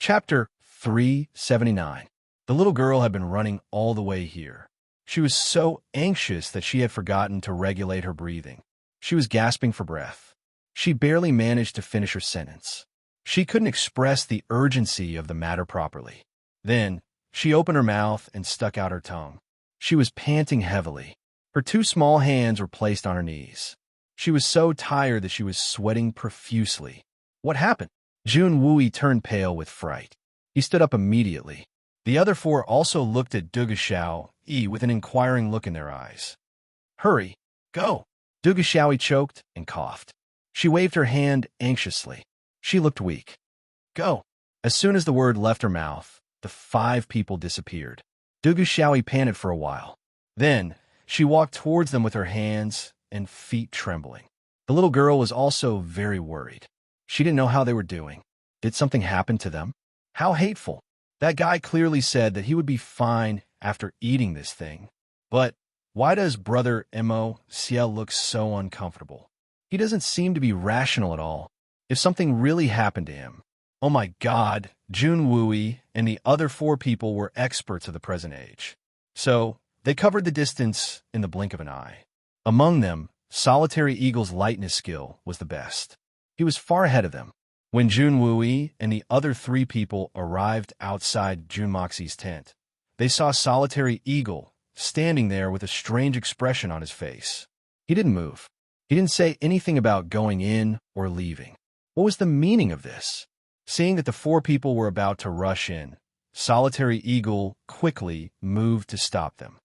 Chapter 379. The little girl had been running all the way here. She was so anxious that she had forgotten to regulate her breathing. She was gasping for breath. She barely managed to finish her sentence. She couldn't express the urgency of the matter properly. Then, she opened her mouth and stuck out her tongue. She was panting heavily. Her two small hands were placed on her knees. She was so tired that she was sweating profusely. What happened? Jun Wooey turned pale with fright. He stood up immediately. The other four also looked at Duguxiao with an inquiring look in their eyes. Hurry, go! Duguxiao choked and coughed. She waved her hand anxiously. She looked weak. Go! As soon as the word left her mouth, the 5 people disappeared. Duguxiao panted for a while. Then, she walked towards them with her hands and feet trembling. The little girl was also very worried. She didn't know how they were doing. Did something happen to them? How hateful. That guy clearly said that he would be fine after eating this thing. But why does Brother Mo Ciel look so uncomfortable? He doesn't seem to be rational at all. If something really happened to him. Oh my God, Jun Wooey and the other 4 people were experts of the present age. So, they covered the distance in the blink of an eye. Among them, Solitary Eagle's lightness skill was the best. He was far ahead of them. When Jun Wooey and the other 3 people arrived outside Jun Moxie's tent, they saw Solitary Eagle standing there with a strange expression on his face. He didn't move. He didn't say anything about going in or leaving. What was the meaning of this? Seeing that the 4 people were about to rush in, Solitary Eagle quickly moved to stop them.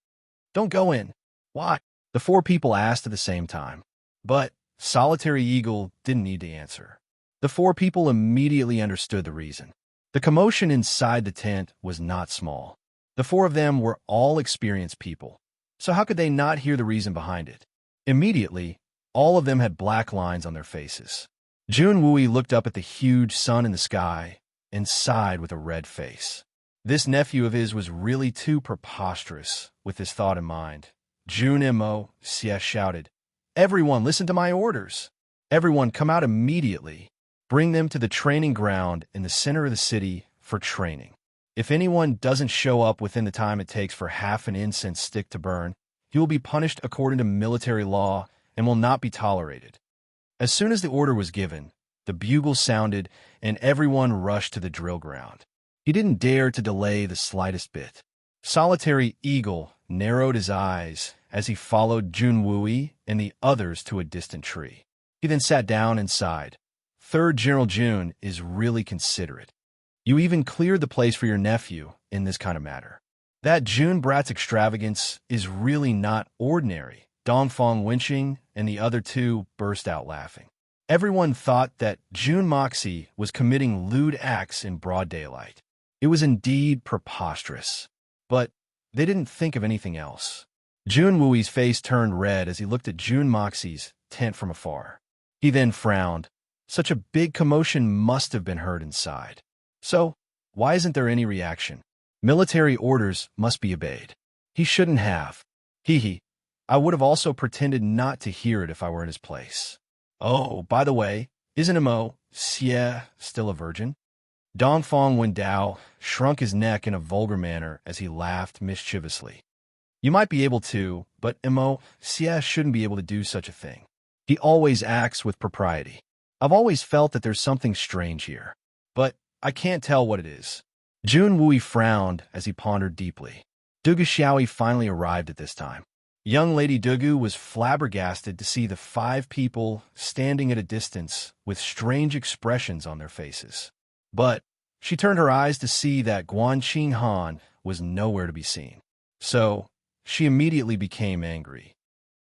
Don't go in. Why? The 4 people asked at the same time. But Solitary Eagle didn't need to answer. The 4 people immediately understood the reason. The commotion inside the tent was not small. The 4 of them were all experienced people. So how could they not hear the reason behind it? Immediately, all of them had black lines on their faces. Jun Wooey looked up at the huge sun in the sky and sighed with a red face. This nephew of his was really too preposterous with this thought in mind. Jun Mo Xie shouted, Everyone, listen to my orders. Everyone, come out immediately. Bring them to the training ground in the center of the city for training. If anyone doesn't show up within the time it takes for half an incense stick to burn, he will be punished according to military law and will not be tolerated. As soon as the order was given, the bugle sounded and everyone rushed to the drill ground. He didn't dare to delay the slightest bit. Solitary Eagle narrowed his eyes as he followed Jun Wooey and the others to a distant tree. He then sat down and sighed. 3rd General Jun is really considerate. You even cleared the place for your nephew in this kind of matter. That Jun brat's extravagance is really not ordinary. Dongfang Wenqing and the other 2 burst out laughing. Everyone thought that Jun Moxie was committing lewd acts in broad daylight. It was indeed preposterous. But they didn't think of anything else. Jun Wooey's face turned red as he looked at Jun Moxie's tent from afar. He then frowned. Such a big commotion must have been heard inside. So, why isn't there any reaction? Military orders must be obeyed. He shouldn't have. Hee. I would have also pretended not to hear it if I were in his place. Oh, by the way, isn't Mo Xie still a virgin? Dongfang Wendao shrunk his neck in a vulgar manner as he laughed mischievously. You might be able to, but Mo Xie shouldn't be able to do such a thing. He always acts with propriety. I've always felt that there's something strange here, but I can't tell what it is. Jun Wooey frowned as he pondered deeply. Duguxiao finally arrived at this time. Young Lady Dugu was flabbergasted to see the 5 people standing at a distance with strange expressions on their faces. But she turned her eyes to see that Guan Qing Han was nowhere to be seen. So, she immediately became angry.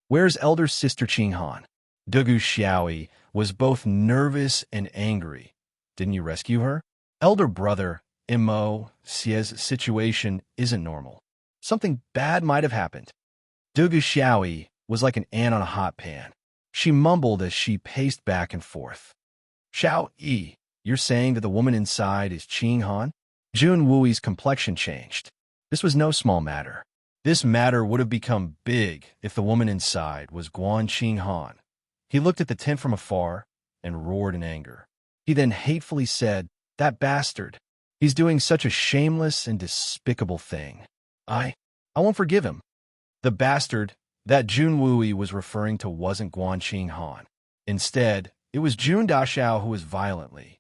Where's elder sister Qing Han? Duguxiao was both nervous and angry. Didn't you rescue her? Elder brother Mo Xie's situation isn't normal. Something bad might have happened. Duguxiao was like an ant on a hot pan. She mumbled as she paced back and forth. Xiao Yi, you're saying that the woman inside is Qing Han? Jun Wooey's complexion changed. This was no small matter. This matter would have become big if the woman inside was Guan Qing Han. He looked at the tent from afar and roared in anger. He then hatefully said, That bastard! He's doing such a shameless and despicable thing. I won't forgive him. The bastard that Jun Wooey was referring to wasn't Guan Qing Han. Instead, it was Jun Daxiao who was violently.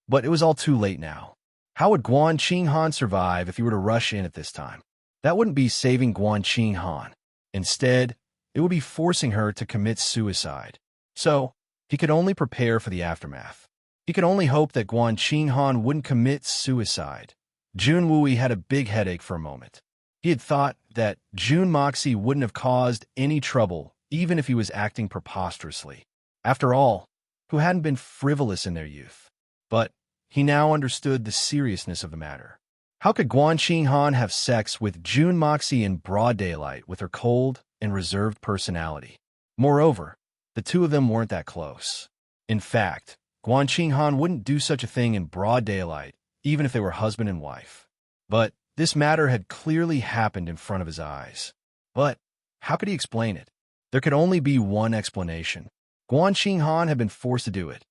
But it was all too late now. How would Guan Qing Han survive if he were to rush in at this time? That wouldn't be saving Guan Qing Han. Instead, it would be forcing her to commit suicide. So, he could only prepare for the aftermath. He could only hope that Guan Qing Han wouldn't commit suicide. Jun Wooey had a big headache for a moment. He had thought that Jun Moxie wouldn't have caused any trouble, even if he was acting preposterously. After all, who hadn't been frivolous in their youth? But he now understood the seriousness of the matter. How could Guan Qing Han have sex with Jun Moxie in broad daylight with her cold and reserved personality? Moreover, the two of them weren't that close. In fact, Guan Qing Han wouldn't do such a thing in broad daylight, even if they were husband and wife. But this matter had clearly happened in front of his eyes. But how could he explain it? There could only be one explanation. Guan Qing Han had been forced to do it.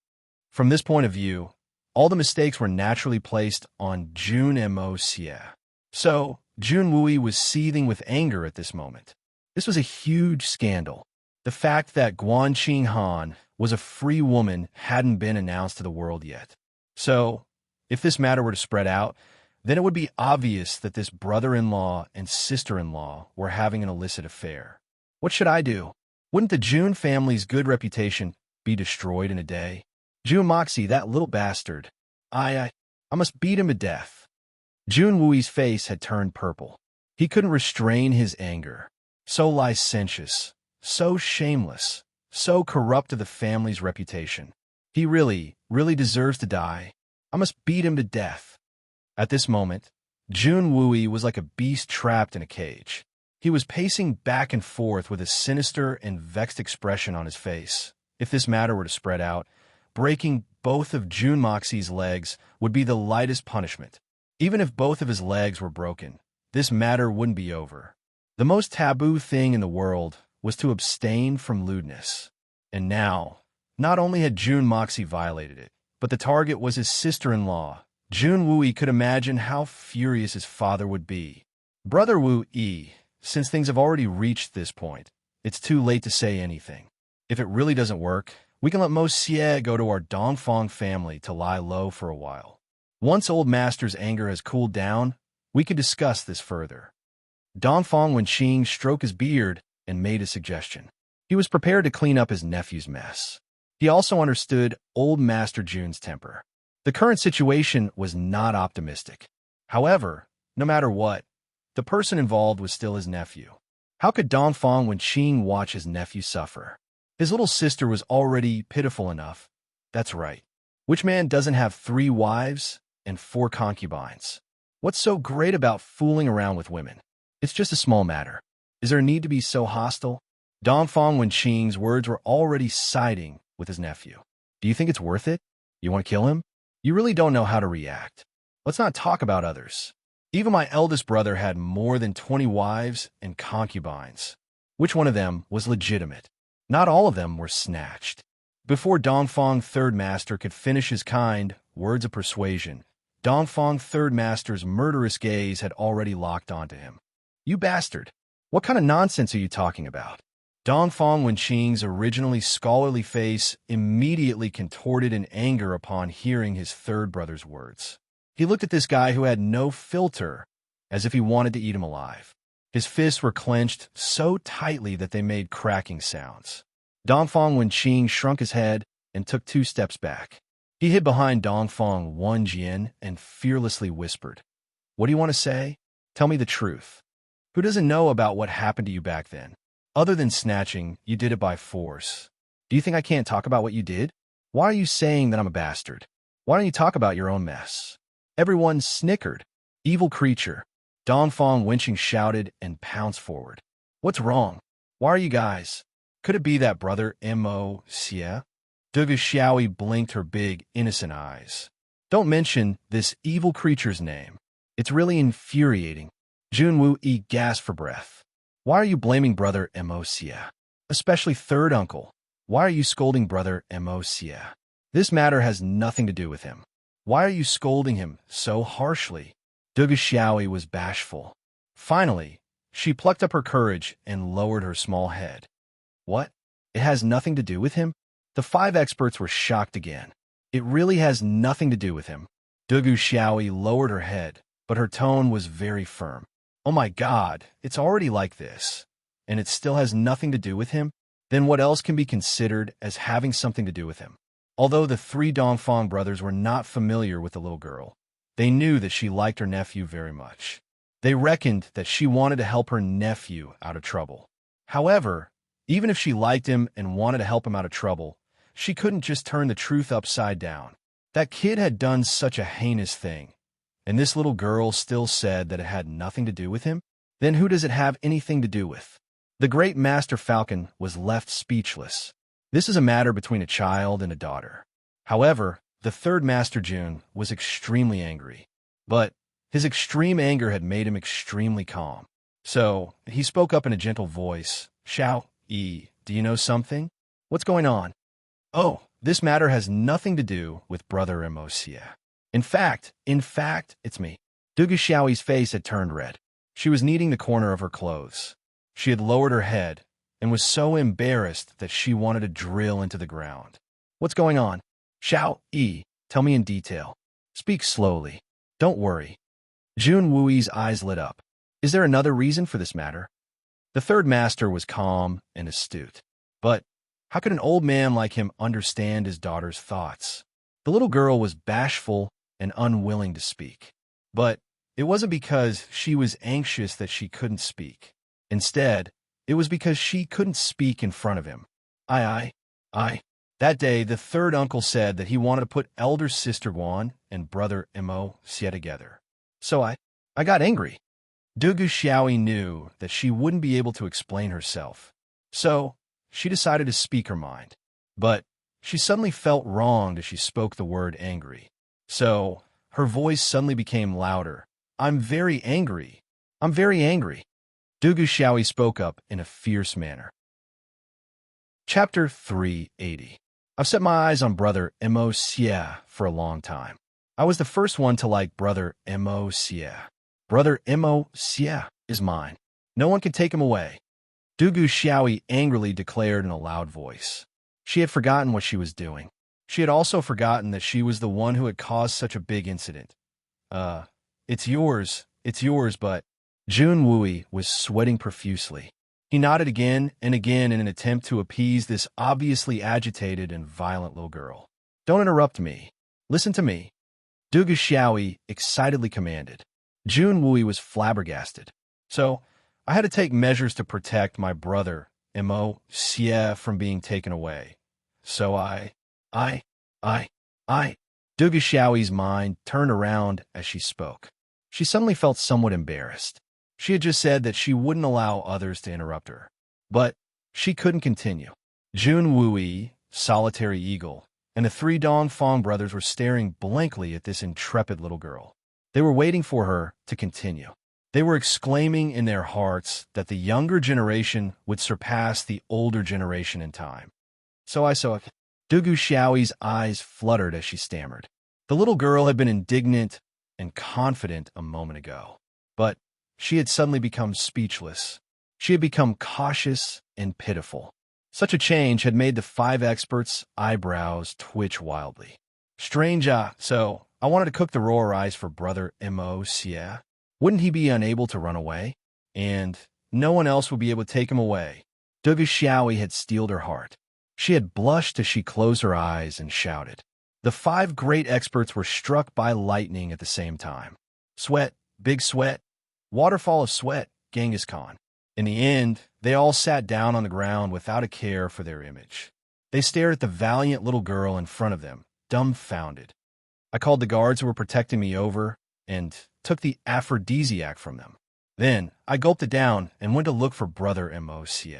From this point of view, all the mistakes were naturally placed on Jun Moxie. So, Jun Wooey was seething with anger at this moment. This was a huge scandal. The fact that Guan Qing Han was a free woman hadn't been announced to the world yet. So, if this matter were to spread out, then it would be obvious that this brother-in-law and sister-in-law were having an illicit affair. What should I do? Wouldn't the Jun family's good reputation be destroyed in a day? Jun Moxie, that little bastard. I must beat him to death. Jun Wooey's face had turned purple. He couldn't restrain his anger. So licentious, so shameless, so corrupt to the family's reputation. He really deserves to die. I must beat him to death. At this moment, Jun Wooey was like a beast trapped in a cage. He was pacing back and forth with a sinister and vexed expression on his face. If this matter were to spread out, breaking both of Jun Moxie's legs would be the lightest punishment. Even if both of his legs were broken, this matter wouldn't be over. The most taboo thing in the world was to abstain from lewdness. And now, not only had Jun Moxie violated it, but the target was his sister-in-law. Jun Wooey could imagine how furious his father would be. Brother Wooey, since things have already reached this point, it's too late to say anything. If it really doesn't work, we can let Moxie go to our Dongfang family to lie low for a while. Once old master's anger has cooled down, we could discuss this further. Dongfang Wenqing stroked his beard and made a suggestion. He was prepared to clean up his nephew's mess. He also understood old Master Jun's temper. The current situation was not optimistic. However, no matter what, the person involved was still his nephew. How could Dongfang Wenqing watch his nephew suffer? His little sister was already pitiful enough. That's right. Which man doesn't have 3 wives and 4 concubines? What's so great about fooling around with women? It's just a small matter. Is there a need to be so hostile? Dongfang Wenqing's words were already siding with his nephew. Do you think it's worth it? You want to kill him? You really don't know how to react. Let's not talk about others. Even my eldest brother had more than 20 wives and concubines. Which one of them was legitimate? Not all of them were snatched. Before Dongfang Third Master could finish his kind words of persuasion, Dongfang Third Master's murderous gaze had already locked onto him. You bastard! What kind of nonsense are you talking about? Dongfang Wenqing's originally scholarly face immediately contorted in anger upon hearing his third brother's words. He looked at this guy who had no filter, as if he wanted to eat him alive. His fists were clenched so tightly that they made cracking sounds. Dongfang Wenqing shrunk his head and took 2 steps back. He hid behind Dongfang Wenjian and fearlessly whispered, "What do you want to say? Tell me the truth. Who doesn't know about what happened to you back then? Other than snatching, you did it by force. Do you think I can't talk about what you did? Why are you saying that I'm a bastard? Why don't you talk about your own mess?" Everyone snickered. Evil creature. Dongfang Wenqing shouted and pounced forward. What's wrong? Why are you guys? Could it be that brother Moxie? Dugu Xiaoi blinked her big, innocent eyes. Don't mention this evil creature's name. It's really infuriating. Jun Wooey gasped for breath. Why are you blaming brother Moxie? Especially third uncle. Why are you scolding brother Moxie? This matter has nothing to do with him. Why are you scolding him so harshly? Dugashawi was bashful. Finally, she plucked up her courage and lowered her small head. What? It has nothing to do with him? The 5 experts were shocked again. It really has nothing to do with him. Dugashawi lowered her head, but her tone was very firm. Oh my God, it's already like this. And it still has nothing to do with him? Then what else can be considered as having something to do with him? Although the 3 Dongfang brothers were not familiar with the little girl, they knew that she liked her nephew very much. They reckoned that she wanted to help her nephew out of trouble. However, even if she liked him and wanted to help him out of trouble, she couldn't just turn the truth upside down. That kid had done such a heinous thing, and this little girl still said that it had nothing to do with him? Then who does it have anything to do with? The great Master Falcon was left speechless. This is a matter between a child and a daughter. However, the 3rd Master Jun was extremely angry. But his extreme anger had made him extremely calm. So he spoke up in a gentle voice. Xiao Yi, do you know something? What's going on? Oh, this matter has nothing to do with Brother Emosia. In fact, it's me. Dugashawi's face had turned red. She was kneading the corner of her clothes. She had lowered her head and was so embarrassed that she wanted to drill into the ground. What's going on? Xiao Yi, tell me in detail. Speak slowly. Don't worry. Jun Wui's eyes lit up. Is there another reason for this matter? The 3rd master was calm and astute. But how could an old man like him understand his daughter's thoughts? The little girl was bashful and unwilling to speak. But it wasn't because she was anxious that she couldn't speak. Instead, it was because she couldn't speak in front of him. I. That day, the 3rd uncle said that he wanted to put elder sister Wan and brother Emo Xie together. So I got angry. Dugashawi knew that she wouldn't be able to explain herself. So she decided to speak her mind. But she suddenly felt wronged as she spoke the word angry. So her voice suddenly became louder. I'm very angry. I'm very angry. Dugashawi spoke up in a fierce manner. Chapter 380. I've set my eyes on Brother Emo Xie for a long time. I was the first one to like Brother Emo Xie. Brother Emo Xie is mine. No one can take him away. Dugashawi angrily declared in a loud voice. She had forgotten what she was doing. She had also forgotten that she was the one who had caused such a big incident. It's yours, but... Jun Wui was sweating profusely. He nodded again and again in an attempt to appease this obviously agitated and violent little girl. Don't interrupt me. Listen to me. Dugashawi excitedly commanded. Jun Wui was flabbergasted. So, I had to take measures to protect my brother, Emo Xie, from being taken away. So Dugashawi's mind turned around as she spoke. She suddenly felt somewhat embarrassed. She had just said that she wouldn't allow others to interrupt her. But she couldn't continue. Jun Wui, Solitary Eagle, and the 3 Dongfang brothers were staring blankly at this intrepid little girl. They were waiting for her to continue. They were exclaiming in their hearts that the younger generation would surpass the older generation in time. So I saw it. Dugashawi's eyes fluttered as she stammered. The little girl had been indignant and confident a moment ago. But she had suddenly become speechless. She had become cautious and pitiful. Such a change had made the 5 experts' eyebrows twitch wildly. Strange, so I wanted to cook the raw rice for Brother Emo Xie. Wouldn't he be unable to run away? And no one else would be able to take him away. Dugashawi had steeled her heart. She had blushed as she closed her eyes and shouted. The 5 great experts were struck by lightning at the same time. Sweat, big sweat, waterfall of sweat, Genghis Khan. In the end, they all sat down on the ground without a care for their image. They stared at the valiant little girl in front of them, dumbfounded. I called the guards who were protecting me over and took the aphrodisiac from them. Then I gulped it down and went to look for Brother Emo Xie.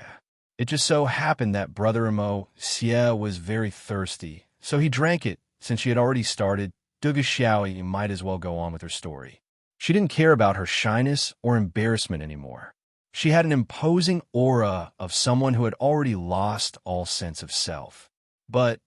It just so happened that Brother Emo Xie was very thirsty, so he drank it. Since she had already started, Dugashawi might as well go on with her story. She didn't care about her shyness or embarrassment anymore. She had an imposing aura of someone who had already lost all sense of self. But,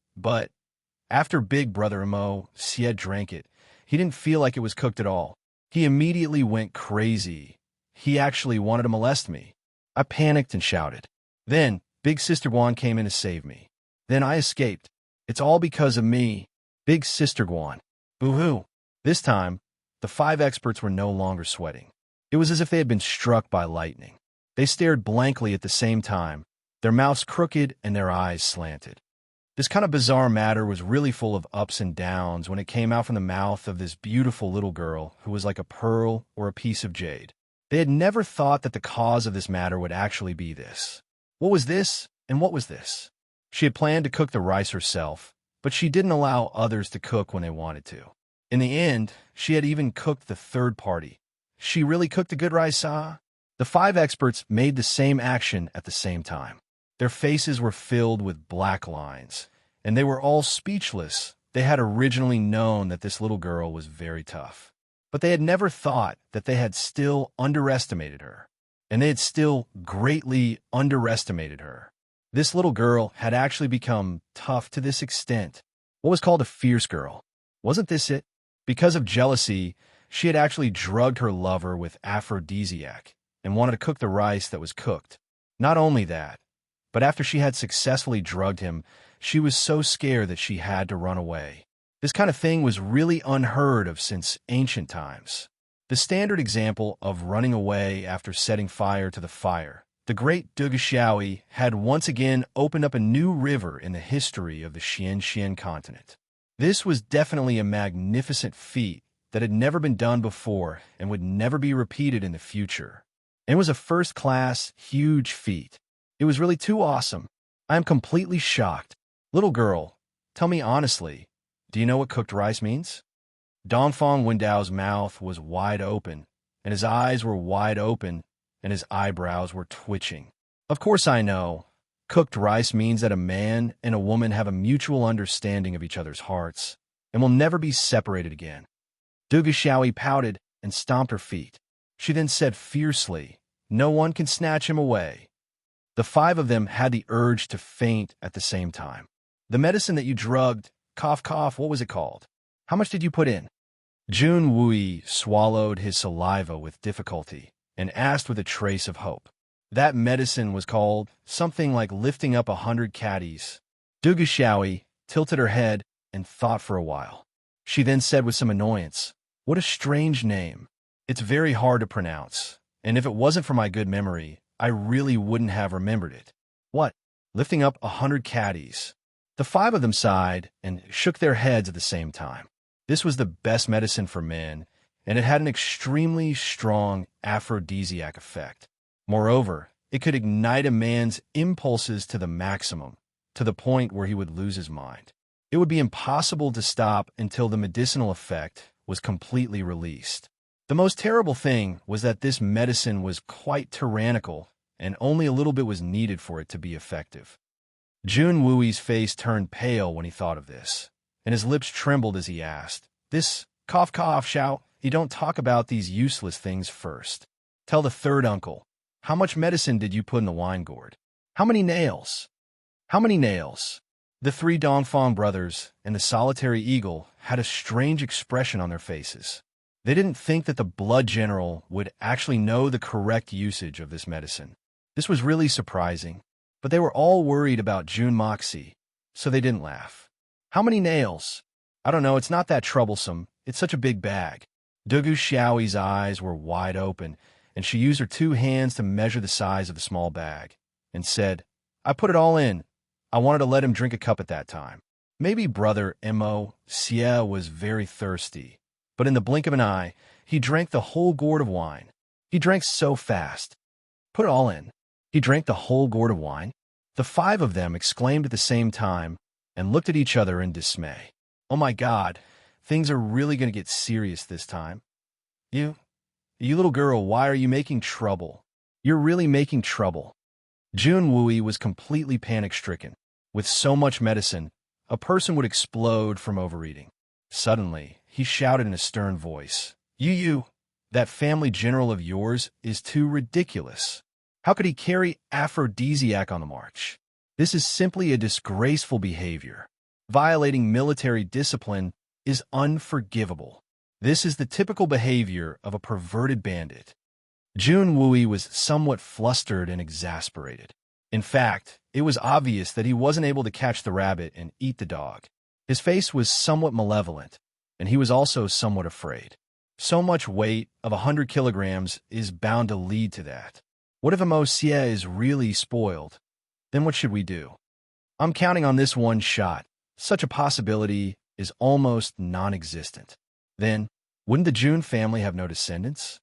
After Big Brother Mo Sied drank it, he didn't feel like it was cooked at all. He immediately went crazy. He actually wanted to molest me. I panicked and shouted. Then, Big Sister Guan came in to save me. Then I escaped. It's all because of me. Big Sister Guan. Boo-hoo. This time, the 5 experts were no longer sweating. It was as if they had been struck by lightning. They stared blankly at the same time, their mouths crooked and their eyes slanted. This kind of bizarre matter was really full of ups and downs when it came out from the mouth of this beautiful little girl who was like a pearl or a piece of jade. They had never thought that the cause of this matter would actually be this. What was this, and what was this? She had planned to cook the rice herself, but she didn't allow others to cook when they wanted to. In the end, she had even cooked the third party. She really cooked a good rice, ah? The 5 experts made the same action at the same time. Their faces were filled with black lines, and they were all speechless. They had originally known that this little girl was very tough, but they had never thought that they had still underestimated her, and they had still greatly underestimated her. This little girl had actually become tough to this extent. What was called a fierce girl. Wasn't this it? Because of jealousy, she had actually drugged her lover with aphrodisiac and wanted to cook the rice that was cooked. Not only that, but after she had successfully drugged him, she was so scared that she had to run away. This kind of thing was really unheard of since ancient times. The standard example of running away after setting fire to the fire, the great Dugashawi had once again opened up a new river in the history of the Xian continent. This was definitely a magnificent feat that had never been done before and would never be repeated in the future. It was a first-class, huge feat. It was really too awesome. I am completely shocked. Little girl, tell me honestly, do you know what cooked rice means? Dongfang Wendao's mouth was wide open, and his eyes were wide open, and his eyebrows were twitching. Of course I know. Cooked rice means that a man and a woman have a mutual understanding of each other's hearts and will never be separated again. Dugashawi pouted and stomped her feet. She then said fiercely, no one can snatch him away. The 5 of them had the urge to faint at the same time. The medicine that you drugged, cough cough, what was it called? How much did you put in? Jun Wui swallowed his saliva with difficulty and asked with a trace of hope. That medicine was called something like lifting up 100 caddies. Dugashawi tilted her head and thought for a while. She then said with some annoyance, what a strange name. It's very hard to pronounce, and if it wasn't for my good memory, I really wouldn't have remembered it. What? Lifting up 100 caddies. The 5 of them sighed and shook their heads at the same time. This was the best medicine for men, and it had an extremely strong aphrodisiac effect. Moreover, it could ignite a man's impulses to the maximum, to the point where he would lose his mind. It would be impossible to stop until the medicinal effect was completely released. The most terrible thing was that this medicine was quite tyrannical, and only a little bit was needed for it to be effective. Jun Wui's face turned pale when he thought of this, and his lips trembled as he asked, this, cough cough, shout, you don't talk about these useless things first. Tell the third uncle, how much medicine did you put in the wine gourd? How many nails? How many nails? The 3 Dongfang brothers and the solitary eagle had a strange expression on their faces. They didn't think that the blood general would actually know the correct usage of this medicine. This was really surprising, but they were all worried about Jun Moxie, so they didn't laugh. How many nails? I don't know, it's not that troublesome. It's such a big bag. Dugu Xiaoi's eyes were wide open, and she used her 2 hands to measure the size of the small bag, and said, I put it all in. I wanted to let him drink a cup at that time. Maybe brother Mo Xie was very thirsty, but in the blink of an eye, he drank the whole gourd of wine. He drank so fast. Put it all in. He drank the whole gourd of wine. The 5 of them exclaimed at the same time and looked at each other in dismay. Oh my God, things are really going to get serious this time. You little girl, why are you making trouble? You're really making trouble. Jun Wui was completely panic-stricken. With so much medicine, a person would explode from overeating. Suddenly, he shouted in a stern voice, You, that family general of yours is too ridiculous. How could he carry aphrodisiac on the march? This is simply a disgraceful behavior. Violating military discipline is unforgivable. This is the typical behavior of a perverted bandit. Jun Wui was somewhat flustered and exasperated. In fact, it was obvious that he wasn't able to catch the rabbit and eat the dog. His face was somewhat malevolent, and he was also somewhat afraid. So much weight of 100 kilograms is bound to lead to that. What if Xie is really spoiled? Then what should we do? I'm counting on this one shot. Such a possibility is almost non-existent. Then, wouldn't the Jun family have no descendants?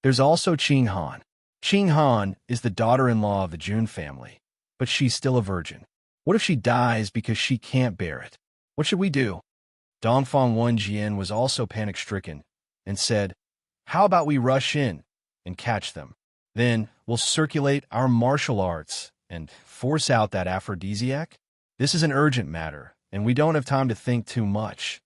There's also Qing Han. Qing Han is the daughter-in-law of the Jun family, but she's still a virgin. What if she dies because she can't bear it? What should we do? Dongfang Wenjian was also panic-stricken and said, "How about we rush in and catch them? Then we'll circulate our martial arts and force out that aphrodisiac? This is an urgent matter, and we don't have time to think too much."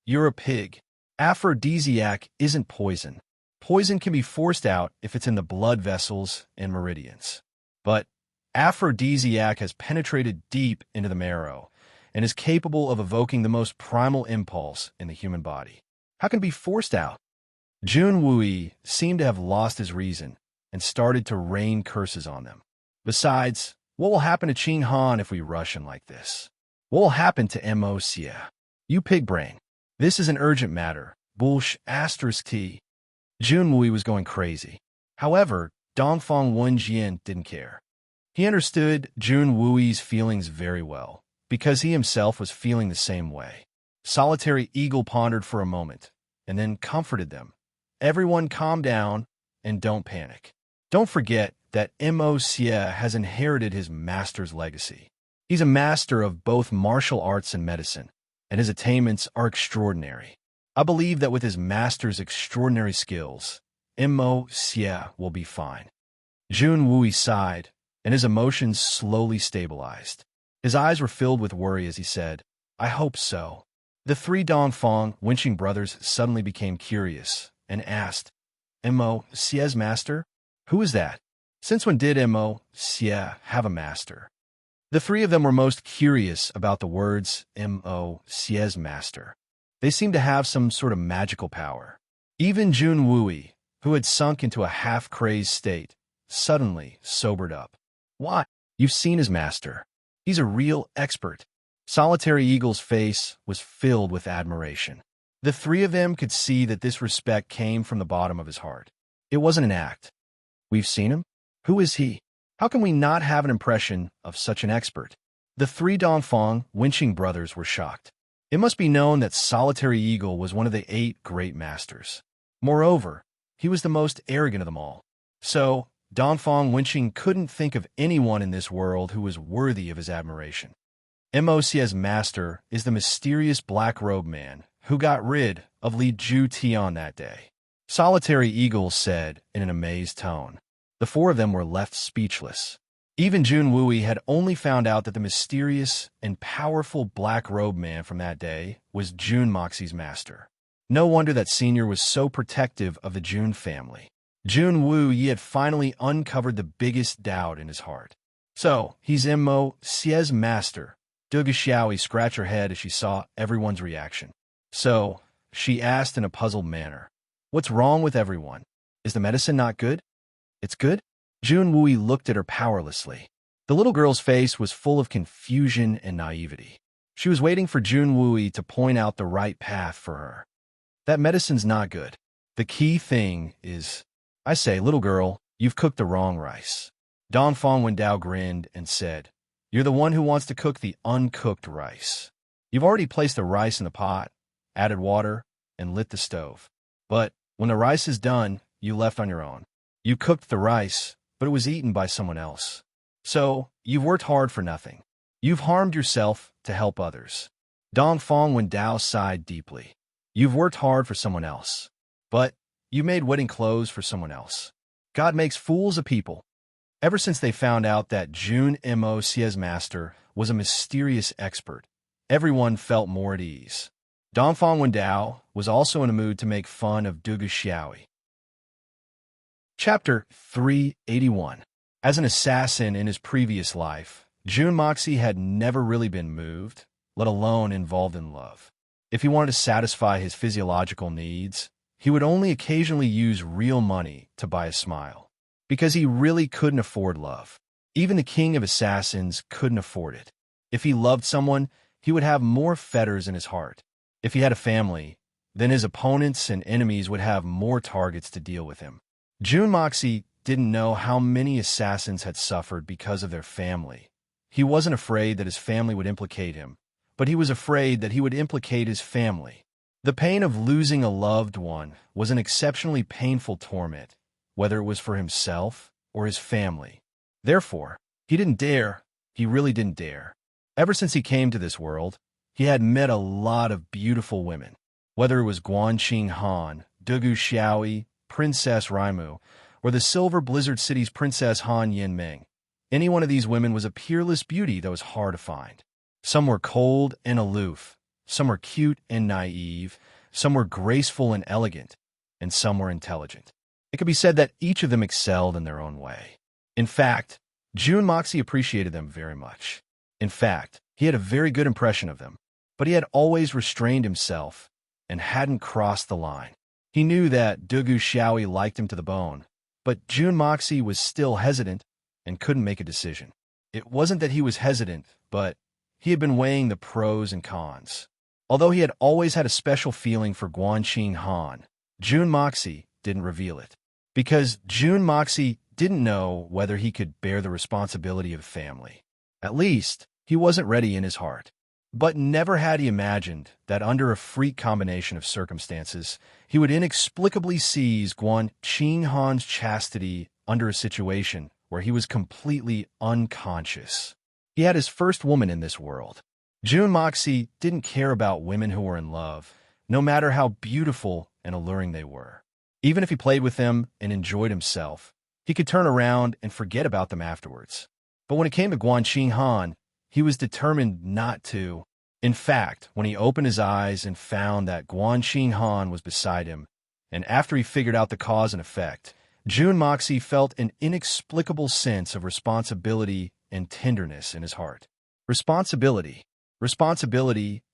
You're a pig. Aphrodisiac isn't poison. Poison can be forced out if it's in the blood vessels and meridians. But aphrodisiac has penetrated deep into the marrow and is capable of evoking the most primal impulse in the human body. How can it be forced out? Jun Wui seemed to have lost his reason and started to rain curses on them. Besides, what will happen to Qing Han if we rush in like this? What will happen to Xie? You pig brain. This is an urgent matter. Bullsh *T. Jun Wui was going crazy. However, Dongfang Wenjian didn't care. He understood Jun Wui's feelings very well, because he himself was feeling the same way. Solitary Eagle pondered for a moment, and then comforted them. Everyone calm down and don't panic. Don't forget that Xie has inherited his master's legacy. He's a master of both martial arts and medicine, and his attainments are extraordinary. I believe that with his master's extraordinary skills, Xie will be fine. Jun Wui sighed, and his emotions slowly stabilized. His eyes were filled with worry as he said, "I hope so." The three Dongfang Wenqing brothers suddenly became curious and asked, "Xie's master? Who is that? Since when did Xie have a master?" The three of them were most curious about the words Xie's master. They seemed to have some sort of magical power. Even Jun Wui, who had sunk into a half-crazed state, suddenly sobered up. "Why? You've seen his master. He's a real expert." Solitary Eagle's face was filled with admiration. The three of them could see that this respect came from the bottom of his heart. It wasn't an act. "We've seen him? Who is he? How can we not have an impression of such an expert?" The three Dongfang Wenqing brothers were shocked. It must be known that Solitary Eagle was one of the 8 great masters. Moreover, he was the most arrogant of them all. So, Dongfang Wenqing couldn't think of anyone in this world who was worthy of his admiration. Xie's master is the mysterious black-robed man who got rid of Li Ju Tian that day. Solitary Eagle said in an amazed tone. The four of them were left speechless. Even Jun Wui had only found out that the mysterious and powerful black-robed man from that day was Jun Moxie's master. No wonder that Senior was so protective of the Jun family. Jun Wui had finally uncovered the biggest doubt in his heart. So, he's Xie's master. Duga Xiaoi scratched her head as she saw everyone's reaction. So, she asked in a puzzled manner, "What's wrong with everyone? Is the medicine not good?" "It's good?" Jun Wui looked at her powerlessly. The little girl's face was full of confusion and naivety. She was waiting for Jun Wui to point out the right path for her. "That medicine's not good. The key thing is, I say, little girl, you've cooked the wrong rice." Dongfang Wendao grinned and said, "You're the one who wants to cook the uncooked rice. You've already placed the rice in the pot, added water, and lit the stove. But when the rice is done, you left on your own. You cooked the rice, but it was eaten by someone else. So, you've worked hard for nothing. You've harmed yourself to help others." Dongfang Wendao sighed deeply. "You've worked hard for someone else. But you made wedding clothes for someone else. God makes fools of people." Ever since they found out that Jun Xie's master was a mysterious expert, everyone felt more at ease. Dongfang Wendao was also in a mood to make fun of Duga Xiaoi. Chapter 381. As an assassin in his previous life, Jun Moxie had never really been moved, let alone involved in love. If he wanted to satisfy his physiological needs, he would only occasionally use real money to buy a smile, because he really couldn't afford love. Even the king of assassins couldn't afford it. If he loved someone, he would have more fetters in his heart. If he had a family, then his opponents and enemies would have more targets to deal with him. Jun Moxie didn't know how many assassins had suffered because of their family. He wasn't afraid that his family would implicate him, but he was afraid that he would implicate his family. The pain of losing a loved one was an exceptionally painful torment, whether it was for himself or his family. Therefore, he really didn't dare. Ever since he came to this world, he had met a lot of beautiful women. Whether it was Guanqing Han, Dugu Xiaoi, Princess Raimu, or the Silver Blizzard City's Princess Han Yinming, any one of these women was a peerless beauty that was hard to find. Some were cold and aloof, some were cute and naive, some were graceful and elegant, and some were intelligent. It could be said that each of them excelled in their own way. In fact, Jun Moxie appreciated them very much. In fact, he had a very good impression of them, but he had always restrained himself and hadn't crossed the line. He knew that Dugu Xiaoi liked him to the bone, but Jun Moxie was still hesitant and couldn't make a decision. It wasn't that he was hesitant, but he had been weighing the pros and cons. Although he had always had a special feeling for Guanqing Han, Jun Moxie didn't reveal it, because Jun Moxie didn't know whether he could bear the responsibility of family. At least, he wasn't ready in his heart. But never had he imagined that under a freak combination of circumstances, he would inexplicably seize Guanqing Han's chastity under a situation where he was completely unconscious. He had his first woman in this world. Jun Moxie didn't care about women who were in love, no matter how beautiful and alluring they were. Even if he played with them and enjoyed himself, he could turn around and forget about them afterwards. But when it came to Guanqing Han, he was determined not to. In fact, when he opened his eyes and found that Guanqing Han was beside him, and after he figured out the cause and effect, Jun Moxie felt an inexplicable sense of responsibility and tenderness in his heart. Responsibility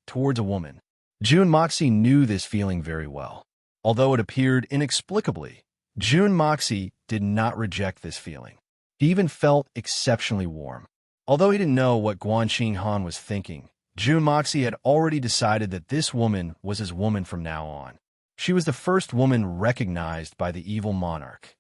towards a woman. Jun Moxie knew this feeling very well. Although it appeared inexplicably, Jun Moxie did not reject this feeling. He even felt exceptionally warm. Although he didn't know what Guanqing Han was thinking, Jun Moxie had already decided that this woman was his woman from now on. She was the first woman recognized by the evil monarch.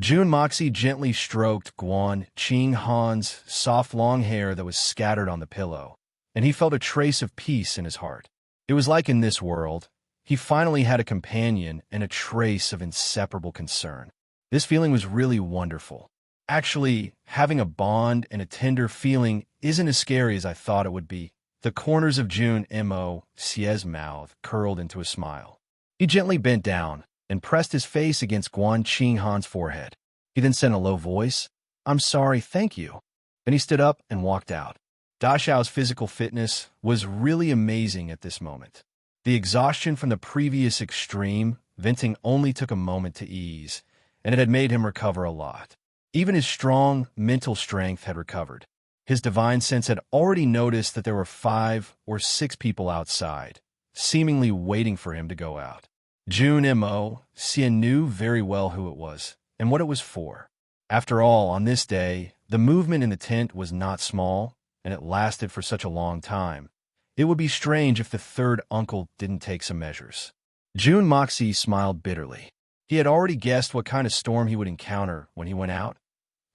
Jun Moxie gently stroked Guanqing Han's soft long hair that was scattered on the pillow, and he felt a trace of peace in his heart. It was like in this world, he finally had a companion and a trace of inseparable concern. This feeling was really wonderful. Actually, having a bond and a tender feeling isn't as scary as I thought it would be. The corners of Jun Moxie's mouth curled into a smile. He gently bent down and pressed his face against Guanqing Han's forehead. He then said in a low voice, "I'm sorry, thank you." Then he stood up and walked out. Da Xiao's physical fitness was really amazing at this moment. The exhaustion from the previous extreme venting only took a moment to ease, and it had made him recover a lot. Even his strong mental strength had recovered. His divine sense had already noticed that there were 5 or 6 people outside, seemingly waiting for him to go out. Jun Moxie knew very well who it was and what it was for. After all, on this day, the movement in the tent was not small, and it lasted for such a long time. It would be strange if the third uncle didn't take some measures. Jun Moxie smiled bitterly. He had already guessed what kind of storm he would encounter when he went out.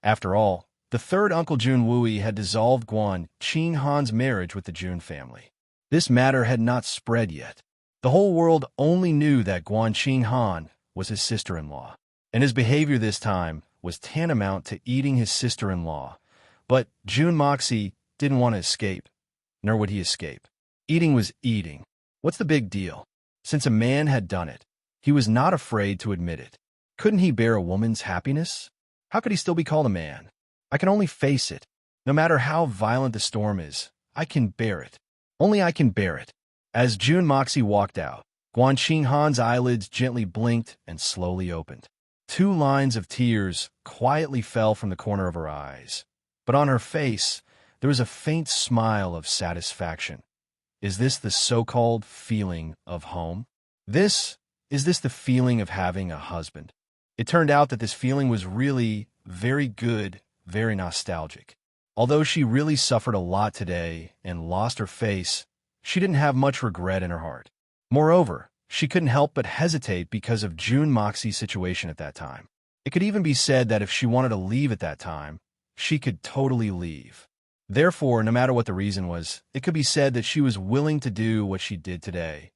After all, the third uncle Jun Wui had dissolved Guanqing Han's marriage with the Jun family. This matter had not spread yet. The whole world only knew that Guanqing Han was his sister-in-law, and his behavior this time was tantamount to eating his sister-in-law. But Jun Moxie didn't want to escape, nor would he escape. Eating was eating. What's the big deal? Since a man had done it, he was not afraid to admit it. Couldn't he bear a woman's happiness? How could he still be called a man? I can only face it. No matter how violent the storm is, I can bear it. Only I can bear it. As Jun Moxie walked out, Guanqing Han's eyelids gently blinked and slowly opened. 2 lines of tears quietly fell from the corner of her eyes, but on her face there was a faint smile of satisfaction. Is this the so-called feeling of home? Is this the feeling of having a husband? It turned out that this feeling was really very good, very nostalgic. Although she really suffered a lot today and lost her face, she didn't have much regret in her heart. Moreover, she couldn't help but hesitate because of June Moxie's situation at that time. It could even be said that if she wanted to leave at that time, she could totally leave. Therefore, no matter what the reason was, it could be said that she was willing to do what she did today.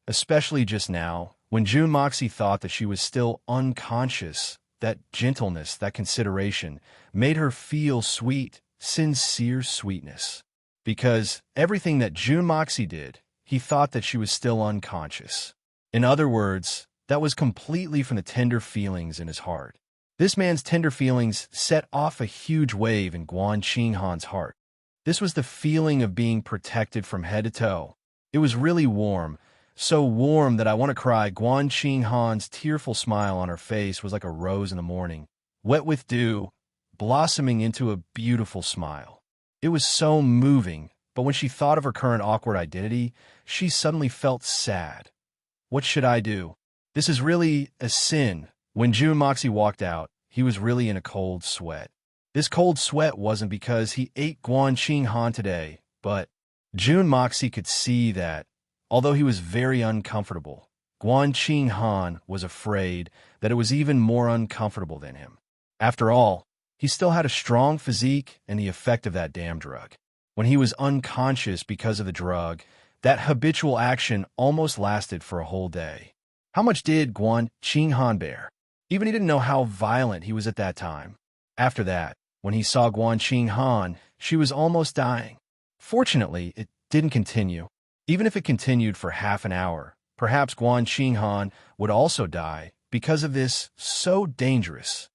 Especially just now, when June Moxie thought that she was still unconscious, that gentleness, that consideration, made her feel sweet, sincere sweetness. Because everything that June Moxie did, he thought that she was still unconscious. In other words, that was completely from the tender feelings in his heart. This man's tender feelings set off a huge wave in Guan Qinghan's heart. This was the feeling of being protected from head to toe. It was really warm, so warm that I want to cry. Guan Qinghan's tearful smile on her face was like a rose in the morning, wet with dew, blossoming into a beautiful smile. It was so moving, but when she thought of her current awkward identity, she suddenly felt sad. What should I do? This is really a sin. When June Moxie walked out, he was really in a cold sweat. This cold sweat wasn't because he ate Guan Qinghan today, but June Moxie could see that, although he was very uncomfortable, Guan Qinghan was afraid that it was even more uncomfortable than him. After all, he still had a strong physique and the effect of that damn drug. When he was unconscious because of the drug, that habitual action almost lasted for a whole day. How much did Guan Qinghan bear? Even he didn't know how violent he was at that time. After that, when he saw Guan Qinghan, she was almost dying. Fortunately, it didn't continue. Even if it continued for half an hour, perhaps Guan Qinghan would also die because of this so dangerous.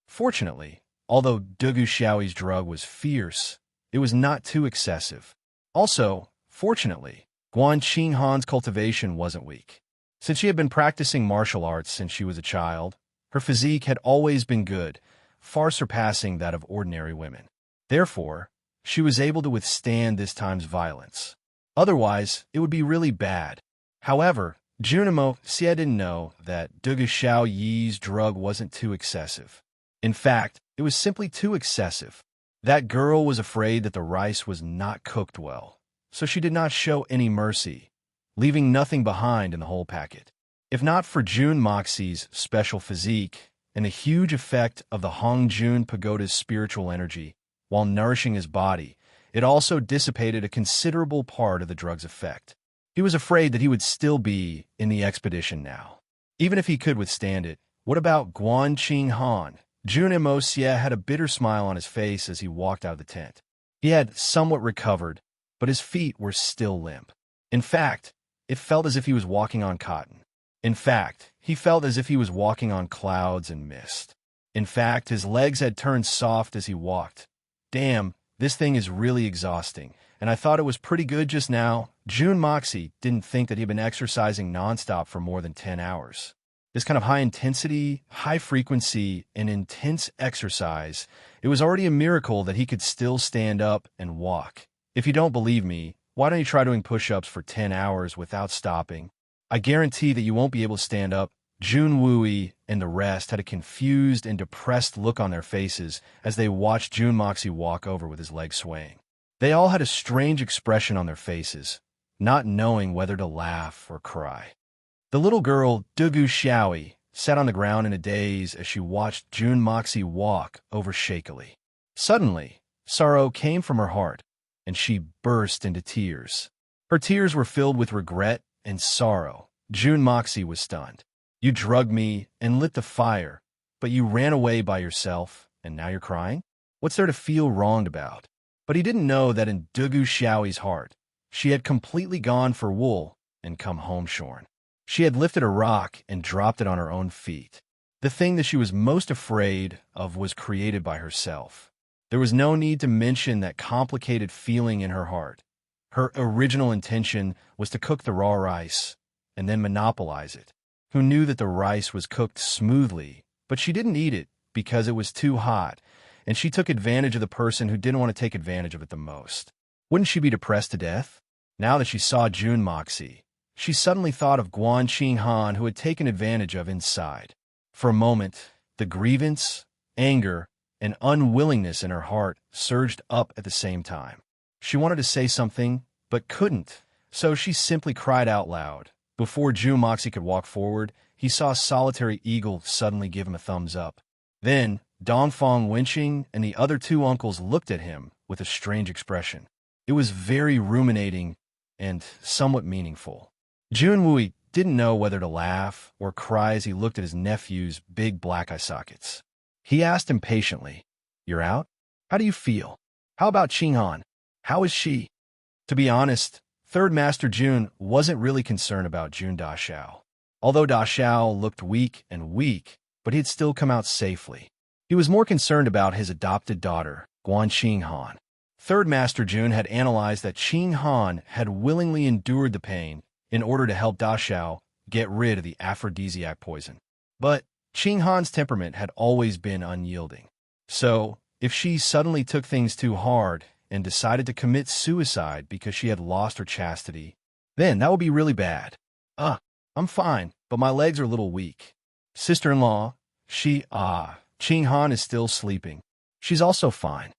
Fortunately, although Dugu Xiaoyi's drug was fierce, it was not too excessive. Also, fortunately, Guan Qinghan's cultivation wasn't weak. Since she had been practicing martial arts since she was a child, her physique had always been good, far surpassing that of ordinary women. Therefore, she was able to withstand this time's violence. Otherwise, it would be really bad. However, June Moxie didn't know that Dugu Xiaoyi's drug wasn't too excessive. In fact, it was simply too excessive. That girl was afraid that the rice was not cooked well, so she did not show any mercy, leaving nothing behind in the whole packet. If not for June Moxie's special physique and the huge effect of the Hongjun Pagoda's spiritual energy while nourishing his body, it also dissipated a considerable part of the drug's effect. He was afraid that he would still be in the expedition now. Even if he could withstand it, what about Guan Qinghan? June Moxie had a bitter smile on his face as he walked out of the tent. He had somewhat recovered, but his feet were still limp. In fact, it felt as if he was walking on cotton. In fact, he felt as if he was walking on clouds and mist. In fact, his legs had turned soft as he walked. Damn, this thing is really exhausting, and I thought it was pretty good just now. June Moxie didn't think that he'd been exercising nonstop for more than 10 hours. This kind of high intensity, high frequency, and intense exercise, it was already a miracle that he could still stand up and walk. If you don't believe me, why don't you try doing push-ups for 10 hours without stopping? I guarantee that you won't be able to stand up. Jun Wui and the rest had a confused and depressed look on their faces as they watched June Moxie walk over with his legs swaying. They all had a strange expression on their faces, not knowing whether to laugh or cry. The little girl, Dugu Xiaoyi, sat on the ground in a daze as she watched June Moxie walk over shakily. Suddenly, sorrow came from her heart, and she burst into tears. Her tears were filled with regret and sorrow. June Moxie was stunned. You drugged me and lit the fire, but you ran away by yourself, and now you're crying? What's there to feel wronged about? But he didn't know that in Dugu Xiaoyi's heart, she had completely gone for wool and come home shorn. She had lifted a rock and dropped it on her own feet. The thing that she was most afraid of was created by herself. There was no need to mention that complicated feeling in her heart. Her original intention was to cook the raw rice and then monopolize it. Who knew that the rice was cooked smoothly, but she didn't eat it because it was too hot, and she took advantage of the person who didn't want to take advantage of it the most. Wouldn't she be depressed to death? Now that she saw June Moxie, she suddenly thought of Guan Qinghan, who had taken advantage of inside. For a moment, the grievance, anger, and unwillingness in her heart surged up at the same time. She wanted to say something, but couldn't, so she simply cried out loud. Before June Moxie could walk forward, he saw Solitary Eagle suddenly give him a thumbs up. Then, Dongfang Wenqing and the other two uncles looked at him with a strange expression. It was very ruminating and somewhat meaningful. Jun Wui didn't know whether to laugh or cry as he looked at his nephew's big black eye sockets. He asked impatiently, "You're out? How do you feel? How about Qinghan? How is she?" To be honest, Third Master Jun wasn't really concerned about Jun Daxiao. Although Daxiao looked weak, but he'd still come out safely. He was more concerned about his adopted daughter, Guan Qinghan. Third Master Jun had analyzed that Qinghan had willingly endured the pain in order to help Daxiao get rid of the aphrodisiac poison. But Qinghan's temperament had always been unyielding. So, if she suddenly took things too hard and decided to commit suicide because she had lost her chastity, then that would be really bad. I'm fine, but my legs are a little weak. Sister-in-law, Qinghan is still sleeping. She's also fine.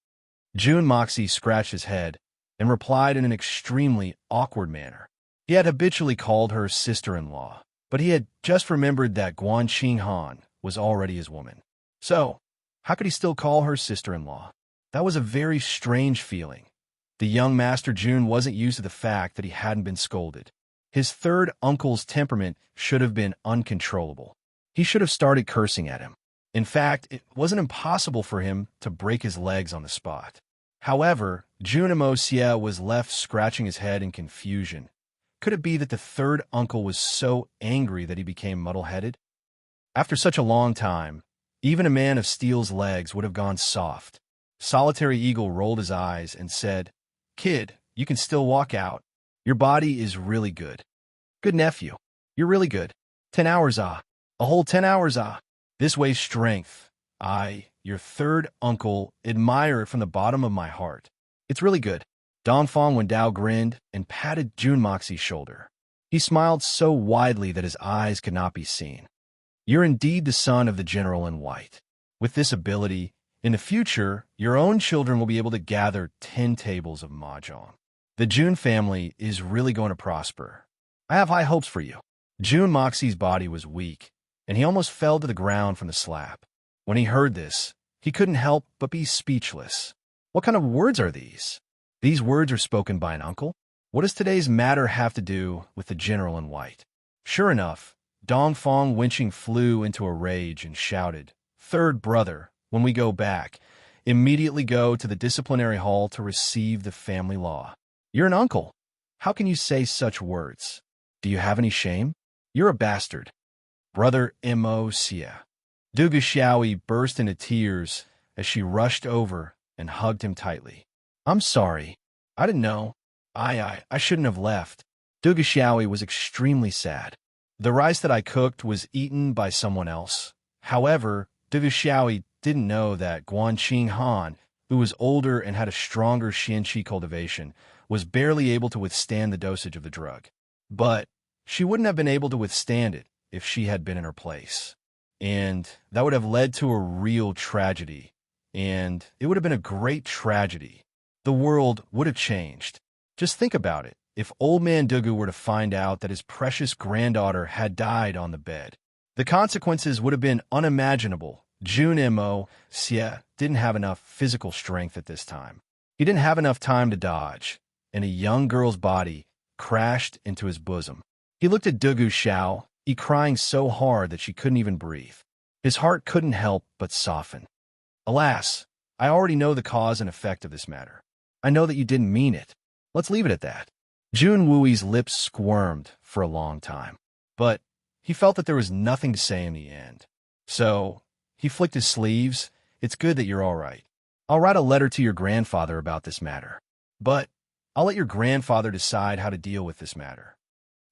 Jun Moxie scratched his head and replied in an extremely awkward manner. He had habitually called her sister-in-law, but he had just remembered that Guan Qinghan was already his woman. So, how could he still call her sister-in-law? That was a very strange feeling. The young Master Jun wasn't used to the fact that he hadn't been scolded. His third uncle's temperament should have been uncontrollable. He should have started cursing at him. In fact, it wasn't impossible for him to break his legs on the spot. However, Junimo Xie was left scratching his head in confusion. Could it be that the third uncle was so angry that he became muddle-headed? After such a long time, even a man of steel's legs would have gone soft. Solitary Eagle rolled his eyes and said, "Kid, you can still walk out. Your body is really good. Good nephew. You're really good. 10 hours, A whole 10 hours, This way strength. Your third uncle, admire it from the bottom of my heart. It's really good." Dongfang Wendao grinned and patted Jun Moxie's shoulder. He smiled so widely that his eyes could not be seen. "You're indeed the son of the General in White. With this ability, in the future, your own children will be able to gather 10 tables of mahjong. The Jun family is really going to prosper. I have high hopes for you." Jun Moxie's body was weak, and he almost fell to the ground from the slap. When he heard this, he couldn't help but be speechless. What kind of words are these? These words are spoken by an uncle? What does today's matter have to do with the General in White? Sure enough, Dongfang Wenqing flew into a rage and shouted, "Third brother, when we go back, immediately go to the disciplinary hall to receive the family law. You're an uncle. How can you say such words? Do you have any shame? You're a bastard." Brother Mo Xie. Dugu Xiaoi burst into tears as she rushed over and hugged him tightly. "I'm sorry. I didn't know. I shouldn't have left." Dugu Xiaoi was extremely sad. The rice that I cooked was eaten by someone else. However, Dugu Xiaoi didn't know that Guan Qinghan, who was older and had a stronger Xianqi cultivation, was barely able to withstand the dosage of the drug. But she wouldn't have been able to withstand it if she had been in her place. And that would have led to a real tragedy. And it would have been a great tragedy. The world would have changed. Just think about it. If Old Man Dugu were to find out that his precious granddaughter had died on the bed, the consequences would have been unimaginable. Jun Mo Xie didn't have enough physical strength at this time. He didn't have enough time to dodge, and a young girl's body crashed into his bosom. He looked at Dugu Xiao, crying so hard that she couldn't even breathe. His heart couldn't help but soften. "Alas, I already know the cause and effect of this matter. I know that you didn't mean it. Let's leave it at that." Jun Wui's lips squirmed for a long time, but he felt that there was nothing to say in the end. So, he flicked his sleeves. "It's good that you're all right. I'll write a letter to your grandfather about this matter. But I'll let your grandfather decide how to deal with this matter."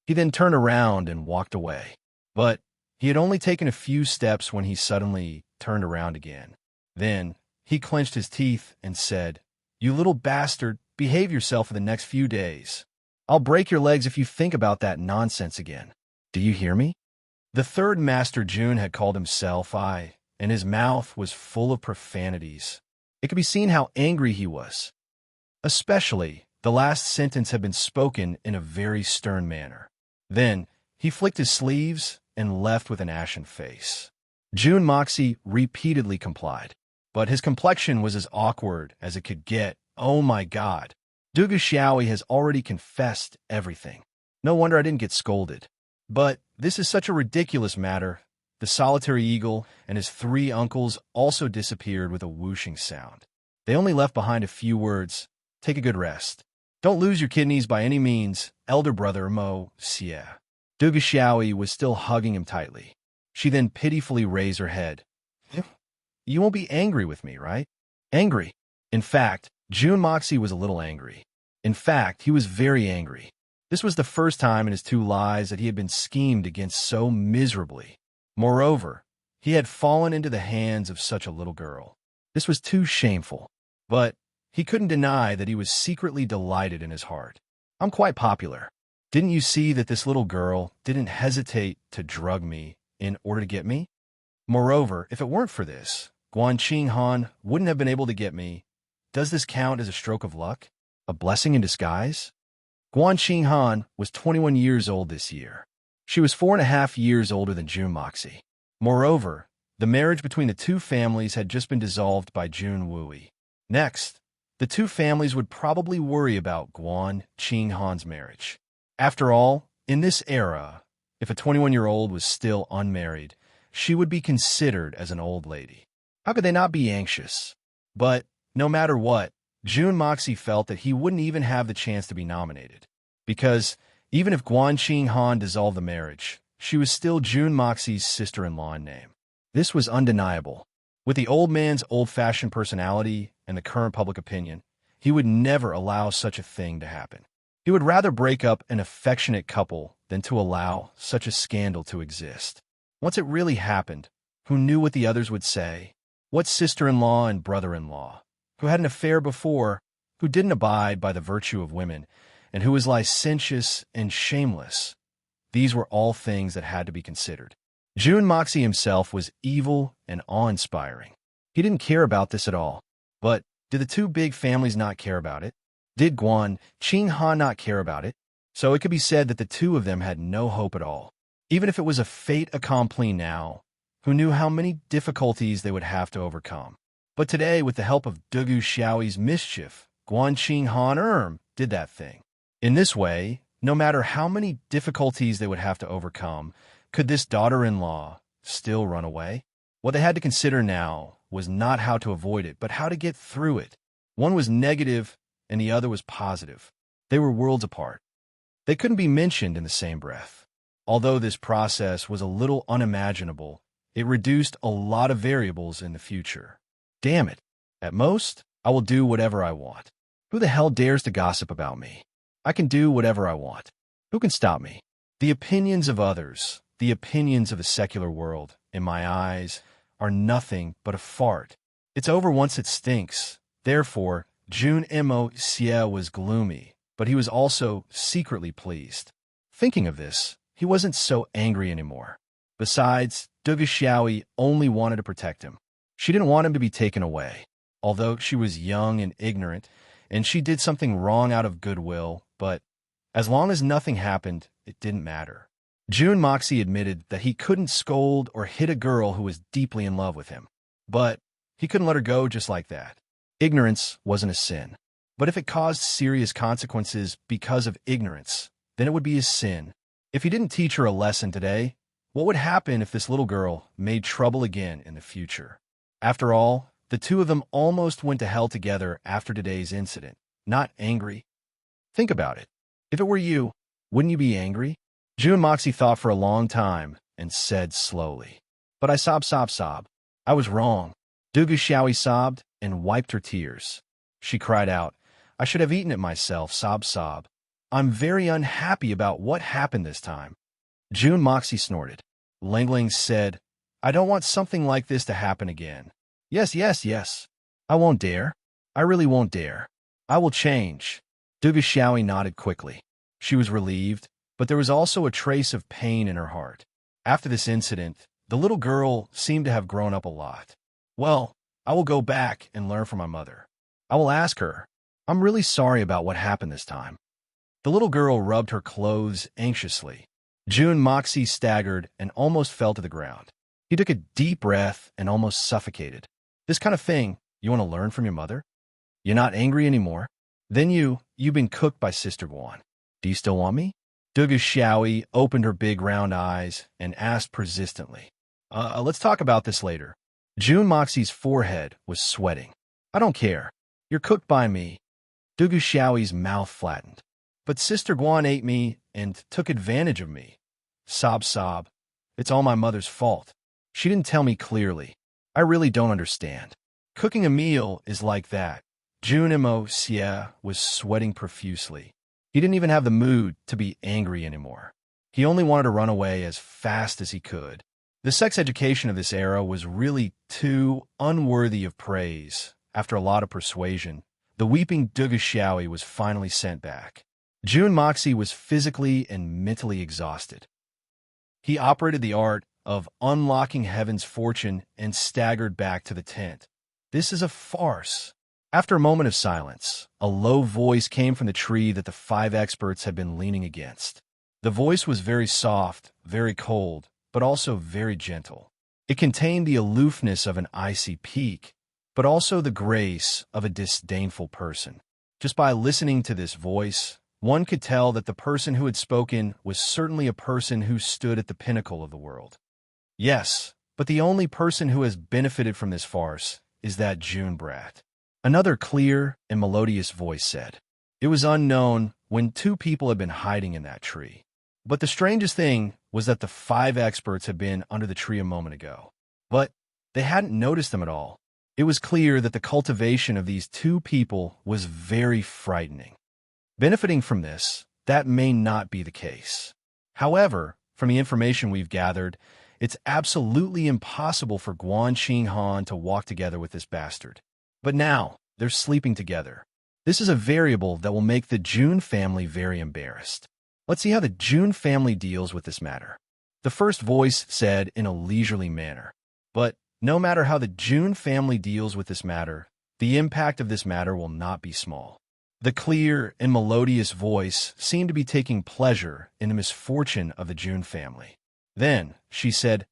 He then turned around and walked away. But he had only taken a few steps when he suddenly turned around again. Then he clenched his teeth and said, "You little bastard, behave yourself for the next few days. I'll break your legs if you think about that nonsense again. Do you hear me? The third Master June had called himself and his mouth was full of profanities. It could be seen how angry he was. Especially, the last sentence had been spoken in a very stern manner. Then, he flicked his sleeves and left with an ashen face. June Moxie repeatedly complied, but his complexion was as awkward as it could get. Oh my God. Dugu Xiaoyi has already confessed everything. No wonder I didn't get scolded. But this is such a ridiculous matter. The solitary eagle and his 3 uncles also disappeared with a whooshing sound. They only left behind a few words. Take a good rest. Don't lose your kidneys by any means, elder brother Mo Xie. Dugu Xiaoyi was still hugging him tightly. She then pitifully raised her head. You won't be angry with me, right? Angry. In fact, June Moxie was a little angry. In fact, he was very angry. This was the first time in his 2 lives that he had been schemed against so miserably. Moreover, he had fallen into the hands of such a little girl. This was too shameful. But he couldn't deny that he was secretly delighted in his heart. I'm quite popular. Didn't you see that this little girl didn't hesitate to drug me in order to get me? Moreover, if it weren't for this, Guan Qinghan wouldn't have been able to get me. Does this count as a stroke of luck? A blessing in disguise? Guan Qinghan was 21 years old this year. She was 4.5 years older than June Moxie. Moreover, the marriage between the 2 families had just been dissolved by June Wooey. Next, the 2 families would probably worry about Guan Qinghan's marriage. After all, in this era, if a 21-year-old was still unmarried, she would be considered as an old lady. How could they not be anxious? But, no matter what, June Moxie felt that he wouldn't even have the chance to be nominated. Because, even if Guan Qinghan dissolved the marriage, she was still June Moxie's sister-in-law in name. This was undeniable. With the old man's old-fashioned personality and the current public opinion, he would never allow such a thing to happen. He would rather break up an affectionate couple than to allow such a scandal to exist. Once it really happened, who knew what the others would say? What sister-in-law and brother-in-law? Who had an affair before, who didn't abide by the virtue of women, and who was licentious and shameless? These were all things that had to be considered. June Moxie himself was evil and awe-inspiring. He didn't care about this at all. But did the 2 big families not care about it? Did Guan Qinghan not care about it? So it could be said that the 2 of them had no hope at all. Even if it was a fait accompli now, who knew how many difficulties they would have to overcome. But today, with the help of Dugu Xiaoyi's mischief, Guan Qinghan did that thing. In this way, no matter how many difficulties they would have to overcome, could this daughter-in-law still run away? What they had to consider now was not how to avoid it, but how to get through it. One was negative, and the other was positive. They were worlds apart. They couldn't be mentioned in the same breath. Although this process was a little unimaginable, it reduced a lot of variables in the future. Damn it. At most, I will do whatever I want. Who the hell dares to gossip about me? I can do whatever I want. Who can stop me? The opinions of others, the opinions of the secular world, in my eyes, are nothing but a fart. It's over once it stinks. Therefore, June Mo Xie was gloomy, but he was also secretly pleased. Thinking of this, he wasn't so angry anymore. Besides, Dugu Xiaoyi only wanted to protect him. She didn't want him to be taken away. Although she was young and ignorant, and she did something wrong out of goodwill, but as long as nothing happened, it didn't matter. June Moxie admitted that he couldn't scold or hit a girl who was deeply in love with him. But he couldn't let her go just like that. Ignorance wasn't a sin. But if it caused serious consequences because of ignorance, then it would be a sin. If he didn't teach her a lesson today, what would happen if this little girl made trouble again in the future? After all, the 2 of them almost went to hell together after today's incident. Not angry. Think about it. If it were you, wouldn't you be angry? June Moxie thought for a long time and said slowly, "But I sob. I was wrong." Dugu Xiaoyi sobbed and wiped her tears. She cried out, "I should have eaten it myself, sob. I'm very unhappy about what happened this time." June Moxie snorted. Langling said, "I don't want something like this to happen again." Yes. I won't dare. I really won't dare. I will change. Dugu Xiaoyi nodded quickly. She was relieved, but there was also a trace of pain in her heart. After this incident, the little girl seemed to have grown up a lot. Well, I will go back and learn from my mother. I will ask her. I'm really sorry about what happened this time. The little girl rubbed her clothes anxiously. June Moxie staggered and almost fell to the ground. He took a deep breath and almost suffocated. This kind of thing, you want to learn from your mother? You're not angry anymore? Then you've been cooked by Sister Guan. Do you still want me? Dugu Xiaoyi opened her big round eyes and asked persistently. Let's talk about this later. June Moxie's forehead was sweating. I don't care. You're cooked by me. Dugu Xiaoyi's mouth flattened. But Sister Guan ate me and took advantage of me. Sob, sob. It's all my mother's fault. She didn't tell me clearly. I really don't understand. Cooking a meal is like that. June Mo Xie was sweating profusely. He didn't even have the mood to be angry anymore. He only wanted to run away as fast as he could. The sex education of this era was really too unworthy of praise. After a lot of persuasion, the weeping Dugu Xiaoyi was finally sent back. June Moxie was physically and mentally exhausted. He operated the art of unlocking heaven's fortune and staggered back to the tent. This is a farce. After a moment of silence, a low voice came from the tree that the 5 experts had been leaning against. The voice was very soft, very cold, but also very gentle. It contained the aloofness of an icy peak, but also the grace of a disdainful person. Just by listening to this voice, one could tell that the person who had spoken was certainly a person who stood at the pinnacle of the world. Yes, but the only person who has benefited from this farce is that June brat. Another clear and melodious voice said. It was unknown when 2 people had been hiding in that tree. But the strangest thing was that the 5 experts had been under the tree a moment ago. But they hadn't noticed them at all. It was clear that the cultivation of these 2 people was very frightening. Benefiting from this, that may not be the case. However, from the information we've gathered, it's absolutely impossible for Guan Xinghan to walk together with this bastard. But now, they're sleeping together. This is a variable that will make the June family very embarrassed. Let's see how the June family deals with this matter. The first voice said in a leisurely manner. But no matter how the June family deals with this matter, the impact of this matter will not be small. The clear and melodious voice seemed to be taking pleasure in the misfortune of the June family. Then she said,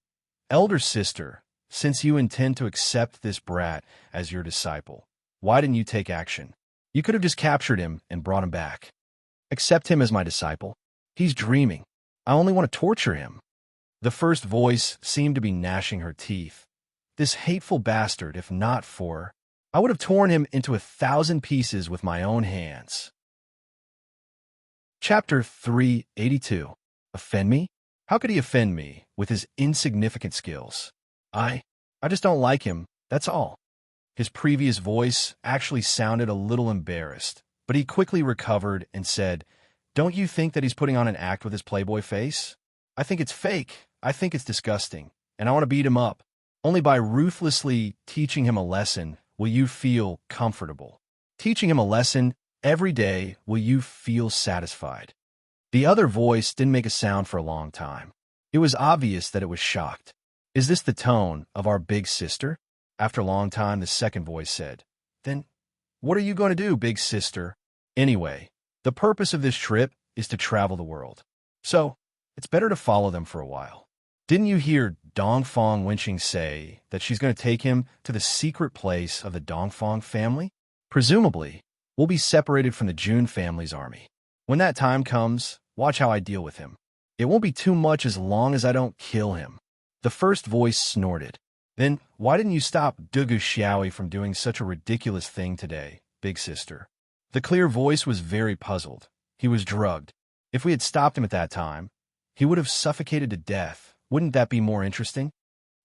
Elder sister, since you intend to accept this brat as your disciple, why didn't you take action? You could have just captured him and brought him back. Accept him as my disciple. He's dreaming. I only want to torture him. The first voice seemed to be gnashing her teeth. This hateful bastard, if not for... I would have torn him into 1,000 pieces with my own hands. Chapter 382. Offend me? How could he offend me with his insignificant skills? I just don't like him, that's all. His previous voice actually sounded a little embarrassed, but he quickly recovered and said, Don't you think that he's putting on an act with his playboy face? I think it's fake. I think it's disgusting, and I want to beat him up. Only by ruthlessly teaching him a lesson will you feel comfortable. Teaching him a lesson every day will you feel satisfied. The other voice didn't make a sound for a long time. It was obvious that it was shocked. Is this the tone of our big sister? After a long time, the second voice said, Then what are you going to do, big sister? Anyway, the purpose of this trip is to travel the world. So, it's better to follow them for a while. Didn't you hear Dongfang Wenqing say that she's going to take him to the secret place of the Dongfang family? Presumably, we'll be separated from the June family's army. When that time comes, watch how I deal with him. It won't be too much as long as I don't kill him. The first voice snorted. Then, why didn't you stop Dugu Xiaoyi from doing such a ridiculous thing today, big sister? The clear voice was very puzzled. He was drugged. If we had stopped him at that time, he would have suffocated to death. Wouldn't that be more interesting?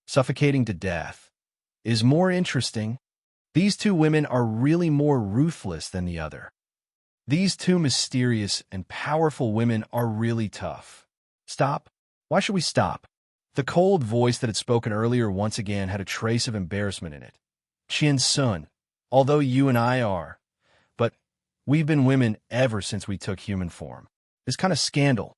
Suffocating to death is more interesting. These 2 women are really more ruthless than the other. These 2 mysterious and powerful women are really tough. Stop? Why should we stop? The cold voice that had spoken earlier once again had a trace of embarrassment in it. Qian Sun, although you and I are, but We've been women ever since we took human form. This kind of scandal.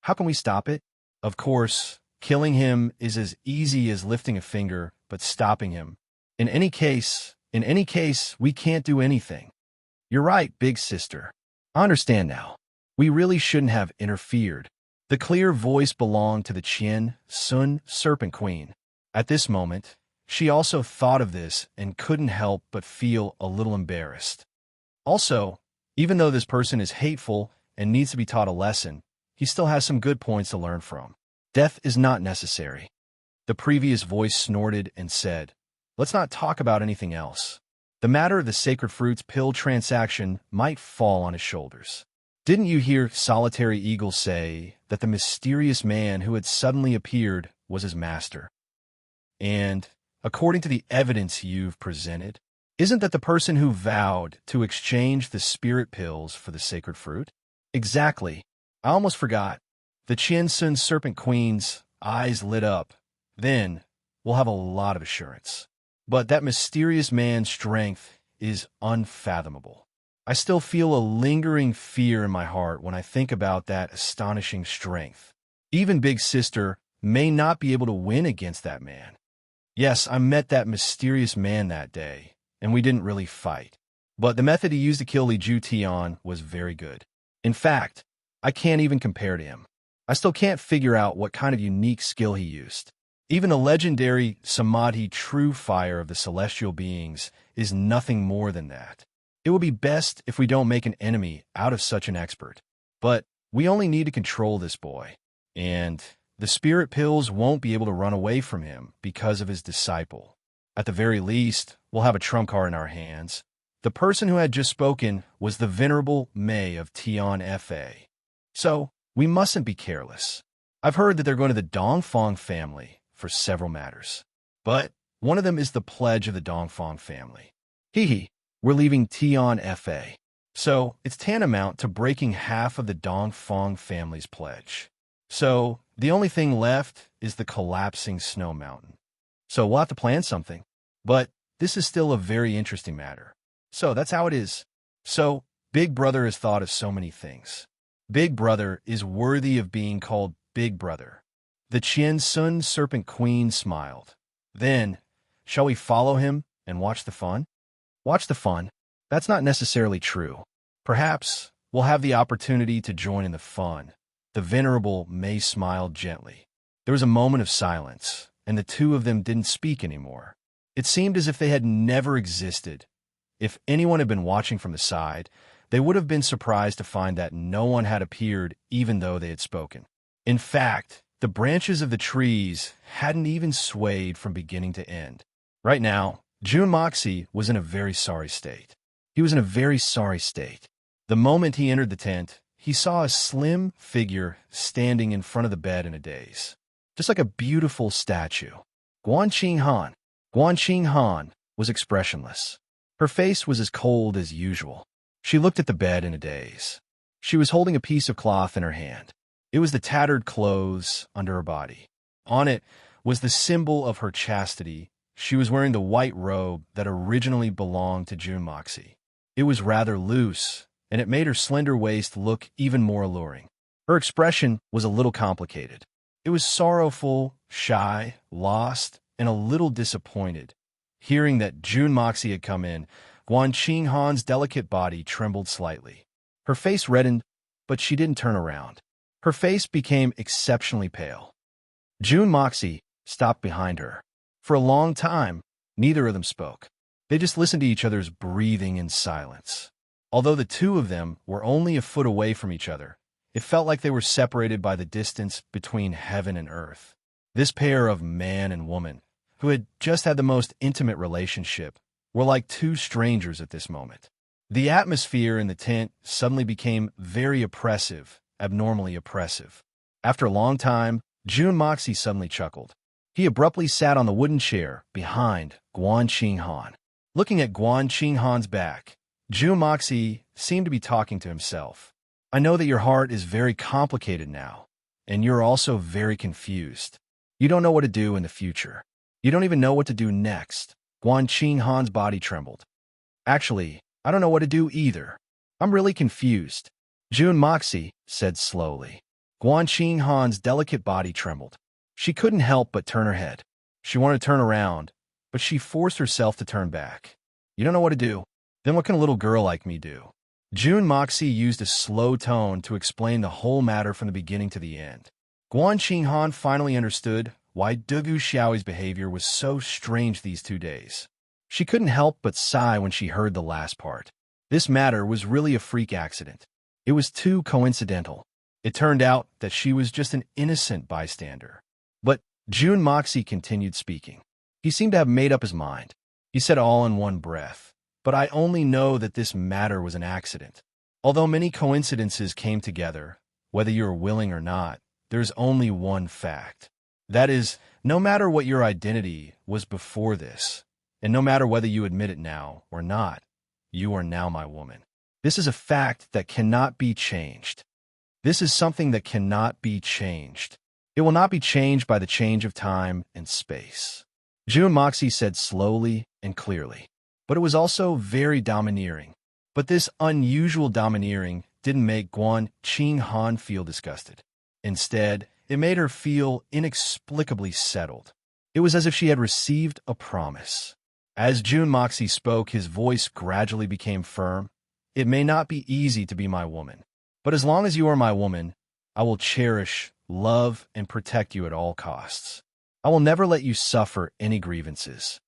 How can we stop it? Of course, killing him is as easy as lifting a finger, but stopping him. In any case, we can't do anything. You're right, big sister. I understand now. We really shouldn't have interfered. The clear voice belonged to the Qian Sun Serpent Queen. At this moment, she also thought of this and couldn't help but feel a little embarrassed. Also, even though this person is hateful and needs to be taught a lesson, he still has some good points to learn from. Death is not necessary. The previous voice snorted and said, "Let's not talk about anything else." The matter of the sacred fruits pill transaction might fall on his shoulders. Didn't you hear Solitary Eagle say that the mysterious man who had suddenly appeared was his master? And, according to the evidence you've presented, isn't that the person who vowed to exchange the spirit pills for the sacred fruit? Exactly. I almost forgot. The Qian Sun Serpent Queen's eyes lit up. Then, we'll have a lot of assurance. But that mysterious man's strength is unfathomable. I still feel a lingering fear in my heart when I think about that astonishing strength. Even Big Sister may not be able to win against that man. Yes, I met that mysterious man that day, and we didn't really fight. But the method he used to kill Li Ju Tian was very good. In fact, I can't even compare to him. I still can't figure out what kind of unique skill he used. Even the legendary Samadhi true fire of the celestial beings is nothing more than that. It would be best if we don't make an enemy out of such an expert. But we only need to control this boy. And the spirit pills won't be able to run away from him because of his disciple. At the very least, we'll have a trump card in our hands. The person who had just spoken was the venerable Mei of Tian Fa. So, we mustn't be careless. I've heard that they're going to the Dongfang family for several matters. But one of them is the pledge of the Dongfang family. We're leaving Tian Fa. So, it's tantamount to breaking half of the Dongfang family's pledge. So, the only thing left is the collapsing snow mountain. So, we'll have to plan something. But this is still a very interesting matter. So, that's how it is. So, Big Brother has thought of so many things. Big Brother is worthy of being called Big Brother. The Qian Sun Serpent Queen smiled. Then, shall we follow him and watch the fun? Watch the fun? That's not necessarily true. Perhaps we'll have the opportunity to join in the fun. The venerable Mei smiled gently. There was a moment of silence, and the two of them didn't speak anymore. It seemed as if they had never existed. If anyone had been watching from the side, they would have been surprised to find that no one had appeared even though they had spoken. In fact, the branches of the trees hadn't even swayed from beginning to end. Right now, Jun Moxie was in a very sorry state. He was in a very sorry state. The moment he entered the tent, he saw a slim figure standing in front of the bed in a daze. Just like a beautiful statue. Guanqing Han was expressionless. Her face was as cold as usual. She looked at the bed in a daze. She was holding a piece of cloth in her hand. It was the tattered clothes under her body. On it was the symbol of her chastity. She was wearing the white robe that originally belonged to Jun Moxie. It was rather loose, and it made her slender waist look even more alluring. Her expression was a little complicated. It was sorrowful, shy, lost, and a little disappointed. Hearing that Jun Moxie had come in, Guanqing Han's delicate body trembled slightly. Her face reddened, but she didn't turn around. Her face became exceptionally pale. Jun Moxie stopped behind her. For a long time, neither of them spoke. They just listened to each other's breathing in silence. Although the two of them were only a foot away from each other, it felt like they were separated by the distance between heaven and earth. This pair of man and woman, who had just had the most intimate relationship, were like two strangers at this moment. The atmosphere in the tent suddenly became very oppressive, abnormally oppressive. After a long time, Jun Moxie suddenly chuckled. He abruptly sat on the wooden chair behind Guanqing Han. Looking at Guanqing Han's back, Jun Moxie seemed to be talking to himself. I know that your heart is very complicated now, and you're also very confused. You don't know what to do in the future. You don't even know what to do next. Guanqing Han's body trembled. Actually, I don't know what to do either. I'm really confused. June Moxie said slowly. Guan Qinghan's delicate body trembled. She couldn't help but turn her head. She wanted to turn around, but she forced herself to turn back. You don't know what to do? Then what can a little girl like me do? June Moxie used a slow tone to explain the whole matter from the beginning to the end. Guan Qinghan finally understood why Dugu Xiaoyi's behavior was so strange these 2 days. She couldn't help but sigh when she heard the last part. This matter was really a freak accident. It was too coincidental. It turned out that she was just an innocent bystander. But June Moxie continued speaking. He seemed to have made up his mind. He said all in one breath, "But I only know that this matter was an accident. Although many coincidences came together, whether you are willing or not, there's only one fact. That is, no matter what your identity was before this, and no matter whether you admit it now or not, you are now my woman. This is a fact that cannot be changed. This is something that cannot be changed. It will not be changed by the change of time and space." June Moxie said slowly and clearly, but it was also very domineering. But this unusual domineering didn't make Guan Qinghan feel disgusted. Instead, it made her feel inexplicably settled. It was as if she had received a promise. As June Moxie spoke, his voice gradually became firm. "It may not be easy to be my woman, but as long as you are my woman, I will cherish, love, and protect you at all costs. I will never let you suffer any grievances.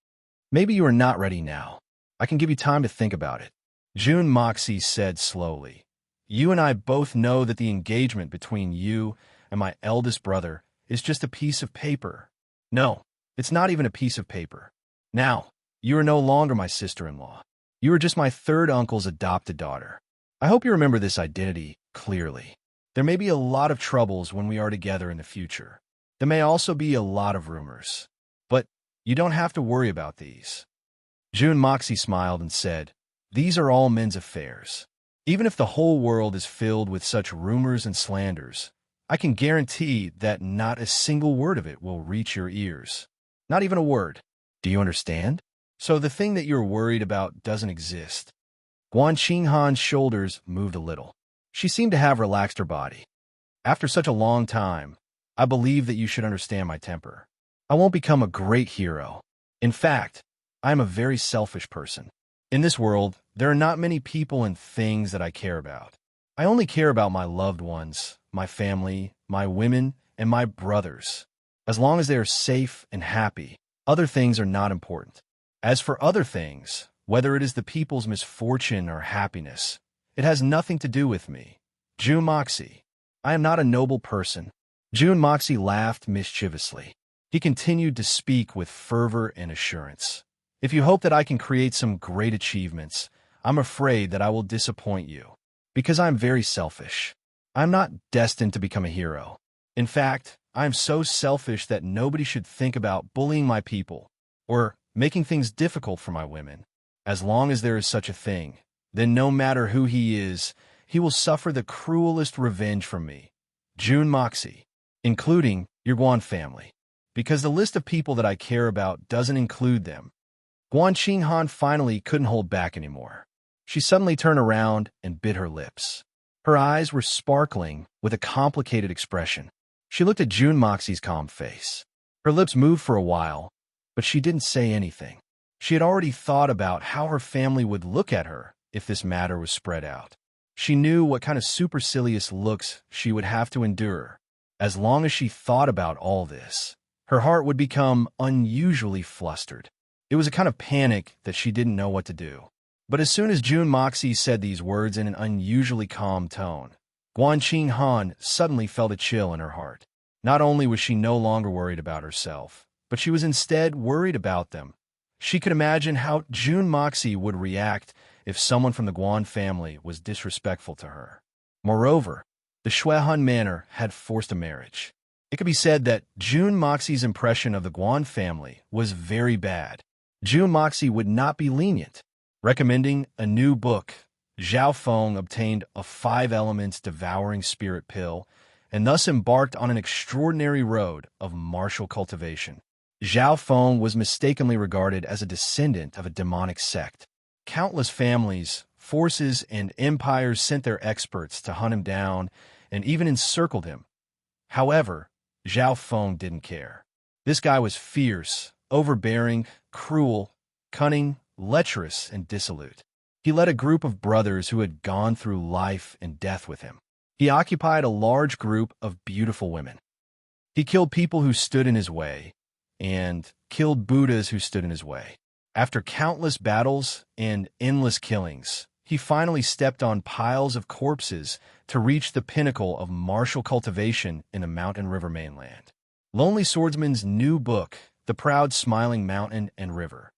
Maybe you are not ready now. I can give you time to think about it." June Moxie said slowly, "You and I both know that the engagement between you and my eldest brother is just a piece of paper. No, it's not even a piece of paper. Now, you are no longer my sister-in-law. You are just my third uncle's adopted daughter. I hope you remember this identity clearly. There may be a lot of troubles when we are together in the future. There may also be a lot of rumors. But you don't have to worry about these." June Moxie smiled and said, "These are all men's affairs. Even if the whole world is filled with such rumors and slanders, I can guarantee that not a single word of it will reach your ears. Not even a word. Do you understand? So the thing that you're worried about doesn't exist." Guan Qinghan's shoulders moved a little. She seemed to have relaxed her body. "After such a long time, I believe that you should understand my temper. I won't become a great hero. In fact, I am a very selfish person. In this world, there are not many people and things that I care about. I only care about my loved ones, my family, my women, and my brothers. As long as they are safe and happy, other things are not important. As for other things, whether it is the people's misfortune or happiness, it has nothing to do with me. June Moxie, I am not a noble person." June Moxie laughed mischievously. He continued to speak with fervor and assurance. "If you hope that I can create some great achievements, I'm afraid that I will disappoint you. Because I am very selfish. I am not destined to become a hero. In fact, I am so selfish that nobody should think about bullying my people or making things difficult for my women. As long as there is such a thing, then no matter who he is, he will suffer the cruelest revenge from me. June Moxie, including your Guan family. Because the list of people that I care about doesn't include them." Guan Qinghan finally couldn't hold back anymore. She suddenly turned around and bit her lips. Her eyes were sparkling with a complicated expression. She looked at June Moxie's calm face. Her lips moved for a while, but she didn't say anything. She had already thought about how her family would look at her if this matter was spread out. She knew what kind of supercilious looks she would have to endure. As long as she thought about all this, her heart would become unusually flustered. It was a kind of panic that she didn't know what to do. But as soon as June Moxie said these words in an unusually calm tone, Guan Qinghan suddenly felt a chill in her heart. Not only was she no longer worried about herself, but she was instead worried about them. She could imagine how June Moxie would react if someone from the Guan family was disrespectful to her. Moreover, the Shuehun manor had forced a marriage. It could be said that June Moxie's impression of the Guan family was very bad. June Moxie would not be lenient. Recommending a new book, Zhao Feng obtained a 5 elements devouring spirit pill and thus embarked on an extraordinary road of martial cultivation. Zhao Feng was mistakenly regarded as a descendant of a demonic sect. Countless families forces and empires sent their experts to hunt him down and even encircled him. However, Zhao Feng didn't care. This guy was fierce, overbearing, cruel, cunning, lecherous, and dissolute. He led a group of brothers who had gone through life and death with him. He occupied a large group of beautiful women. He killed people who stood in his way, and killed Buddhas who stood in his way. After countless battles and endless killings, he finally stepped on piles of corpses to reach the pinnacle of martial cultivation in the mountain river mainland. Lonely Swordsman's new book, The Proud Smiling Mountain and River.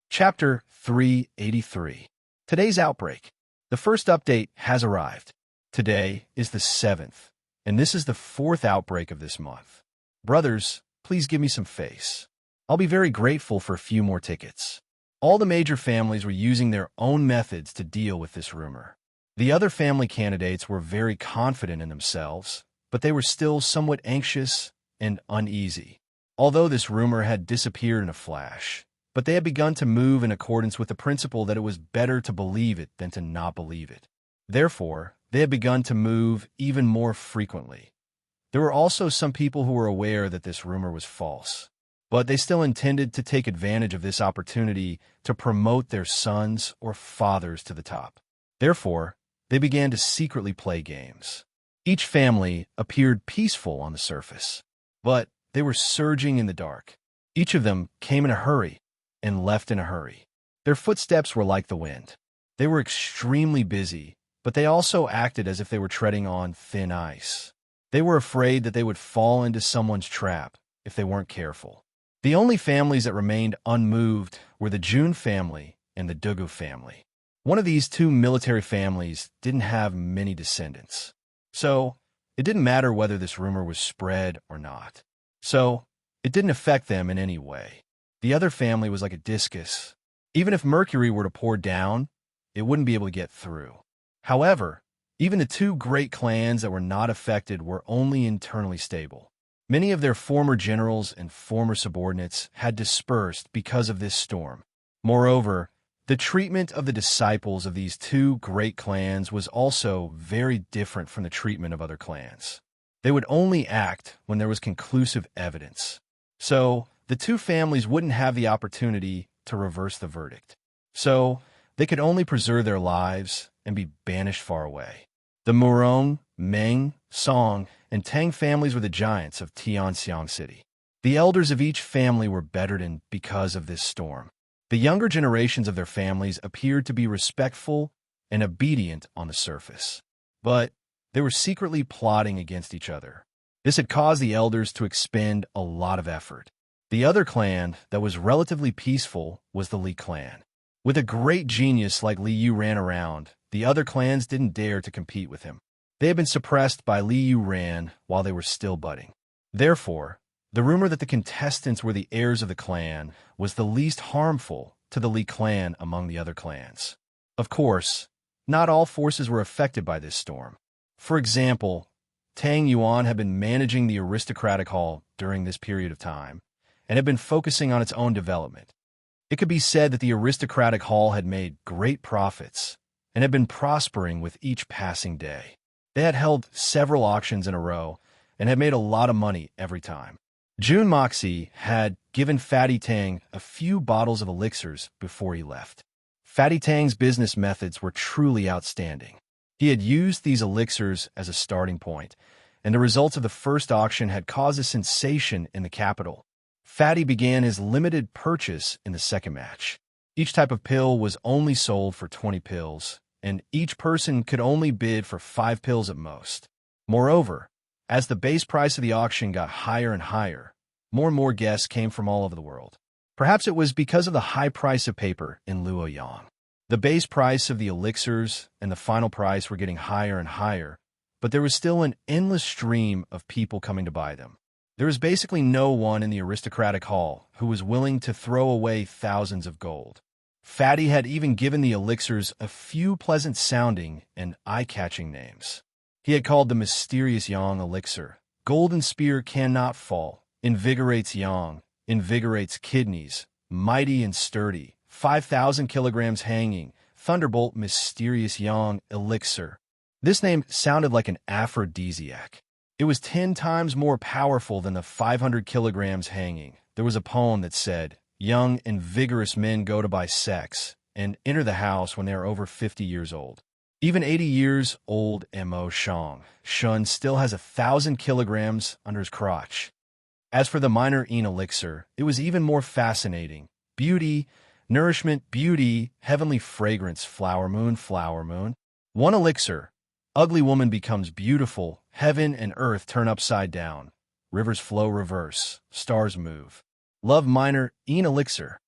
Chapter 383. Today's outbreak. The first update has arrived. Today is the 7th, and this is the 4th outbreak of this month. Brothers, please give me some face. I'll be very grateful for a few more tickets. All the major families were using their own methods to deal with this rumor. The other family candidates were very confident in themselves, but they were still somewhat anxious and uneasy. Although this rumor had disappeared in a flash, but they had begun to move in accordance with the principle that it was better to believe it than to not believe it. Therefore, they had begun to move even more frequently. There were also some people who were aware that this rumor was false, but they still intended to take advantage of this opportunity to promote their sons or fathers to the top. Therefore, they began to secretly play games. Each family appeared peaceful on the surface, but they were surging in the dark. Each of them came in a hurry and left in a hurry. Their footsteps were like the wind. They were extremely busy, but they also acted as if they were treading on thin ice. They were afraid that they would fall into someone's trap if they weren't careful. The only families that remained unmoved were the Jun family and the Dugu family. One of these two military families didn't have many descendants, so it didn't matter whether this rumor was spread or not. So it didn't affect them in any way. The other family was like a discus. Even if mercury were to pour down, it wouldn't be able to get through. However, even the two great clans that were not affected were only internally stable. Many of their former generals and former subordinates had dispersed because of this storm. Moreover, the treatment of the disciples of these two great clans was also very different from the treatment of other clans. They would only act when there was conclusive evidence. So, the two families wouldn't have the opportunity to reverse the verdict. So, they could only preserve their lives and be banished far away. The Murong, Meng, Song, and Tang families were the giants of Tianxiang City. The elders of each family were bettered in because of this storm. The younger generations of their families appeared to be respectful and obedient on the surface, but they were secretly plotting against each other. This had caused the elders to expend a lot of effort. The other clan that was relatively peaceful was the Li clan. With a great genius like Li Yu ran around, the other clans didn't dare to compete with him. They had been suppressed by Li Yu Ran while they were still budding. Therefore, the rumor that the contestants were the heirs of the clan was the least harmful to the Li clan among the other clans. Of course, not all forces were affected by this storm. For example, Tang Yuan had been managing the aristocratic hall during this period of time, and had been focusing on its own development. It could be said that the aristocratic hall had made great profits and had been prospering with each passing day. They had held several auctions in a row and had made a lot of money every time. Jun Moxie had given Fatty Tang a few bottles of elixirs before he left. Fatty Tang's business methods were truly outstanding. He had used these elixirs as a starting point, and the results of the first auction had caused a sensation in the capital. Fatty began his limited purchase in the second match. Each type of pill was only sold for 20 pills, and each person could only bid for 5 pills at most. Moreover, as the base price of the auction got higher and higher, more and more guests came from all over the world. Perhaps it was because of the high price of paper in Luoyang. The base price of the elixirs and the final price were getting higher and higher, but there was still an endless stream of people coming to buy them. There was basically no one in the aristocratic hall who was willing to throw away thousands of gold. Fatty had even given the elixirs a few pleasant-sounding and eye-catching names. He had called the mysterious Yang elixir, Golden Spear Cannot Fall, Invigorates Yang, Invigorates Kidneys, Mighty and Sturdy, 5,000 kilograms hanging, Thunderbolt Mysterious Yang Elixir. This name sounded like an aphrodisiac. It was 10 times more powerful than the 500 kilograms hanging. There was a poem that said, "Young and vigorous men go to buy sex and enter the house when they are over 50 years old." Even 80 years old Mo Shun still has 1,000 kilograms under his crotch. As for the minor Een elixir, it was even more fascinating. Beauty, nourishment, beauty, heavenly fragrance, flower moon, flower moon. One elixir. Ugly woman becomes beautiful, heaven and earth turn upside down. Rivers flow reverse, stars move. Love minor, Een elixir.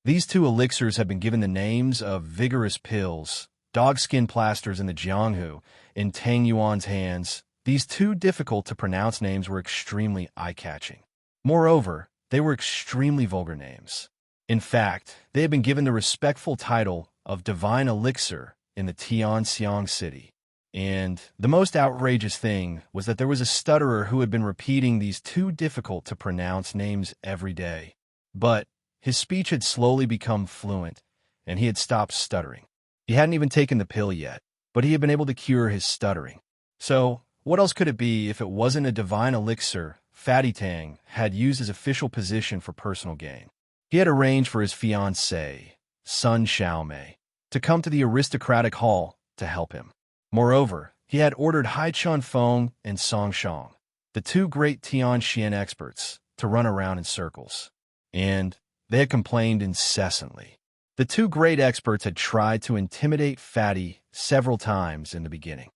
These two elixirs have been given the names of vigorous pills, dogskin plasters in the Jianghu, in Tang Yuan's hands. These two difficult-to-pronounce names were extremely eye-catching. Moreover, they were extremely vulgar names. In fact, they had been given the respectful title of Divine Elixir in the Tianxiang city. And the most outrageous thing was that there was a stutterer who had been repeating these two difficult-to-pronounce names every day. But his speech had slowly become fluent, and he had stopped stuttering. He hadn't even taken the pill yet, but he had been able to cure his stuttering. So, what else could it be if it wasn't a divine elixir Fatty Tang had used his official position for personal gain? He had arranged for his fiancée, Sun Xiaomei, to come to the aristocratic hall to help him. Moreover, he had ordered Hai Chun Feng and Song Shang, the two great Tianxian experts, to run around in circles. And they had complained incessantly. The two great experts had tried to intimidate Fatty several times in the beginning.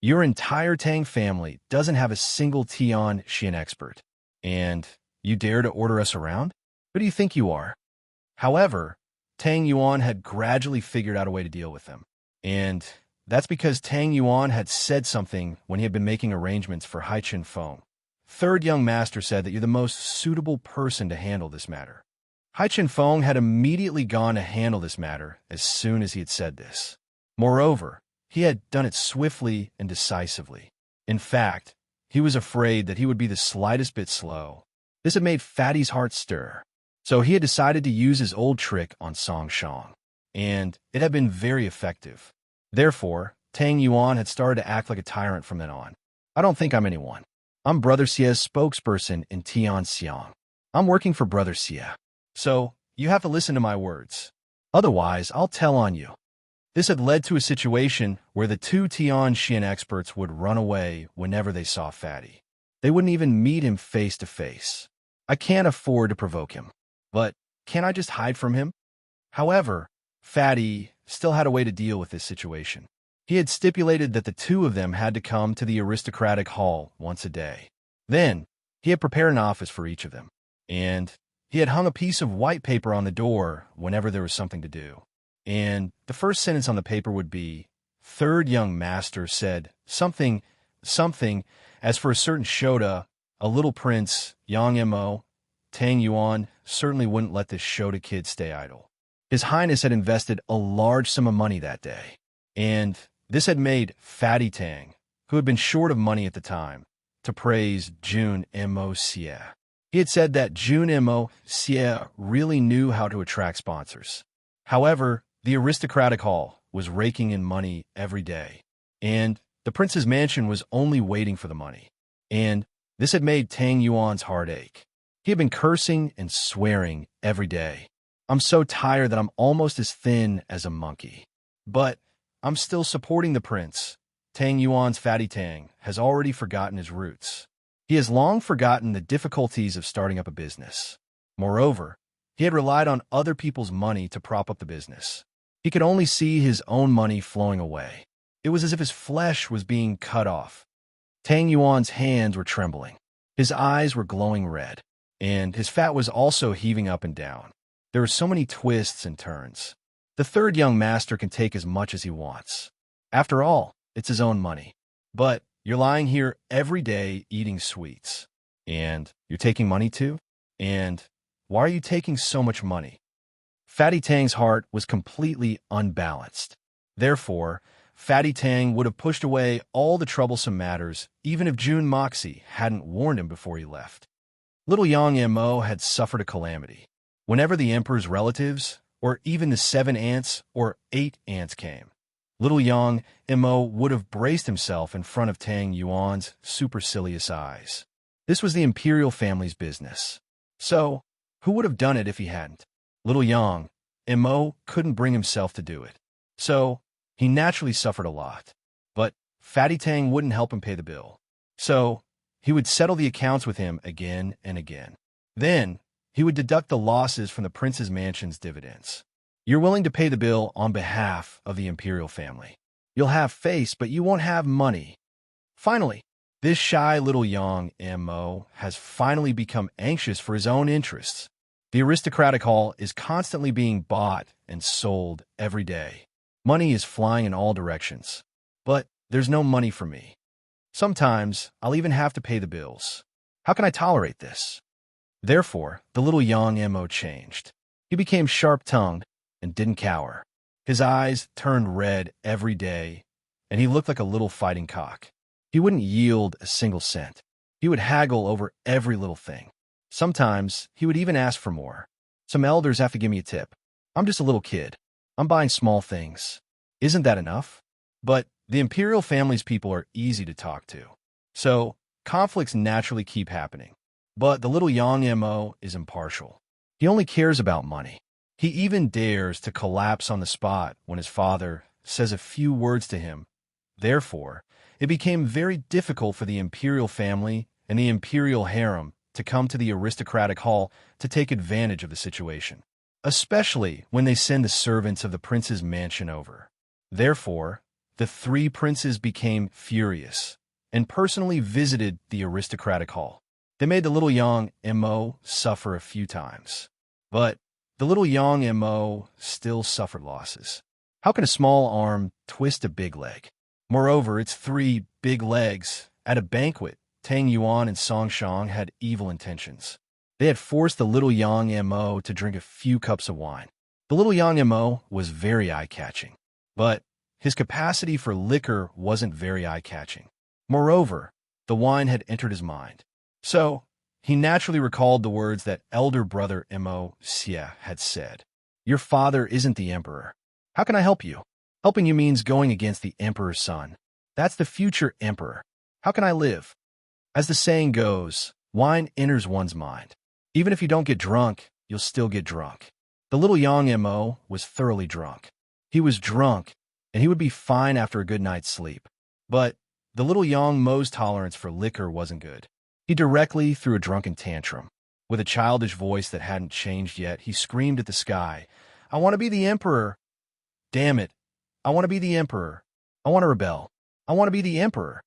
Your entire Tang family doesn't have a single Tianxian expert, and you dare to order us around? Who do you think you are? However, Tang Yuan had gradually figured out a way to deal with them, and that's because Tang Yuan had said something when he had been making arrangements for Hai Chun Feng. Third young master said that you're the most suitable person to handle this matter. Hai Chun Feng had immediately gone to handle this matter as soon as he had said this. Moreover, he had done it swiftly and decisively. In fact, he was afraid that he would be the slightest bit slow. This had made Fatty's heart stir. So he had decided to use his old trick on Song Shang, and it had been very effective. Therefore, Tang Yuan had started to act like a tyrant from then on. I don't think I'm anyone. I'm Brother Xie's spokesperson in Tianxiang. I'm working for Brother Xie. So, you have to listen to my words. Otherwise, I'll tell on you. This had led to a situation where the two Tianxian experts would run away whenever they saw Fatty. They wouldn't even meet him face to face. I can't afford to provoke him. But can't I just hide from him? However, Fatty still had a way to deal with this situation. He had stipulated that the two of them had to come to the aristocratic hall once a day. Then, he had prepared an office for each of them, and he had hung a piece of white paper on the door whenever there was something to do. And the first sentence on the paper would be, "Third young master said something, as for a certain Shota, a little prince, Yang Mo, Tang Yuan certainly wouldn't let this Shota kid stay idle." His Highness had invested a large sum of money that day, and this had made Fatty Tang, who had been short of money at the time, to praise Jun Mo Xie. He had said that Jun Mo Xie really knew how to attract sponsors. However, the aristocratic hall was raking in money every day, and the prince's mansion was only waiting for the money. And this had made Tang Yuan's heart ache. He had been cursing and swearing every day. "I'm so tired that I'm almost as thin as a monkey. But I'm still supporting the prince." Tang Yuan's Fatty Tang has already forgotten his roots. He has long forgotten the difficulties of starting up a business. Moreover, he had relied on other people's money to prop up the business. He could only see his own money flowing away. It was as if his flesh was being cut off. Tang Yuan's hands were trembling. His eyes were glowing red, and his fat was also heaving up and down. There were so many twists and turns. The third young master can take as much as he wants. After all, it's his own money. But you're lying here every day eating sweets. And you're taking money too? And why are you taking so much money? Fatty Tang's heart was completely unbalanced. Therefore, Fatty Tang would have pushed away all the troublesome matters even if Jun Moxie hadn't warned him before he left. Little Yang Mo had suffered a calamity. Whenever the emperor's relatives, or even the 7 ants or 8 ants came. Little Yang Mo would have braced himself in front of Tang Yuan's supercilious eyes. This was the imperial family's business. So, who would have done it if he hadn't? Little Yang Mo couldn't bring himself to do it. So, he naturally suffered a lot. But Fatty Tang wouldn't help him pay the bill. So, he would settle the accounts with him again and again. Then, he would deduct the losses from the prince's mansion's dividends. You're willing to pay the bill on behalf of the imperial family. You'll have face, but you won't have money. Finally, this shy little Yang Mo has finally become anxious for his own interests. The aristocratic hall is constantly being bought and sold every day. Money is flying in all directions. But there's no money for me. Sometimes I'll even have to pay the bills. How can I tolerate this? Therefore, the little Yang Mo changed. He became sharp-tongued and didn't cower. His eyes turned red every day, and he looked like a little fighting cock. He wouldn't yield a single cent. He would haggle over every little thing. Sometimes he would even ask for more. Some elders have to give me a tip. I'm just a little kid. I'm buying small things. Isn't that enough? But the imperial family's people are easy to talk to. So, conflicts naturally keep happening. But the little Yang Mo is impartial. He only cares about money. He even dares to collapse on the spot when his father says a few words to him. Therefore, it became very difficult for the imperial family and the imperial harem to come to the aristocratic hall to take advantage of the situation, especially when they send the servants of the prince's mansion over. Therefore, the 3 princes became furious and personally visited the aristocratic hall. They made the little Yang Mo suffer a few times. But the little Yang Mo still suffered losses. How can a small arm twist a big leg? Moreover, its 3 big legs. At a banquet, Tang Yuan and Song Shang had evil intentions. They had forced the little Yang Mo to drink a few cups of wine. The little Yang Mo was very eye-catching, but his capacity for liquor wasn't very eye-catching. Moreover, the wine had entered his mind. So, he naturally recalled the words that elder brother Mo Xie had said. Your father isn't the emperor. How can I help you? Helping you means going against the emperor's son. That's the future emperor. How can I live? As the saying goes, wine enters one's mind. Even if you don't get drunk, you'll still get drunk. The little Yang Mo was thoroughly drunk. He was drunk, and he would be fine after a good night's sleep. But the little Yang Mo's tolerance for liquor wasn't good. He directly threw a drunken tantrum. With a childish voice that hadn't changed yet, he screamed at the sky, I want to be the emperor. Damn it. I want to be the emperor. I want to rebel. I want to be the emperor.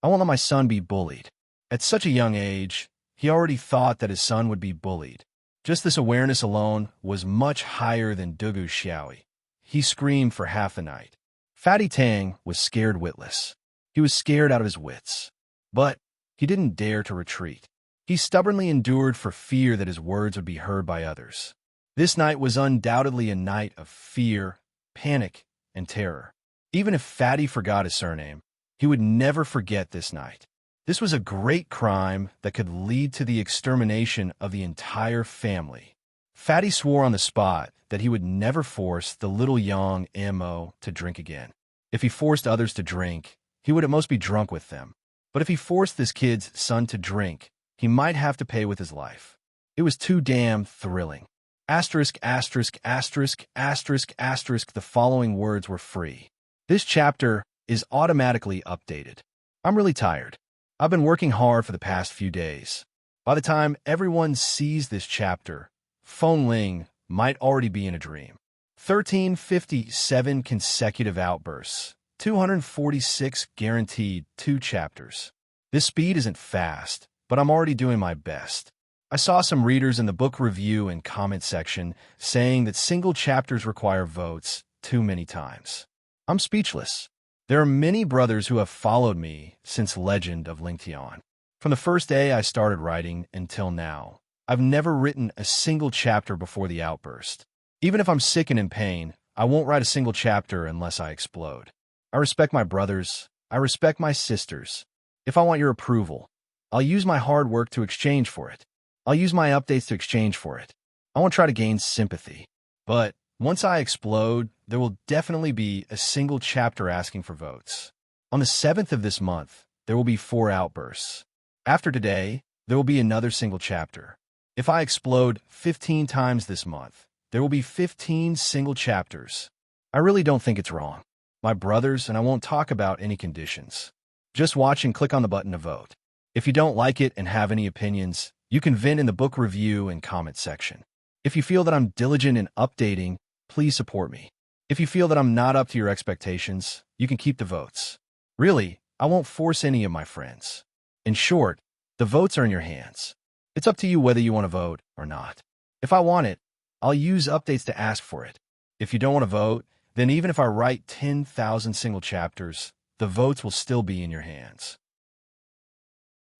I won't let my son be bullied. At such a young age, he already thought that his son would be bullied. Just this awareness alone was much higher than Dugu's Xiaoi. He screamed for half the night. Fatty Tang was scared witless. He was scared out of his wits. But he didn't dare to retreat. He stubbornly endured for fear that his words would be heard by others. This night was undoubtedly a night of fear, panic, and terror. Even if Fatty forgot his surname, he would never forget this night. This was a great crime that could lead to the extermination of the entire family. Fatty swore on the spot that he would never force the little Yang Mo to drink again. If he forced others to drink, he would at most be drunk with them. But if he forced this kid's son to drink, he might have to pay with his life. It was too damn thrilling. Asterisk, asterisk, asterisk, asterisk, asterisk, the following words were free. This chapter is automatically updated. I'm really tired. I've been working hard for the past few days. By the time everyone sees this chapter, Feng Ling might already be in a dream. 1357 consecutive outbursts. 246 guaranteed 2 chapters. This speed isn't fast, but I'm already doing my best. I saw some readers in the book review and comment section saying that single chapters require votes too many times. I'm speechless. There are many brothers who have followed me since Legend of Lingtian. From the first day I started writing until now, I've never written a single chapter before the outburst. Even if I'm sick and in pain, I won't write a single chapter unless I explode. I respect my brothers. I respect my sisters. If I want your approval, I'll use my hard work to exchange for it. I'll use my updates to exchange for it. I won't try to gain sympathy. But Once I explode, there will definitely be a single chapter asking for votes. On the 7th of this month, there will be 4 outbursts. After today, there will be another single chapter. If I explode 15 times this month, there will be 15 single chapters. I really don't think it's wrong. My brothers, and I won't talk about any conditions. Just watch and click on the button to vote. If you don't like it and have any opinions, you can vent in the book review and comment section. If you feel that I'm diligent in updating, please support me. If you feel that I'm not up to your expectations, you can keep the votes. Really, I won't force any of my friends. In short, the votes are in your hands. It's up to you whether you want to vote or not. If I want it, I'll use updates to ask for it. If you don't want to vote, then even if I write 10,000 single chapters, the votes will still be in your hands.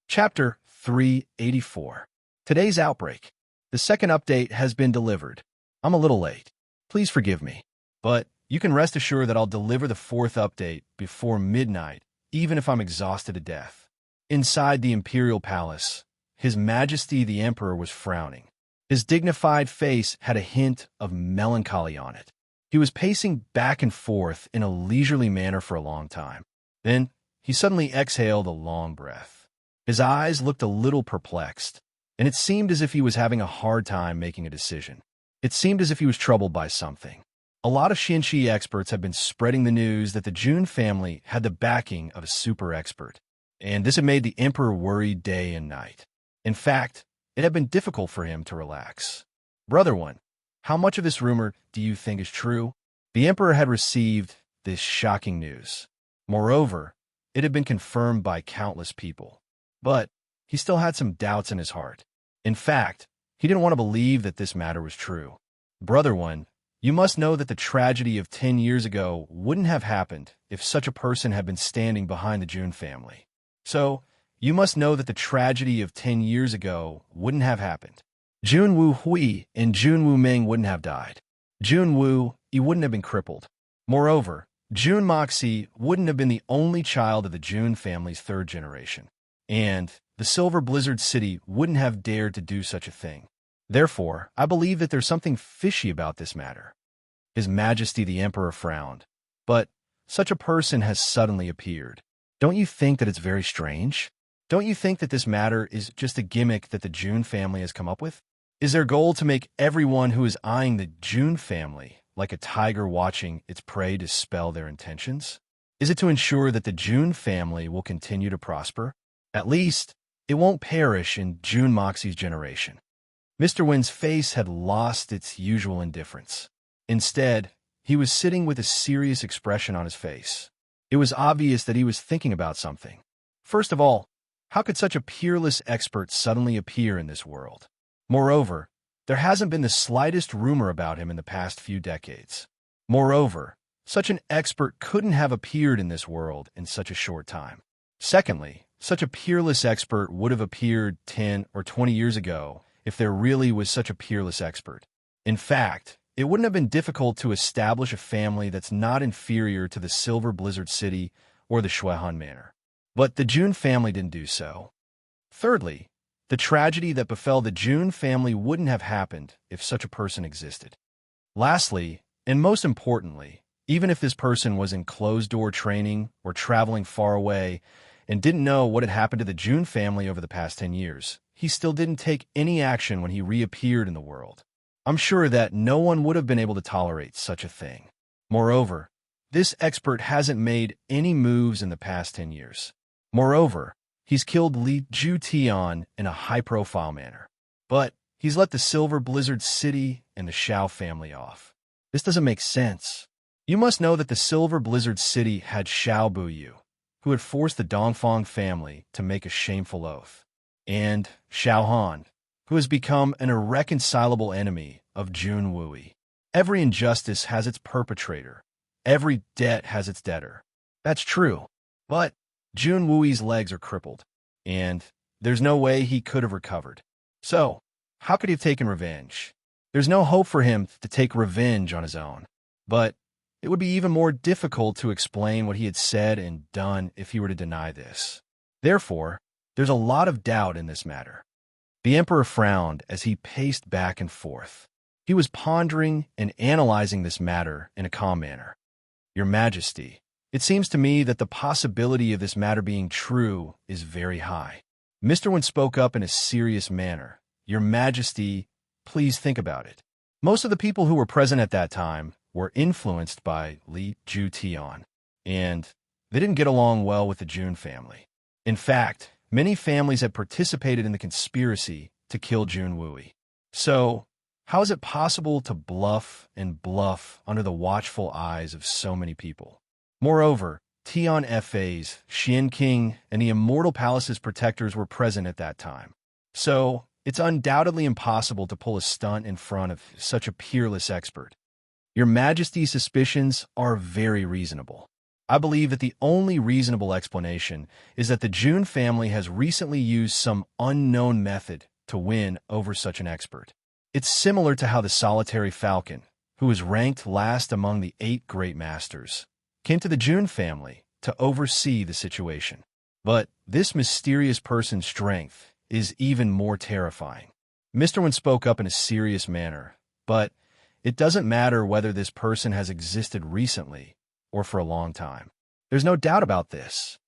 Chapter 384. Today's Outbreak. The second update has been delivered. I'm a little late. Please forgive me. But you can rest assured that I'll deliver the 4th update before midnight, even if I'm exhausted to death. Inside the Imperial Palace, His Majesty the Emperor was frowning. His dignified face had a hint of melancholy on it. He was pacing back and forth in a leisurely manner for a long time. Then he suddenly exhaled a long breath. His eyes looked a little perplexed, and it seemed as if he was having a hard time making a decision. It seemed as if he was troubled by something. A lot of Xinshi experts have been spreading the news that the Jun family had the backing of a super expert, and this had made the emperor worried day and night. In fact, it had been difficult for him to relax. Brother one, how much of this rumor do you think is true? The emperor had received this shocking news. Moreover, it had been confirmed by countless people. But he still had some doubts in his heart. In fact, he didn't want to believe that this matter was true. Brother one, you must know that the tragedy of 10 years ago wouldn't have happened if such a person had been standing behind the Jun family. So, you must know that the tragedy of 10 years ago wouldn't have happened. Jun Wu Hui and Jun Wu Ming wouldn't have died. Jun Wu, he wouldn't have been crippled. Moreover, Jun Moxie wouldn't have been the only child of the Jun family's 3rd generation. And the Silver Blizzard City wouldn't have dared to do such a thing. Therefore, I believe that there's something fishy about this matter. His Majesty the Emperor frowned. But such a person has suddenly appeared. Don't you think that it's very strange? Don't you think that this matter is just a gimmick that the Jun family has come up with? Is their goal to make everyone who is eyeing the Jun family like a tiger watching its prey dispel their intentions? Is it to ensure that the Jun family will continue to prosper? At least, it won't perish in Jun Moxie's generation. Mr. Win's face had lost its usual indifference. Instead, he was sitting with a serious expression on his face. It was obvious that he was thinking about something. First of all, how could such a peerless expert suddenly appear in this world? Moreover, there hasn't been the slightest rumor about him in the past few decades. Moreover, such an expert couldn't have appeared in this world in such a short time. Secondly, such a peerless expert would have appeared 10 or 20 years ago if there really was such a peerless expert. In fact, it wouldn't have been difficult to establish a family that's not inferior to the Silver Blizzard City or the Shuehan Manor. But the Jun family didn't do so. Thirdly, the tragedy that befell the Jun family wouldn't have happened if such a person existed. Lastly, and most importantly, even if this person was in closed-door training or traveling far away and didn't know what had happened to the Jun family over the past 10 years, he still didn't take any action when he reappeared in the world. I'm sure that no one would have been able to tolerate such a thing. Moreover, this expert hasn't made any moves in the past 10 years. Moreover, he's killed Li Jutian in a high-profile manner. But he's let the Silver Blizzard City and the Xiao family off. This doesn't make sense. You must know that the Silver Blizzard City had Xiao Buyu, who had forced the Dongfang family to make a shameful oath, and Xiao Han, who has become an irreconcilable enemy of Jun Wui. Every injustice has its perpetrator. Every debt has its debtor. That's true. But Jun Wui's legs are crippled, and there's no way he could have recovered. So, how could he have taken revenge? There's no hope for him to take revenge on his own. But it would be even more difficult to explain what he had said and done if he were to deny this. Therefore, there's a lot of doubt in this matter. The emperor frowned as he paced back and forth. He was pondering and analyzing this matter in a calm manner. Your Majesty, it seems to me that the possibility of this matter being true is very high. Mr. Wen spoke up in a serious manner. Your Majesty, please think about it. Most of the people who were present at that time were influenced by Li Ju-tian, and they didn't get along well with the Jun family. In fact, many families had participated in the conspiracy to kill Jun Wui. So, how is it possible to bluff and bluff under the watchful eyes of so many people? Moreover, Tian Fa's, Xian King, and the Immortal Palace's protectors were present at that time. So, it's undoubtedly impossible to pull a stunt in front of such a peerless expert. Your Majesty's suspicions are very reasonable. I believe that the only reasonable explanation is that the Jun family has recently used some unknown method to win over such an expert. It's similar to how the solitary falcon, who was ranked last among the 8 great masters, came to the Jun family to oversee the situation. But this mysterious person's strength is even more terrifying. Mr. Wen spoke up in a serious manner, but it doesn't matter whether this person has existed recently or for a long time. There's no doubt about this.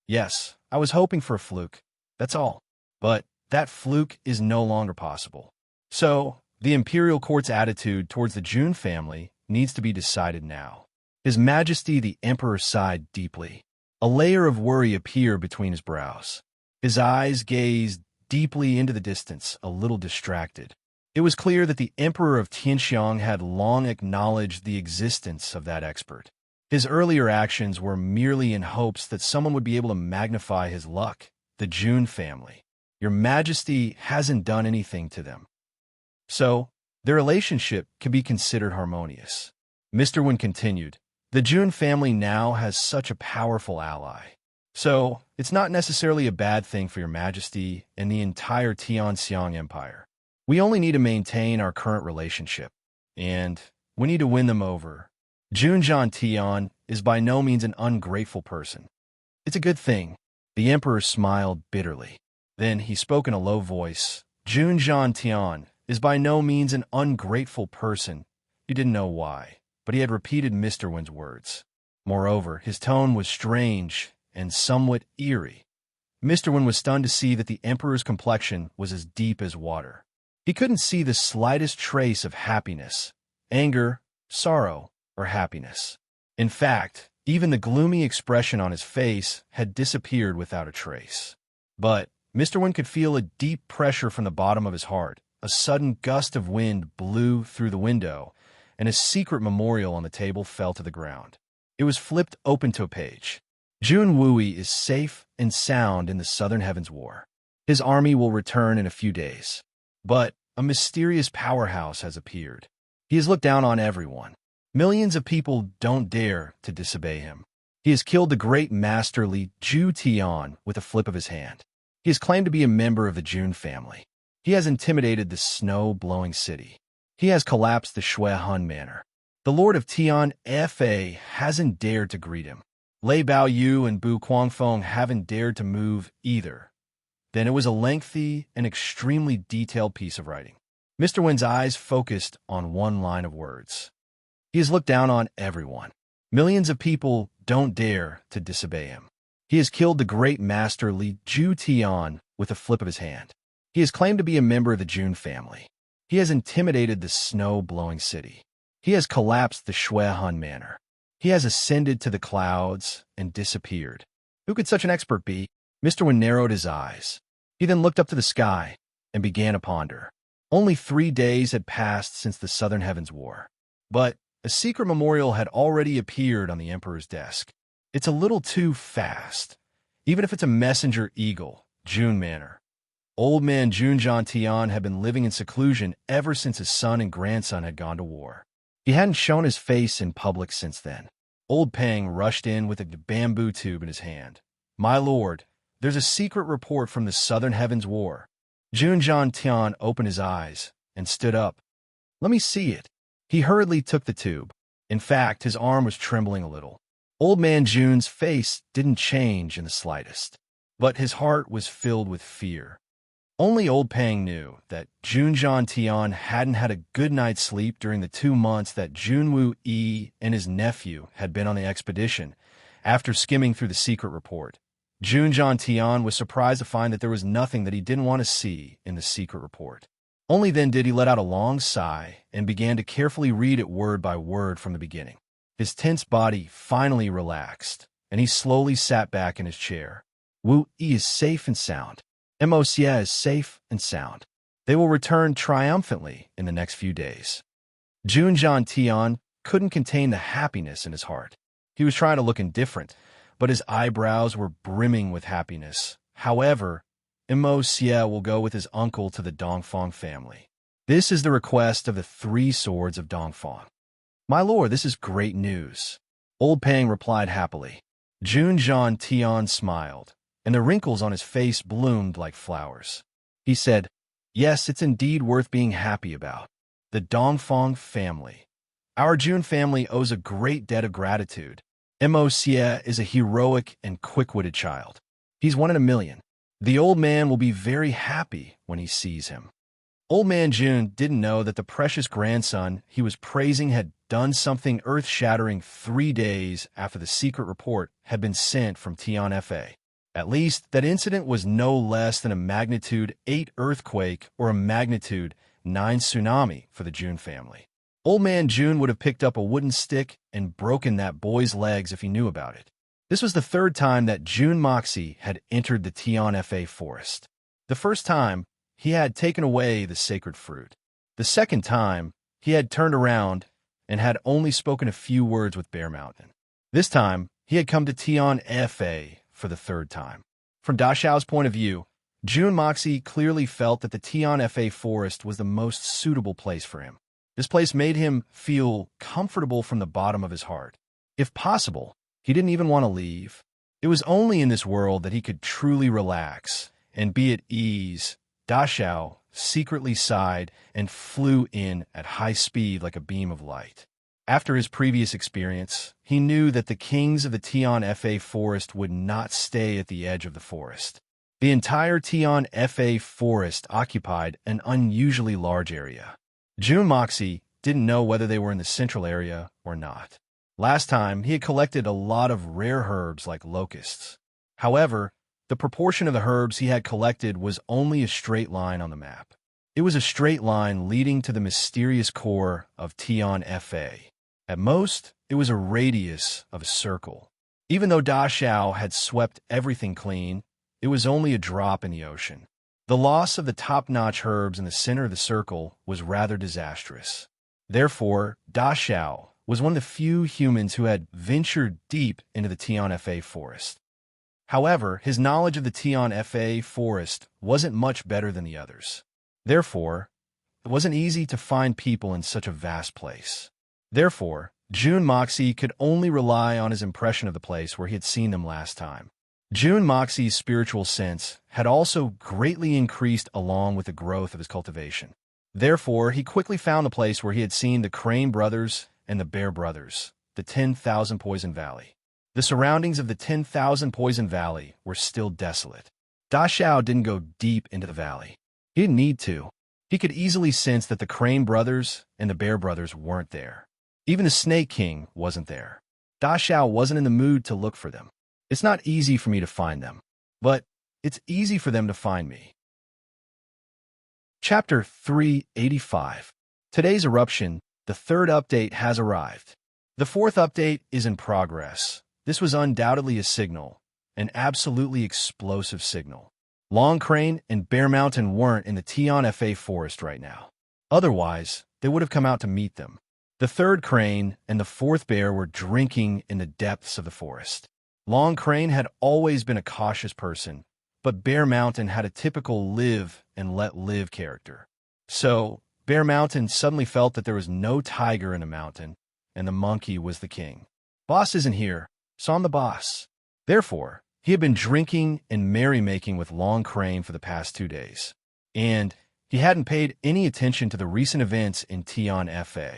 Yes, I was hoping for a fluke, that's all. But that fluke is no longer possible. So, the imperial court's attitude towards the Jun family needs to be decided now. His Majesty the Emperor sighed deeply. A layer of worry appeared between his brows. His eyes gazed deeply into the distance, a little distracted. It was clear that the Emperor of Tianxiang had long acknowledged the existence of that expert. His earlier actions were merely in hopes that someone would be able to magnify his luck, the Jun family. Your Majesty hasn't done anything to them. So, their relationship can be considered harmonious. Mr. Wen continued, the Jun family now has such a powerful ally. So, it's not necessarily a bad thing for your Majesty and the entire Tianxiang Empire. We only need to maintain our current relationship, and we need to win them over. Junjian Tian is by no means an ungrateful person. It's a good thing. The Emperor smiled bitterly. Then he spoke in a low voice. Junjian Tian is by no means an ungrateful person. He didn't know why, but he had repeated Mr. Wen's words. Moreover, his tone was strange and somewhat eerie. Mr. Wen was stunned to see that the Emperor's complexion was as deep as water. He couldn't see the slightest trace of happiness, anger, sorrow, or happiness. In fact, even the gloomy expression on his face had disappeared without a trace. But Mr. Wen could feel a deep pressure from the bottom of his heart. A sudden gust of wind blew through the window, and a secret memorial on the table fell to the ground. It was flipped open to a page. Jun Wui is safe and sound in the Southern Heavens War. His army will return in a few days. But a mysterious powerhouse has appeared. He has looked down on everyone. Millions of people don't dare to disobey him. He has killed the great master Li Ju-tian with a flip of his hand. He has claimed to be a member of the Jun family. He has intimidated the snow-blowing city. He has collapsed the Shui Han Manor. The Lord of Tian Fa hasn't dared to greet him. Lei Bao Yu and Bu Guangfeng haven't dared to move either. Then it was a lengthy and extremely detailed piece of writing. Mr. Wen's eyes focused on one line of words. He has looked down on everyone. Millions of people don't dare to disobey him. He has killed the great master Li Ju-tian with a flip of his hand. He has claimed to be a member of the Jun family. He has intimidated the snow-blowing city. He has collapsed the Shui Han Manor. He has ascended to the clouds and disappeared. Who could such an expert be? Mr. Wen narrowed his eyes. He then looked up to the sky and began to ponder. Only 3 days had passed since the Southern Heavens War. But a secret memorial had already appeared on the Emperor's desk. It's a little too fast. Even if it's a messenger eagle, Jun Manor. Old man Junjian Tian had been living in seclusion ever since his son and grandson had gone to war. He hadn't shown his face in public since then. Old Peng rushed in with a bamboo tube in his hand. My lord, there's a secret report from the Southern Heavens War. Junjian Tian opened his eyes and stood up. Let me see it. He hurriedly took the tube. In fact, his arm was trembling a little. Old man Jun's face didn't change in the slightest, but his heart was filled with fear. Only Old Pang knew that Junjan Tian hadn't had a good night's sleep during the 2 months that Junwoo Yi and his nephew had been on the expedition. After skimming through the secret report, Junjan Tian was surprised to find that there was nothing that he didn't want to see in the secret report. Only then did he let out a long sigh and began to carefully read it word by word from the beginning. His tense body finally relaxed, and he slowly sat back in his chair. Wu Yi is safe and sound. Moxie is safe and sound. They will return triumphantly in the next few days. Junjan Tian couldn't contain the happiness in his heart. He was trying to look indifferent, but his eyebrows were brimming with happiness. However, Moxie will go with his uncle to the Dongfang family. This is the request of the 3 swords of Dongfang. My lord, this is great news. Old Pang replied happily. Junjan Tian smiled, and the wrinkles on his face bloomed like flowers. He said, yes, it's indeed worth being happy about. The Dongfang family. Our Jun family owes a great debt of gratitude. Moxie is a heroic and quick-witted child. He's 1 in a million. The old man will be very happy when he sees him. Old man Jun didn't know that the precious grandson he was praising had done something earth-shattering 3 days after the secret report had been sent from Tian Fa. At least, that incident was no less than a magnitude 8 earthquake or a magnitude 9 tsunami for the Jun family. Old man Jun would have picked up a wooden stick and broken that boy's legs if he knew about it. This was the 3rd time that Jun Moxie had entered the Tian Fa forest. The first time, he had taken away the sacred fruit. The second time, he had turned around and had only spoken a few words with Bear Mountain. This time, he had come to Tian Fa for the 3rd time. From Da Xiao's point of view, Jun Moxie clearly felt that the Tian Fa forest was the most suitable place for him. This place made him feel comfortable from the bottom of his heart. If possible, he didn't even want to leave. It was only in this world that he could truly relax and be at ease. Da Xiao secretly sighed and flew in at high speed like a beam of light. After his previous experience, he knew that the kings of the Tian Fa forest would not stay at the edge of the forest. The entire Tian Fa forest occupied an unusually large area. Jun Moxie didn't know whether they were in the central area or not. Last time, he had collected a lot of rare herbs like locusts. However, the proportion of the herbs he had collected was only a straight line on the map. It was a straight line leading to the mysterious core of Tian Fa. At most, it was a radius of a circle. Even though Da Xiao had swept everything clean, it was only a drop in the ocean. The loss of the top-notch herbs in the center of the circle was rather disastrous. Therefore, Da Xiao was one of the few humans who had ventured deep into the Tian Fa forest. However, his knowledge of the Tian Fa forest wasn't much better than the others. Therefore, it wasn't easy to find people in such a vast place. Therefore, Jun Moxie could only rely on his impression of the place where he had seen them last time. Jun Moxie's spiritual sense had also greatly increased along with the growth of his cultivation. Therefore, he quickly found the place where he had seen the Crane brothers and the Bear brothers, the 10,000 Poison Valley. The surroundings of the 10,000 Poison Valley were still desolate. Da Xiao didn't go deep into the valley. He didn't need to. He could easily sense that the Crane brothers and the Bear brothers weren't there. Even the Snake King wasn't there. Da Xiao wasn't in the mood to look for them. It's not easy for me to find them, but it's easy for them to find me. Chapter 385. Today's eruption, the 3rd update has arrived. The 4th update is in progress. This was undoubtedly a signal, an absolutely explosive signal. Long Crane and Bear Mountain weren't in the Tian Fa forest right now. Otherwise, they would have come out to meet them. The 3rd Crane and the 4th Bear were drinking in the depths of the forest. Long Crane had always been a cautious person, but Bear Mountain had a typical live and let live character. So, Bear Mountain suddenly felt that there was no tiger in the mountain, and the monkey was the king. Boss isn't here, so I'm the boss. Therefore, he had been drinking and merrymaking with Long Crane for the past 2 days. And he hadn't paid any attention to the recent events in Tian Fa.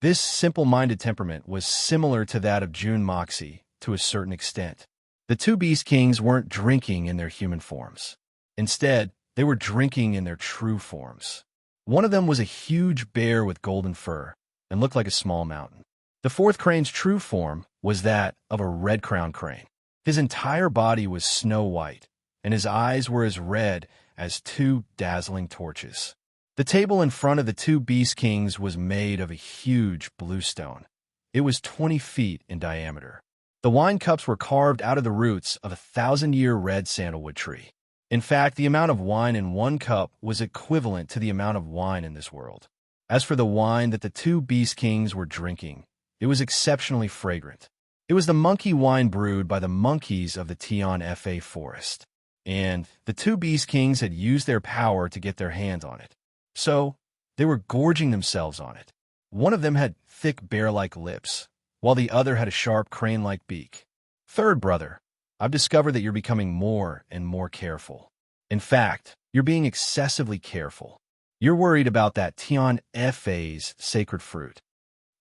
This simple-minded temperament was similar to that of Jun Moxie to a certain extent. The 2 Beast Kings weren't drinking in their human forms. Instead, They were drinking in their true forms. One of them was a huge bear with golden fur and looked like a small mountain. The fourth crane's true form was that of a red-crowned crane. His entire body was snow white, and his eyes were as red as two dazzling torches. The table in front of the two beast kings was made of a huge blue stone. It was 20 feet in diameter. The wine cups were carved out of the roots of a 1,000-year red sandalwood tree. In fact, the amount of wine in one cup was equivalent to the amount of wine in this world. As for the wine that the two beast kings were drinking, it was exceptionally fragrant. It was the monkey wine brewed by the monkeys of the Fa forest. And the two beast kings had used their power to get their hands on it. So, they were gorging themselves on it. One of them had thick bear-like lips, while the other had a sharp crane-like beak. Third brother, I've discovered that you're becoming more and more careful. In fact, you're being excessively careful. You're worried about that Fa's sacred fruit.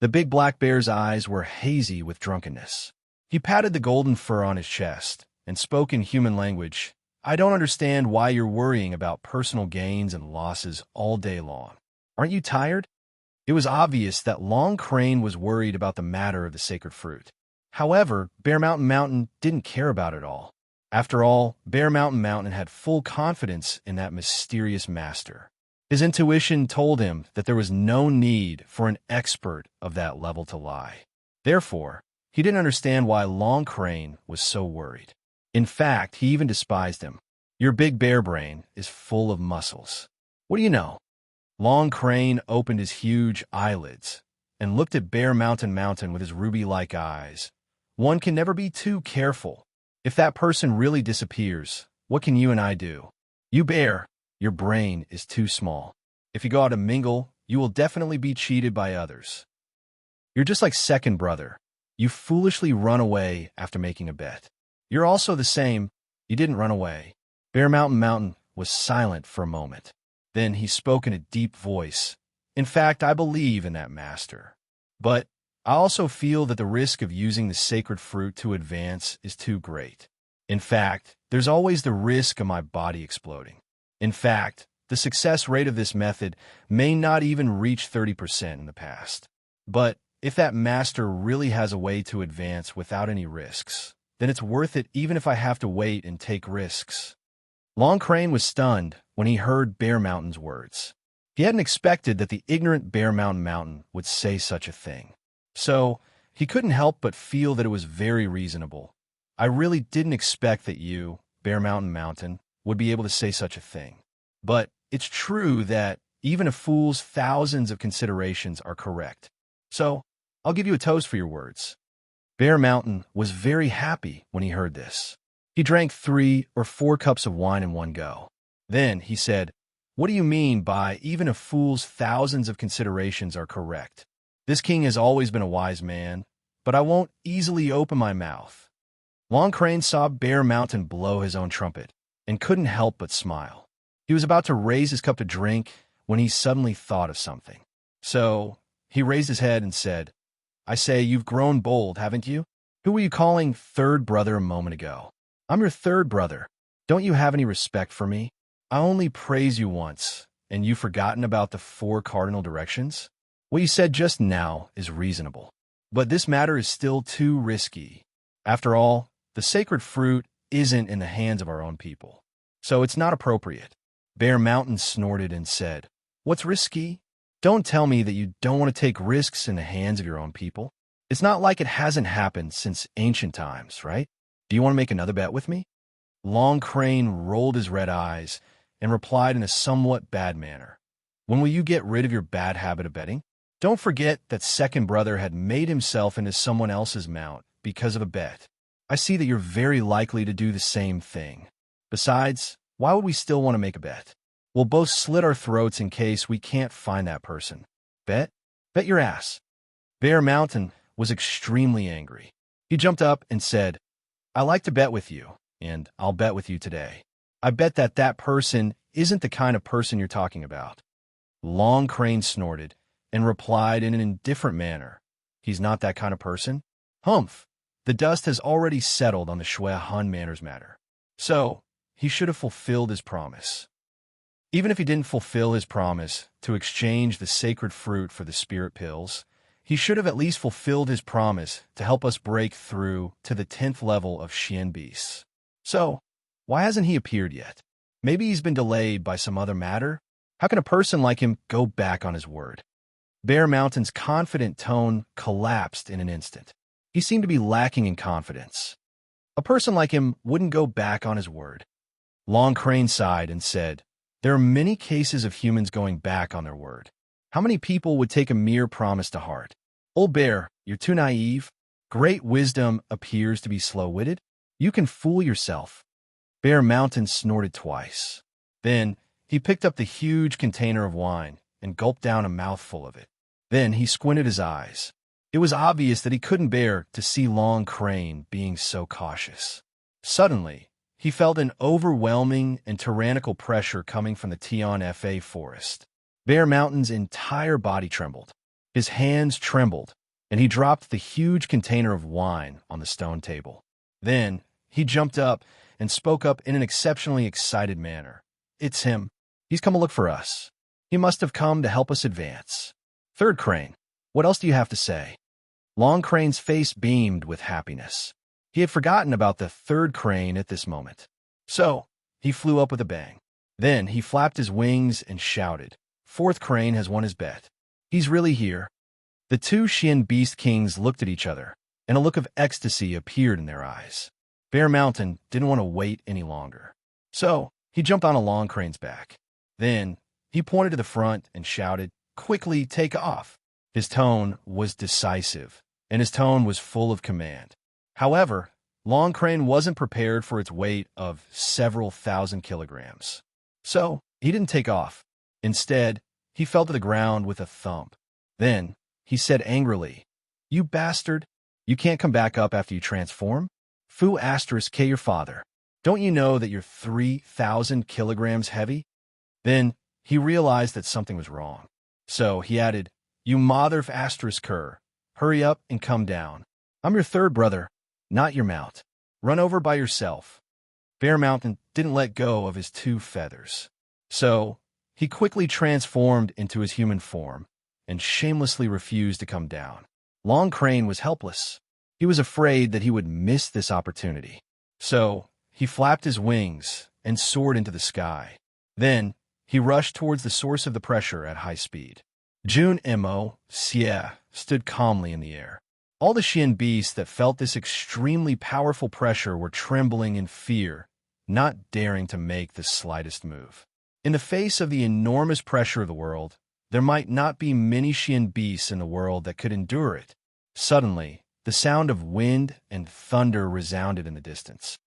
The big black bear's eyes were hazy with drunkenness. He patted the golden fur on his chest and spoke in human language. I don't understand why you're worrying about personal gains and losses all day long. Aren't you tired? It was obvious that Long Crane was worried about the matter of the sacred fruit. However, Bear Mountain didn't care about it all. After all, Bear Mountain had full confidence in that mysterious master. His intuition told him that there was no need for an expert of that level to lie. Therefore, he didn't understand why Long Crane was so worried. In fact, he even despised him. Your big bear brain is full of muscles. What do you know? Long Crane opened his huge eyelids and looked at Bear Mountain with his ruby-like eyes. One can never be too careful. If that person really disappears, what can you and I do? You bear, your brain is too small. If you go out to mingle, you will definitely be cheated by others. You're just like second brother. You foolishly run away after making a bet. You're also the same. You didn't run away. Bear Mountain was silent for a moment. Then he spoke in a deep voice. In fact, I believe in that master. But I also feel that the risk of using the sacred fruit to advance is too great. In fact, there's always the risk of my body exploding. In fact, the success rate of this method may not even reach 30% in the past. But if that master really has a way to advance without any risks, then it's worth it even if I have to wait and take risks. Long Crane was stunned when he heard Bear Mountain's words. He hadn't expected that the ignorant Bear Mountain would say such a thing. So, he couldn't help but feel that it was very reasonable. I really didn't expect that you, Bear Mountain, would be able to say such a thing. But it's true that even a fool's thousands of considerations are correct. So, I'll give you a toast for your words. Bear Mountain was very happy when he heard this. He drank 3 or 4 cups of wine in one go. Then he said, "What do you mean by even a fool's thousands of considerations are correct? This king has always been a wise man, but I won't easily open my mouth." Long Crane saw Bear Mountain blow his own trumpet and couldn't help but smile. He was about to raise his cup to drink when he suddenly thought of something. So he raised his head and said, "I say, you've grown bold, haven't you? Who were you calling third brother a moment ago? I'm your third brother. Don't you have any respect for me? I only praise you once, and you've forgotten about the 4 cardinal directions? What you said just now is reasonable, but this matter is still too risky. After all, the sacred fruit isn't in the hands of our own people, so it's not appropriate." Bear Mountain snorted and said, "What's risky? Don't tell me that you don't want to take risks in the hands of your own people. It's not like it hasn't happened since ancient times, right? Do you want to make another bet with me?" Long Crane rolled his red eyes and replied in a somewhat bad manner, "When will you get rid of your bad habit of betting? Don't forget that second brother had made himself into someone else's mount because of a bet. I see that you're very likely to do the same thing. Besides, why would we still want to make a bet? We'll both slit our throats in case we can't find that person. Bet? Bet your ass." Bear Mountain was extremely angry. He jumped up and said, "I like to bet with you, and I'll bet with you today. I bet that that person isn't the kind of person you're talking about." Long Crane snorted and replied in an indifferent manner, "He's not that kind of person? Humph! The dust has already settled on the Shui Han Manor's matter. So, he should have fulfilled his promise." Even if he didn't fulfill his promise to exchange the sacred fruit for the spirit pills, he should have at least fulfilled his promise to help us break through to the 10th level of Xian beasts. So, why hasn't he appeared yet? Maybe he's been delayed by some other matter? How can a person like him go back on his word? Bear Mountain's confident tone collapsed in an instant. He seemed to be lacking in confidence. A person like him wouldn't go back on his word. Long Crane sighed and said, "There are many cases of humans going back on their word. How many people would take a mere promise to heart? Old Bear, you're too naive. Great wisdom appears to be slow-witted. You can fool yourself." Bear Mountain snorted twice. Then he picked up the huge container of wine and gulped down a mouthful of it. Then he squinted his eyes. It was obvious that he couldn't bear to see Long Crane being so cautious. Suddenly, he felt an overwhelming and tyrannical pressure coming from the Tian forest. Bear Mountain's entire body trembled. His hands trembled, and he dropped the huge container of wine on the stone table. Then he jumped up and spoke up in an exceptionally excited manner. "It's him. He's come to look for us. He must have come to help us advance. Third Crane, what else do you have to say?" Long Crane's face beamed with happiness. He had forgotten about the third crane at this moment. So, he flew up with a bang. Then he flapped his wings and shouted, "Fourth Crane has won his bet. He's really here." The two Xian Beast Kings looked at each other, and a look of ecstasy appeared in their eyes. Bear Mountain didn't want to wait any longer. So, he jumped on a Long Crane's back. Then, he pointed to the front and shouted, "Quickly take off." His tone was decisive, and his tone was full of command. However, Long Crane wasn't prepared for its weight of several thousand kilograms. So, he didn't take off. Instead, he fell to the ground with a thump. Then, he said angrily, "You bastard! You can't come back up after you transform? Fu asterisk K your father. Don't you know that you're 3,000 kilograms heavy?" Then, he realized that something was wrong. So, he added, "You mother of asterisk cur. Hurry up and come down. I'm your third brother, not your mount. Run over by yourself." Bear Mountain didn't let go of his two feathers. So, he quickly transformed into his human form and shamelessly refused to come down. Long Crane was helpless. He was afraid that he would miss this opportunity. So, he flapped his wings and soared into the sky. Then, he rushed towards the source of the pressure at high speed. June Mo. Xie stood calmly in the air. All the Xian beasts that felt this extremely powerful pressure were trembling in fear, not daring to make the slightest move. In the face of the enormous pressure of the world, there might not be many Xian beasts in the world that could endure it. Suddenly, the sound of wind and thunder resounded in the distance.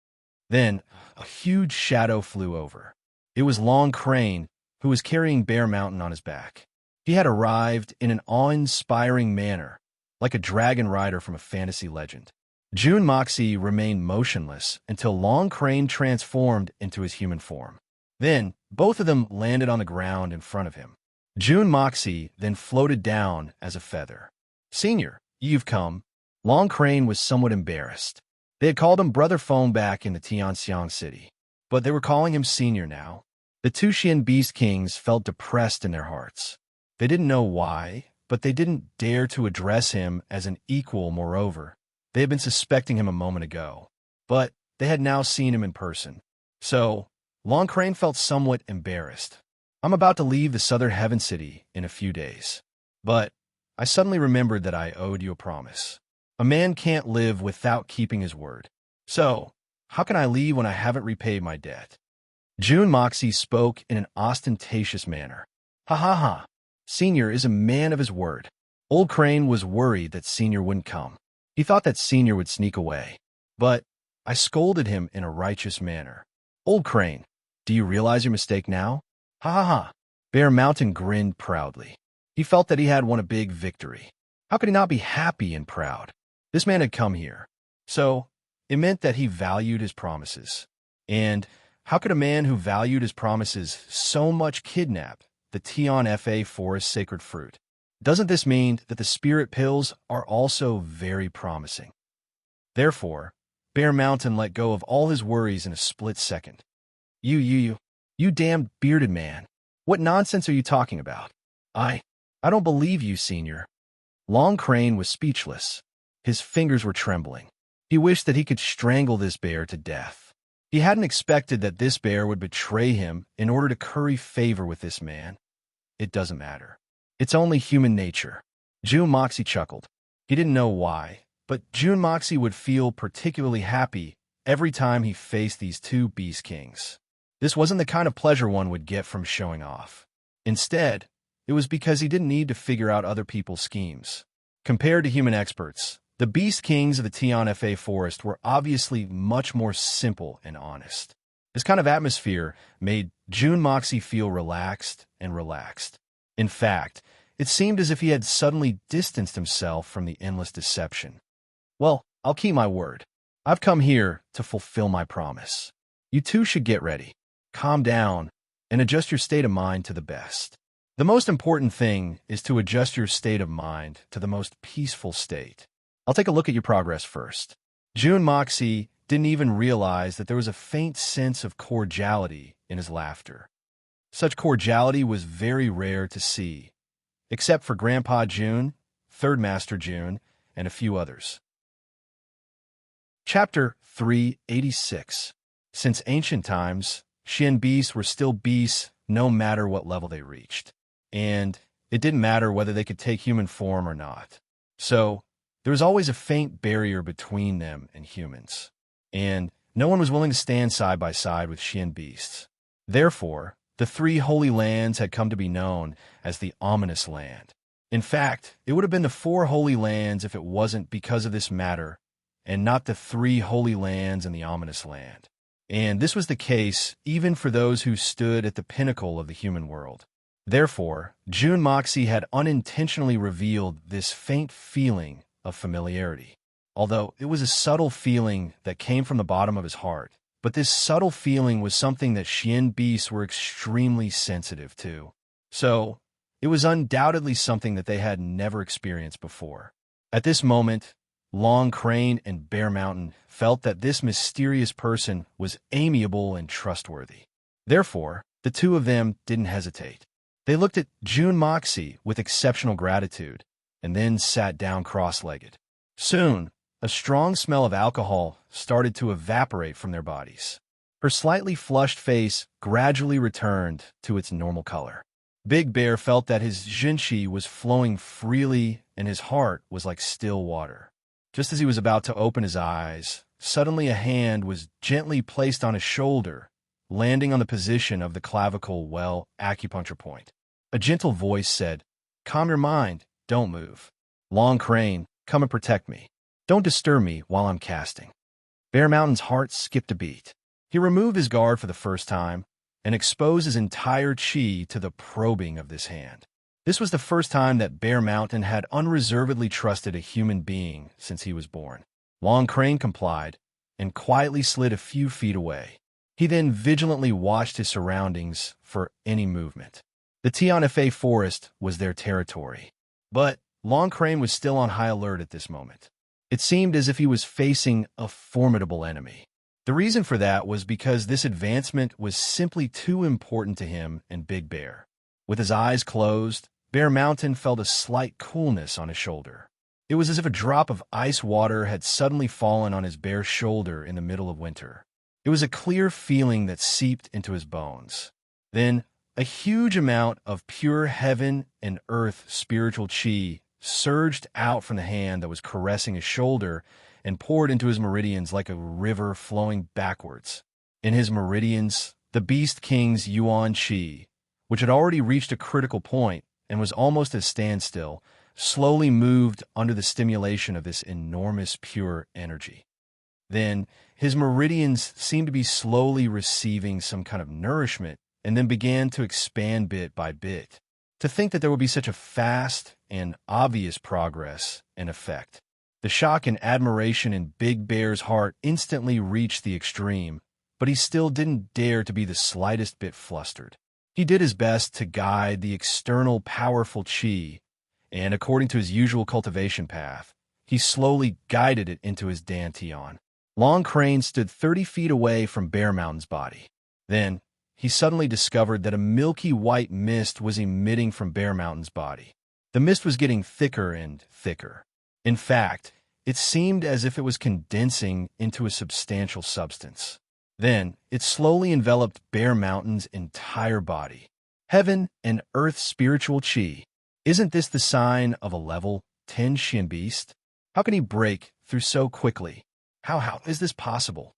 Then, a huge shadow flew over. It was Long Crane, who was carrying Bear Mountain on his back. He had arrived in an awe-inspiring manner, like a dragon rider from a fantasy legend. June Moxie remained motionless until Long Crane transformed into his human form. Then, both of them landed on the ground in front of him. June Moxie then floated down as a feather. "Senior, you've come." Long Crane was somewhat embarrassed. They had called him Brother Phone back in the Tianxiang city, but they were calling him Senior now. The two Xian Beast Kings felt depressed in their hearts. They didn't know why, but they didn't dare to address him as an equal. Moreover, they had been suspecting him a moment ago, but they had now seen him in person. So, Long Crane felt somewhat embarrassed. "I'm about to leave the Southern Heaven City in a few days, but I suddenly remembered that I owed you a promise. A man can't live without keeping his word. So, how can I leave when I haven't repaid my debt?" June Moxie spoke in an ostentatious manner. "Ha ha ha. Senior is a man of his word." Old Crane was worried that Senior wouldn't come. He thought that Senior would sneak away. But I scolded him in a righteous manner. "Old Crane, do you realize your mistake now?" "Ha ha ha." Bear Mountain grinned proudly. He felt that he had won a big victory. How could he not be happy and proud? This man had come here. So, it meant that he valued his promises. And how could a man who valued his promises so much kidnap the Tian forest sacred fruit? Doesn't this mean that the spirit pills are also very promising? Therefore, Bear Mountain let go of all his worries in a split second. You damned bearded man. What nonsense are you talking about? I, I don't believe you, Senior. Long Crane was speechless. His fingers were trembling. He wished that he could strangle this bear to death. He hadn't expected that this bear would betray him in order to curry favor with this man. It doesn't matter. It's only human nature. June Moxie chuckled. He didn't know why, but June Moxie would feel particularly happy every time he faced these two Beast Kings. This wasn't the kind of pleasure one would get from showing off. Instead, it was because he didn't need to figure out other people's schemes. Compared to human experts, the Beast Kings of the Tian-Fa forest were obviously much more simple and honest. This kind of atmosphere made June Moxie feel relaxed and relaxed. In fact, it seemed as if he had suddenly distanced himself from the endless deception. Well, I'll keep my word. I've come here to fulfill my promise. You two should get ready, calm down, and adjust your state of mind to the best. The most important thing is to adjust your state of mind to the most peaceful state. I'll take a look at your progress first. June Moxie didn't even realize that there was a faint sense of cordiality in his laughter. Such cordiality was very rare to see, except for Grandpa June, Third Master June, and a few others. Chapter 386. Since ancient times, Xian beasts were still beasts no matter what level they reached. And it didn't matter whether they could take human form or not. So, there was always a faint barrier between them and humans. And no one was willing to stand side by side with Xian beasts. Therefore, the three holy lands had come to be known as the Ominous Land. In fact, it would have been the four holy lands if it wasn't because of this matter, and not the three holy lands in the Ominous Land. And this was the case even for those who stood at the pinnacle of the human world. Therefore, June Moxie had unintentionally revealed this faint feeling of familiarity. Although it was a subtle feeling that came from the bottom of his heart, but this subtle feeling was something that Xian beasts were extremely sensitive to. So, it was undoubtedly something that they had never experienced before. At this moment, Long Crane and Bear Mountain felt that this mysterious person was amiable and trustworthy. Therefore, the two of them didn't hesitate. They looked at June Moxie with exceptional gratitude, and then sat down cross-legged. Soon, a strong smell of alcohol started to evaporate from their bodies. Her slightly flushed face gradually returned to its normal color. Big Bear felt that his Jinshi was flowing freely and his heart was like still water. Just as he was about to open his eyes, suddenly a hand was gently placed on his shoulder, landing on the position of the clavicle acupuncture point. A gentle voice said, "Calm your mind, don't move. Long Crane, come and protect me. Don't disturb me while I'm casting." Bear Mountain's heart skipped a beat. He removed his guard for the first time and exposed his entire chi to the probing of this hand. This was the first time that Bear Mountain had unreservedly trusted a human being since he was born. Long Crane complied and quietly slid a few feet away. He then vigilantly watched his surroundings for any movement. The Tian-Fa forest was their territory, but Long Crane was still on high alert at this moment. It seemed as if he was facing a formidable enemy. The reason for that was because this advancement was simply too important to him and Big Bear. With his eyes closed, Bear Mountain felt a slight coolness on his shoulder. It was as if a drop of ice water had suddenly fallen on his bare shoulder in the middle of winter. It was a clear feeling that seeped into his bones. Then, a huge amount of pure heaven and earth spiritual chi surged out from the hand that was caressing his shoulder and poured into his meridians like a river flowing backwards. In his meridians, the Beast King's Yuan Chi, which had already reached a critical point and was almost at a standstill, slowly moved under the stimulation of this enormous pure energy. Then, his meridians seemed to be slowly receiving some kind of nourishment and then began to expand bit by bit. To think that there would be such a fast and obvious progress and effect. The shock and admiration in Big Bear's heart instantly reached the extreme, but he still didn't dare to be the slightest bit flustered. He did his best to guide the external powerful chi, and according to his usual cultivation path, he slowly guided it into his dantian. Long Crane stood 30 feet away from Bear Mountain's body. Then, he suddenly discovered that a milky white mist was emitting from Bear Mountain's body. The mist was getting thicker and thicker. In fact, it seemed as if it was condensing into a substantial substance. Then, it slowly enveloped Bear Mountain's entire body. Heaven and Earth spiritual chi. Isn't this the sign of a level 10 Xian beast? How can he break through so quickly? How is this possible?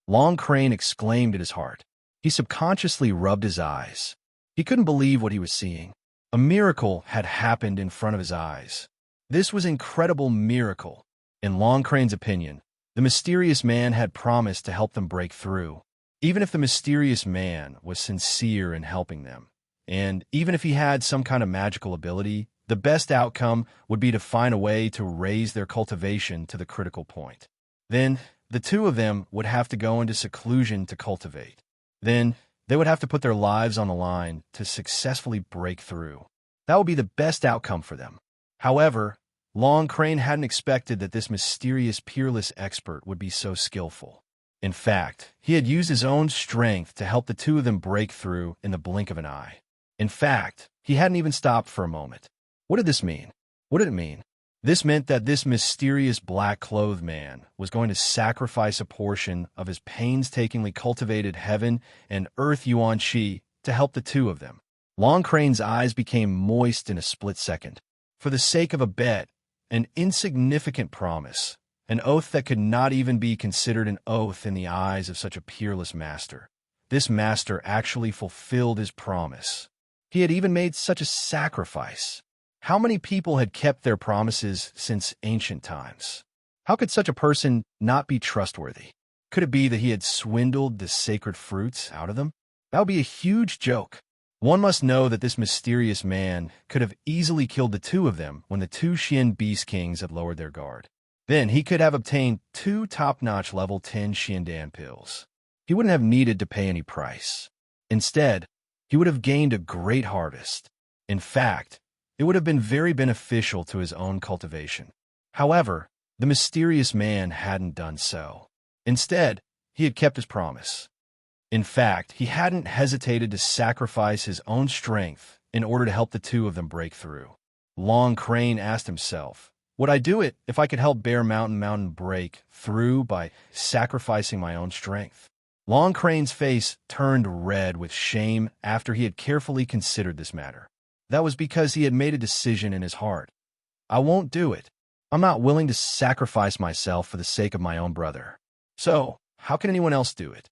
Long Crane exclaimed in his heart. He subconsciously rubbed his eyes. He couldn't believe what he was seeing. A miracle had happened in front of his eyes. This was an incredible miracle. In Long Crane's opinion, the mysterious man had promised to help them break through, even if the mysterious man was sincere in helping them. And even if he had some kind of magical ability, the best outcome would be to find a way to raise their cultivation to the critical point. Then, the two of them would have to go into seclusion to cultivate. Then, they would have to put their lives on the line to successfully break through. That would be the best outcome for them. However, Long Crane hadn't expected that this mysterious, peerless expert would be so skillful. In fact, he had used his own strength to help the two of them break through in the blink of an eye. In fact, he hadn't even stopped for a moment. What did this mean? What did it mean? This meant that this mysterious black-clothed man was going to sacrifice a portion of his painstakingly cultivated heaven and earth yuan qi to help the two of them. Long Crane's eyes became moist in a split second. For the sake of a bet, an insignificant promise, an oath that could not even be considered an oath in the eyes of such a peerless master, this master actually fulfilled his promise. He had even made such a sacrifice. How many people had kept their promises since ancient times? How could such a person not be trustworthy? Could it be that he had swindled the sacred fruits out of them? That would be a huge joke. One must know that this mysterious man could have easily killed the two of them when the two Xian Beast Kings had lowered their guard. Then he could have obtained 2 top-notch level 10 Xiandan pills. He wouldn't have needed to pay any price. Instead, he would have gained a great harvest. In fact, it would have been very beneficial to his own cultivation. However, the mysterious man hadn't done so. Instead, he had kept his promise. In fact, he hadn't hesitated to sacrifice his own strength in order to help the two of them break through. Long Crane asked himself, would I do it if I could help Bear Mountain break through by sacrificing my own strength? Long Crane's face turned red with shame after he had carefully considered this matter. That was because he had made a decision in his heart. I won't do it. I'm not willing to sacrifice myself for the sake of my own brother. So, how can anyone else do it?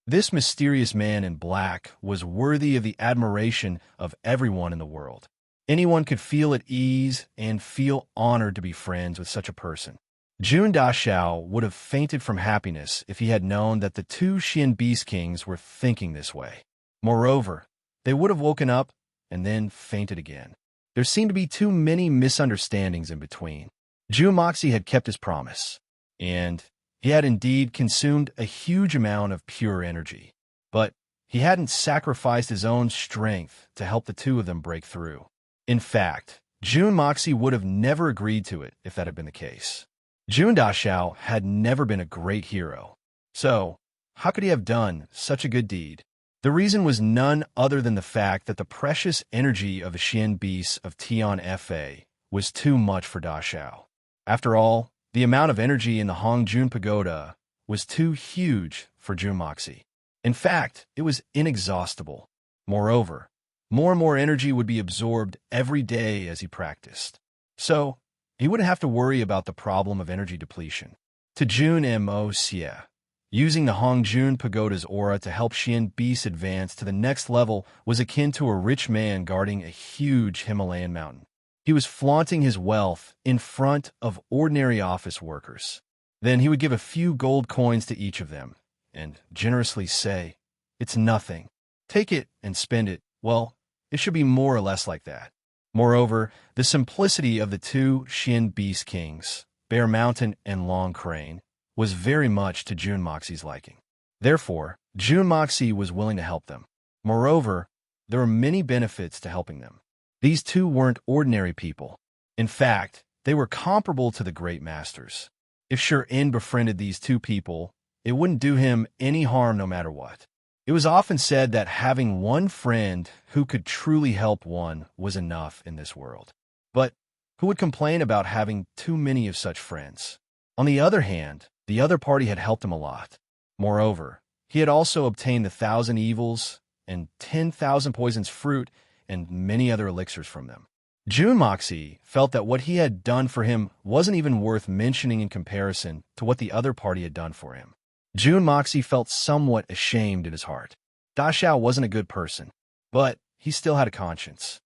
This mysterious man in black was worthy of the admiration of everyone in the world. Anyone could feel at ease and feel honored to be friends with such a person. Jun Dashao would have fainted from happiness if he had known that the two Xian Beast Kings were thinking this way. Moreover, they would have woken up and then fainted again. There seemed to be too many misunderstandings in between. Zhu Moxie had kept his promise, and he had indeed consumed a huge amount of pure energy. But he hadn't sacrificed his own strength to help the two of them break through. In fact, Jun Moxie would have never agreed to it if that had been the case. Jun Dashao had never been a great hero. So, how could he have done such a good deed? The reason was none other than the fact that the precious energy of the Xian beasts of Tian Fa was too much for Dashao. After all, the amount of energy in the Hongjun Pagoda was too huge for Jun Moxie. In fact, it was inexhaustible. Moreover, more and more energy would be absorbed every day as he practiced. So, he wouldn't have to worry about the problem of energy depletion. To Jun Mo Xie, using the Hongjun Pagoda's aura to help Xian beasts advance to the next level was akin to a rich man guarding a huge Himalayan mountain. He was flaunting his wealth in front of ordinary office workers. Then he would give a few gold coins to each of them and generously say, "It's nothing. Take it and spend it. Well, it should be more or less like that." Moreover, the simplicity of the two Xian Beast Kings, Bear Mountain and Long Crane, was very much to Jun Moxie's liking. Therefore, Jun Moxie was willing to help them. Moreover, there were many benefits to helping them. These two weren't ordinary people. In fact, they were comparable to the great masters. If Sure In befriended these two people, it wouldn't do him any harm no matter what. It was often said that having one friend who could truly help one was enough in this world. But who would complain about having too many of such friends? On the other hand, the other party had helped him a lot. Moreover, he had also obtained the 1,000 evils and 10,000 poisons fruit and many other elixirs from them. June Moxie felt that what he had done for him wasn't even worth mentioning in comparison to what the other party had done for him. June Moxie felt somewhat ashamed in his heart. Da Xiao wasn't a good person, but he still had a conscience.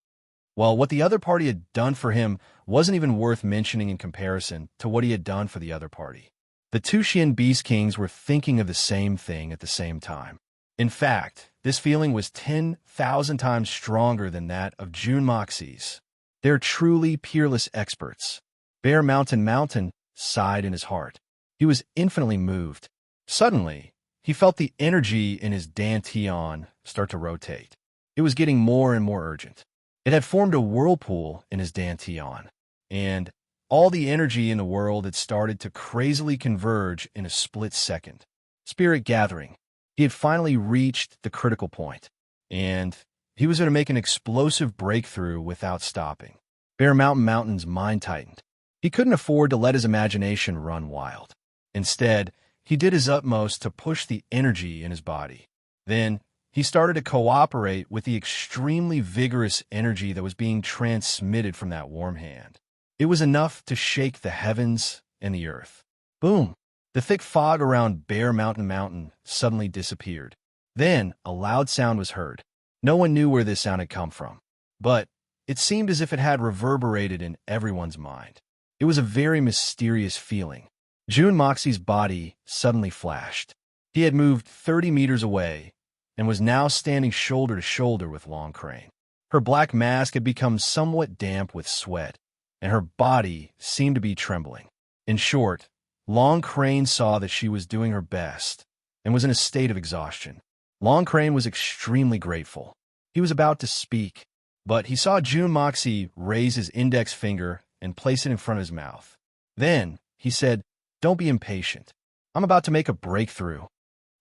While what the other party had done for him wasn't even worth mentioning in comparison to what he had done for the other party. The two Xian Beast Kings were thinking of the same thing at the same time. In fact, this feeling was 10,000 times stronger than that of June Moxie's. They're truly peerless experts. Bear Mountain sighed in his heart. He was infinitely moved. Suddenly, he felt the energy in his dantian start to rotate. It was getting more and more urgent. It had formed a whirlpool in his dantian, and all the energy in the world had started to crazily converge in a split second. Spirit gathering. He had finally reached the critical point, and he was going to make an explosive breakthrough without stopping. Bear Mountain's mind tightened. He couldn't afford to let his imagination run wild. Instead, he did his utmost to push the energy in his body. Then, he started to cooperate with the extremely vigorous energy that was being transmitted from that warm hand. It was enough to shake the heavens and the earth. Boom! The thick fog around Bear Mountain suddenly disappeared. Then, a loud sound was heard. No one knew where this sound had come from, but it seemed as if it had reverberated in everyone's mind. It was a very mysterious feeling. June Moxie's body suddenly flashed. He had moved 30 meters away and was now standing shoulder to shoulder with Long Crane. Her black mask had become somewhat damp with sweat, and her body seemed to be trembling. In short, Long Crane saw that she was doing her best and was in a state of exhaustion. Long Crane was extremely grateful. He was about to speak, but he saw June Moxie raise his index finger and place it in front of his mouth. Then, he said, "Don't be impatient. I'm about to make a breakthrough."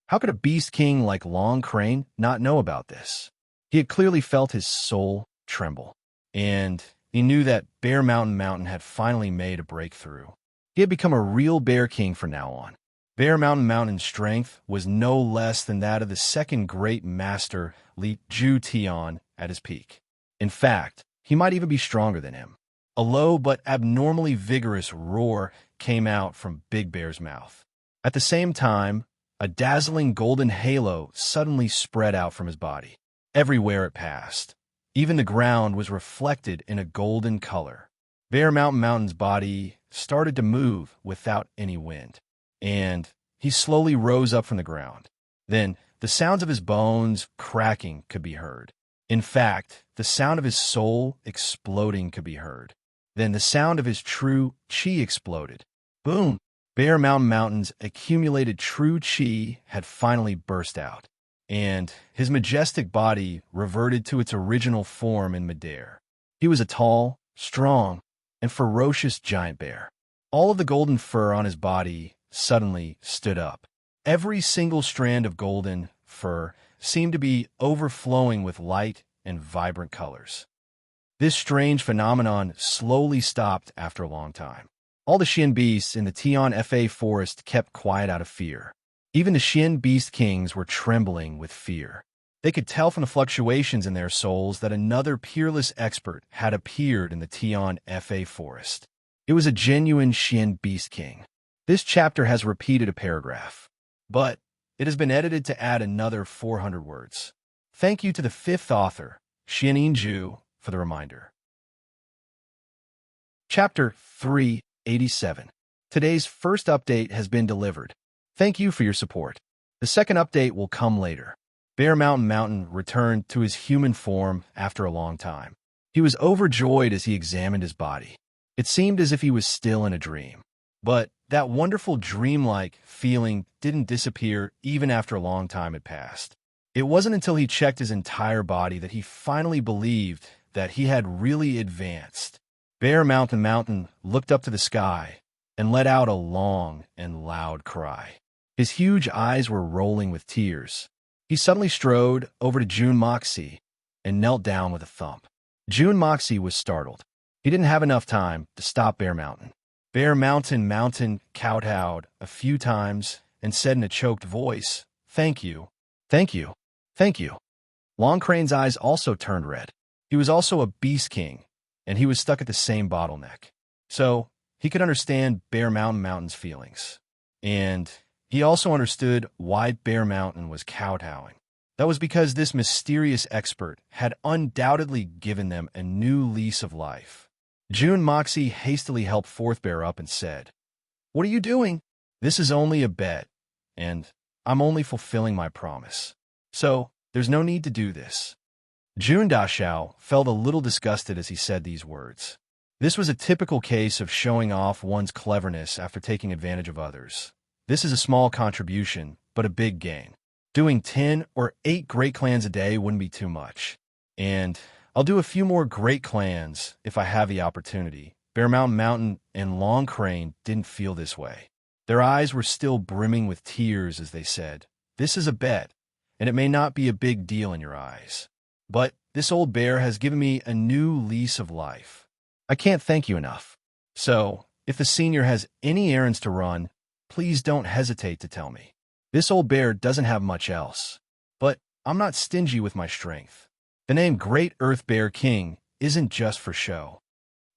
How could a beast king like Long Crane not know about this? He had clearly felt his soul tremble, and he knew that Bear Mountain had finally made a breakthrough. He had become a real bear king from now on. Bear Mountain's strength was no less than that of the second great master, Li Ju Tian, at his peak. In fact, he might even be stronger than him. A low but abnormally vigorous roar came out from Big Bear's mouth. At the same time, a dazzling golden halo suddenly spread out from his body. Everywhere it passed, even the ground was reflected in a golden color. Bear Mountain's body started to move without any wind, and he slowly rose up from the ground. Then, the sounds of his bones cracking could be heard. In fact, the sound of his soul exploding could be heard. Then the sound of his true chi exploded. Boom! Bear Mountain's accumulated true chi had finally burst out, and his majestic body reverted to its original form in midair. He was a tall, strong, and ferocious giant bear. All of the golden fur on his body suddenly stood up. Every single strand of golden fur seemed to be overflowing with light and vibrant colors. This strange phenomenon slowly stopped after a long time. All the Xian beasts in the Tian Fa forest kept quiet out of fear. Even the Xian beast kings were trembling with fear. They could tell from the fluctuations in their souls that another peerless expert had appeared in the Tian Fa forest. It was a genuine Xian beast king. This chapter has repeated a paragraph, but it has been edited to add another 400 words. Thank you to the fifth author, Xianin Zhu, for the reminder. Chapter 387. Today's first update has been delivered. Thank you for your support. The second update will come later. Bear Mountain returned to his human form after a long time. He was overjoyed as he examined his body. It seemed as if he was still in a dream. But that wonderful dreamlike feeling didn't disappear even after a long time had passed. It wasn't until he checked his entire body that he finally believed that he had really advanced. Bear Mountain looked up to the sky and let out a long and loud cry. His huge eyes were rolling with tears. He suddenly strode over to June Moxie and knelt down with a thump. June Moxie was startled. He didn't have enough time to stop Bear Mountain. Bear Mountain kowtowed a few times and said in a choked voice, "Thank you, thank you, thank you." Long Crane's eyes also turned red. He was also a beast king, and he was stuck at the same bottleneck. So he could understand Bear Mountain's feelings. And he also understood why Bear Mountain was kowtowing. That was because this mysterious expert had undoubtedly given them a new lease of life. June Moxie hastily helped Fourth Bear up and said, "What are you doing? This is only a bet, and I'm only fulfilling my promise. So there's no need to do this." June Dashao felt a little disgusted as he said these words. This was a typical case of showing off one's cleverness after taking advantage of others. This is a small contribution, but a big gain. Doing 10 or 8 great clans a day wouldn't be too much. And I'll do a few more great clans if I have the opportunity. Bear Mountain and Long Crane didn't feel this way. Their eyes were still brimming with tears as they said, "This is a bet, and it may not be a big deal in your eyes. But this old bear has given me a new lease of life. I can't thank you enough. So, if the senior has any errands to run, please don't hesitate to tell me. This old bear doesn't have much else. But I'm not stingy with my strength. The name Great Earth Bear King isn't just for show."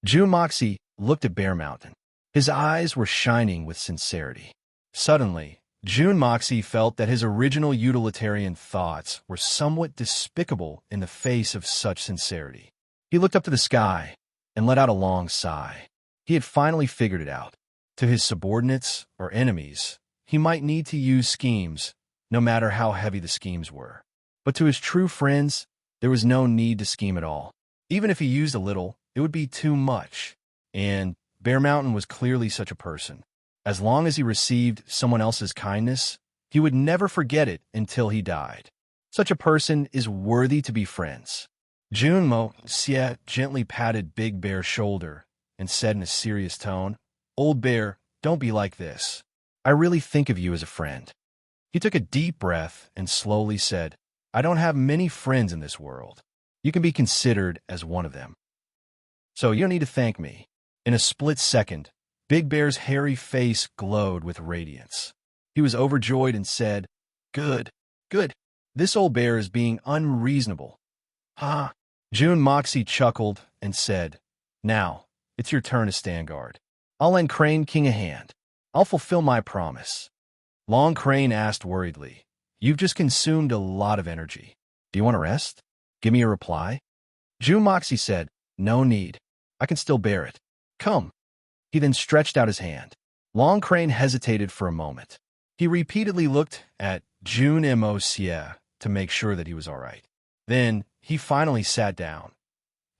June Moxie looked at Bear Mountain. His eyes were shining with sincerity. Suddenly, June Moxie felt that his original utilitarian thoughts were somewhat despicable in the face of such sincerity. He looked up to the sky and let out a long sigh. He had finally figured it out. To his subordinates or enemies, he might need to use schemes, no matter how heavy the schemes were. But to his true friends, there was no need to scheme at all. Even if he used a little, it would be too much. And Bear Mountain was clearly such a person. As long as he received someone else's kindness, he would never forget it until he died. Such a person is worthy to be friends. June Moxie gently patted Big Bear's shoulder and said in a serious tone, "Old Bear, don't be like this. I really think of you as a friend." He took a deep breath and slowly said, "I don't have many friends in this world. You can be considered as one of them. So you don't need to thank me." In a split second, Big Bear's hairy face glowed with radiance. He was overjoyed and said, "Good, good. This old bear is being unreasonable." "Ha!" June Moxie chuckled and said, "Now, it's your turn to stand guard. I'll lend Crane King a hand. I'll fulfill my promise." Long Crane asked worriedly, "You've just consumed a lot of energy. Do you want to rest? Give me a reply?" June Moxie said, "No need. I can still bear it. Come." He then stretched out his hand. Long Crane hesitated for a moment. He repeatedly looked at June Moxie to make sure that he was all right. Then he finally sat down.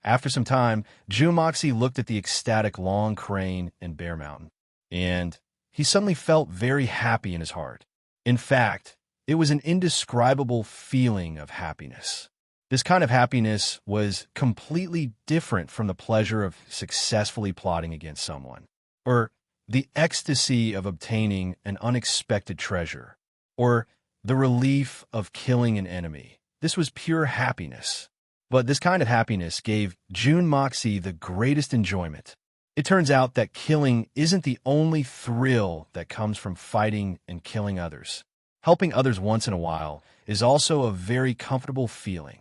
After some time, June Moxie looked at the ecstatic Long Crane and Bear Mountain, and he suddenly felt very happy in his heart. In fact, it was an indescribable feeling of happiness. This kind of happiness was completely different from the pleasure of successfully plotting against someone, or the ecstasy of obtaining an unexpected treasure, or the relief of killing an enemy. This was pure happiness. But this kind of happiness gave June Moxie the greatest enjoyment. It turns out that killing isn't the only thrill that comes from fighting and killing others. Helping others once in a while is also a very comfortable feeling.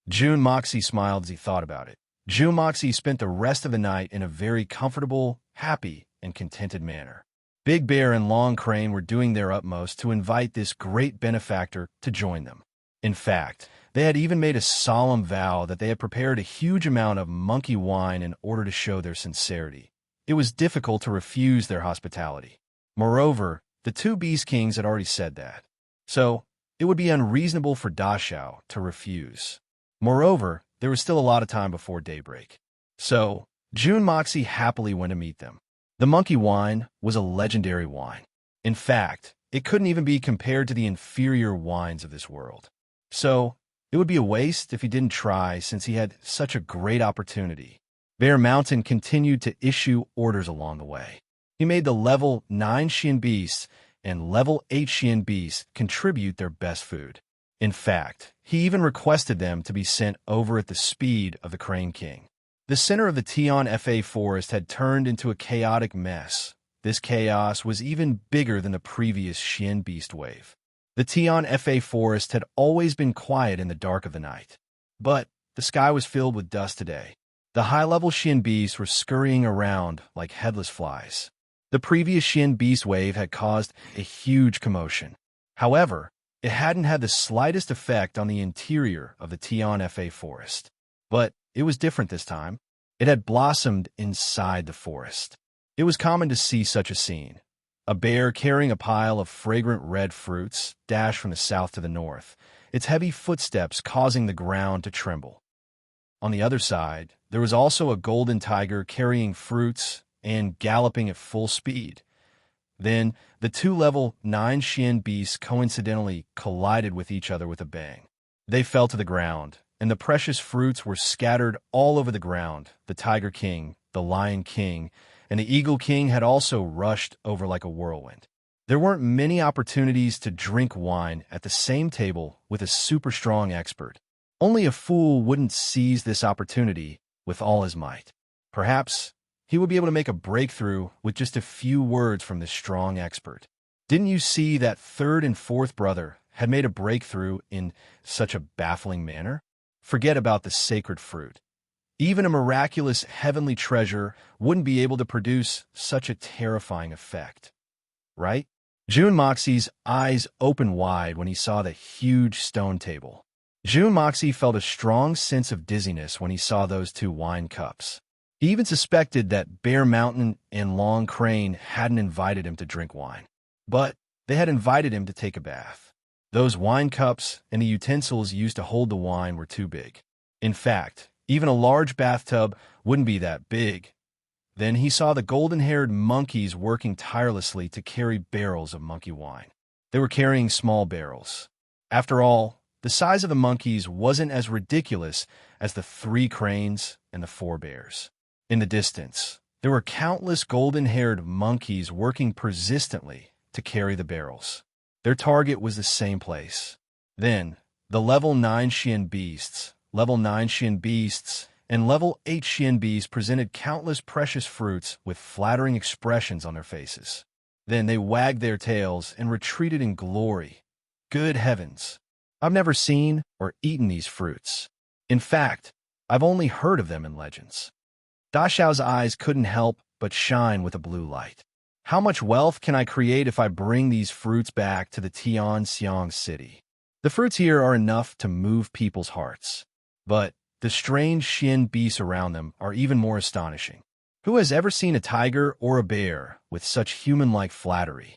June Moxie smiled as he thought about it. June Moxie spent the rest of the night in a very comfortable, happy, and contented manner. Big Bear and Long Crane were doing their utmost to invite this great benefactor to join them. In fact, they had even made a solemn vow that they had prepared a huge amount of monkey wine in order to show their sincerity. It was difficult to refuse their hospitality. Moreover, the two Beast Kings had already said that. So, it would be unreasonable for Dashao to refuse. Moreover, there was still a lot of time before daybreak. So, June Moxie happily went to meet them. The monkey wine was a legendary wine. In fact, it couldn't even be compared to the inferior wines of this world. So, it would be a waste if he didn't try since he had such a great opportunity. Bear Mountain continued to issue orders along the way. He made the level 9 Xian beasts and level 8 Xian beasts contribute their best food. In fact, he even requested them to be sent over at the speed of the Crane King. The center of the Tian Fa forest had turned into a chaotic mess. This chaos was even bigger than the previous Xian beast wave. The Tian Fa forest had always been quiet in the dark of the night. But the sky was filled with dust today. The high-level Xian beasts were scurrying around like headless flies. The previous Xian beast wave had caused a huge commotion. However, it hadn't had the slightest effect on the interior of the Tian Fa forest. But it was different this time. It had blossomed inside the forest. It was common to see such a scene. A bear carrying a pile of fragrant red fruits dashed from the south to the north, its heavy footsteps causing the ground to tremble. On the other side, there was also a golden tiger carrying fruits and galloping at full speed. Then, the two level 9 Xian beasts coincidentally collided with each other with a bang. They fell to the ground, and the precious fruits were scattered all over the ground. The Tiger King, the Lion King, and the Eagle King had also rushed over like a whirlwind. There weren't many opportunities to drink wine at the same table with a super strong expert. Only a fool wouldn't seize this opportunity with all his might. Perhaps he would be able to make a breakthrough with just a few words from this strong expert. Didn't you see that third and fourth brother had made a breakthrough in such a baffling manner? Forget about the sacred fruit. Even a miraculous heavenly treasure wouldn't be able to produce such a terrifying effect. Right? Jun Moxie's eyes opened wide when he saw the huge stone table. Jun Moxie felt a strong sense of dizziness when he saw those two wine cups. He even suspected that Bear Mountain and Long Crane hadn't invited him to drink wine, but they had invited him to take a bath. Those wine cups and the utensils used to hold the wine were too big. In fact, even a large bathtub wouldn't be that big. Then he saw the golden-haired monkeys working tirelessly to carry barrels of monkey wine. They were carrying small barrels. After all, the size of the monkeys wasn't as ridiculous as the 3 cranes and the 4 bears. In the distance, there were countless golden-haired monkeys working persistently to carry the barrels. Their target was the same place. Then, the level 9 Xian beasts, level 9 Xian beasts, and level 8 Xian beasts presented countless precious fruits with flattering expressions on their faces. Then they wagged their tails and retreated in glory. Good heavens! I've never seen or eaten these fruits. In fact, I've only heard of them in legends. Da Xiao's eyes couldn't help but shine with a blue light. How much wealth can I create if I bring these fruits back to the Tianxiang city? The fruits here are enough to move people's hearts. But the strange Xian beasts around them are even more astonishing. Who has ever seen a tiger or a bear with such human-like flattery?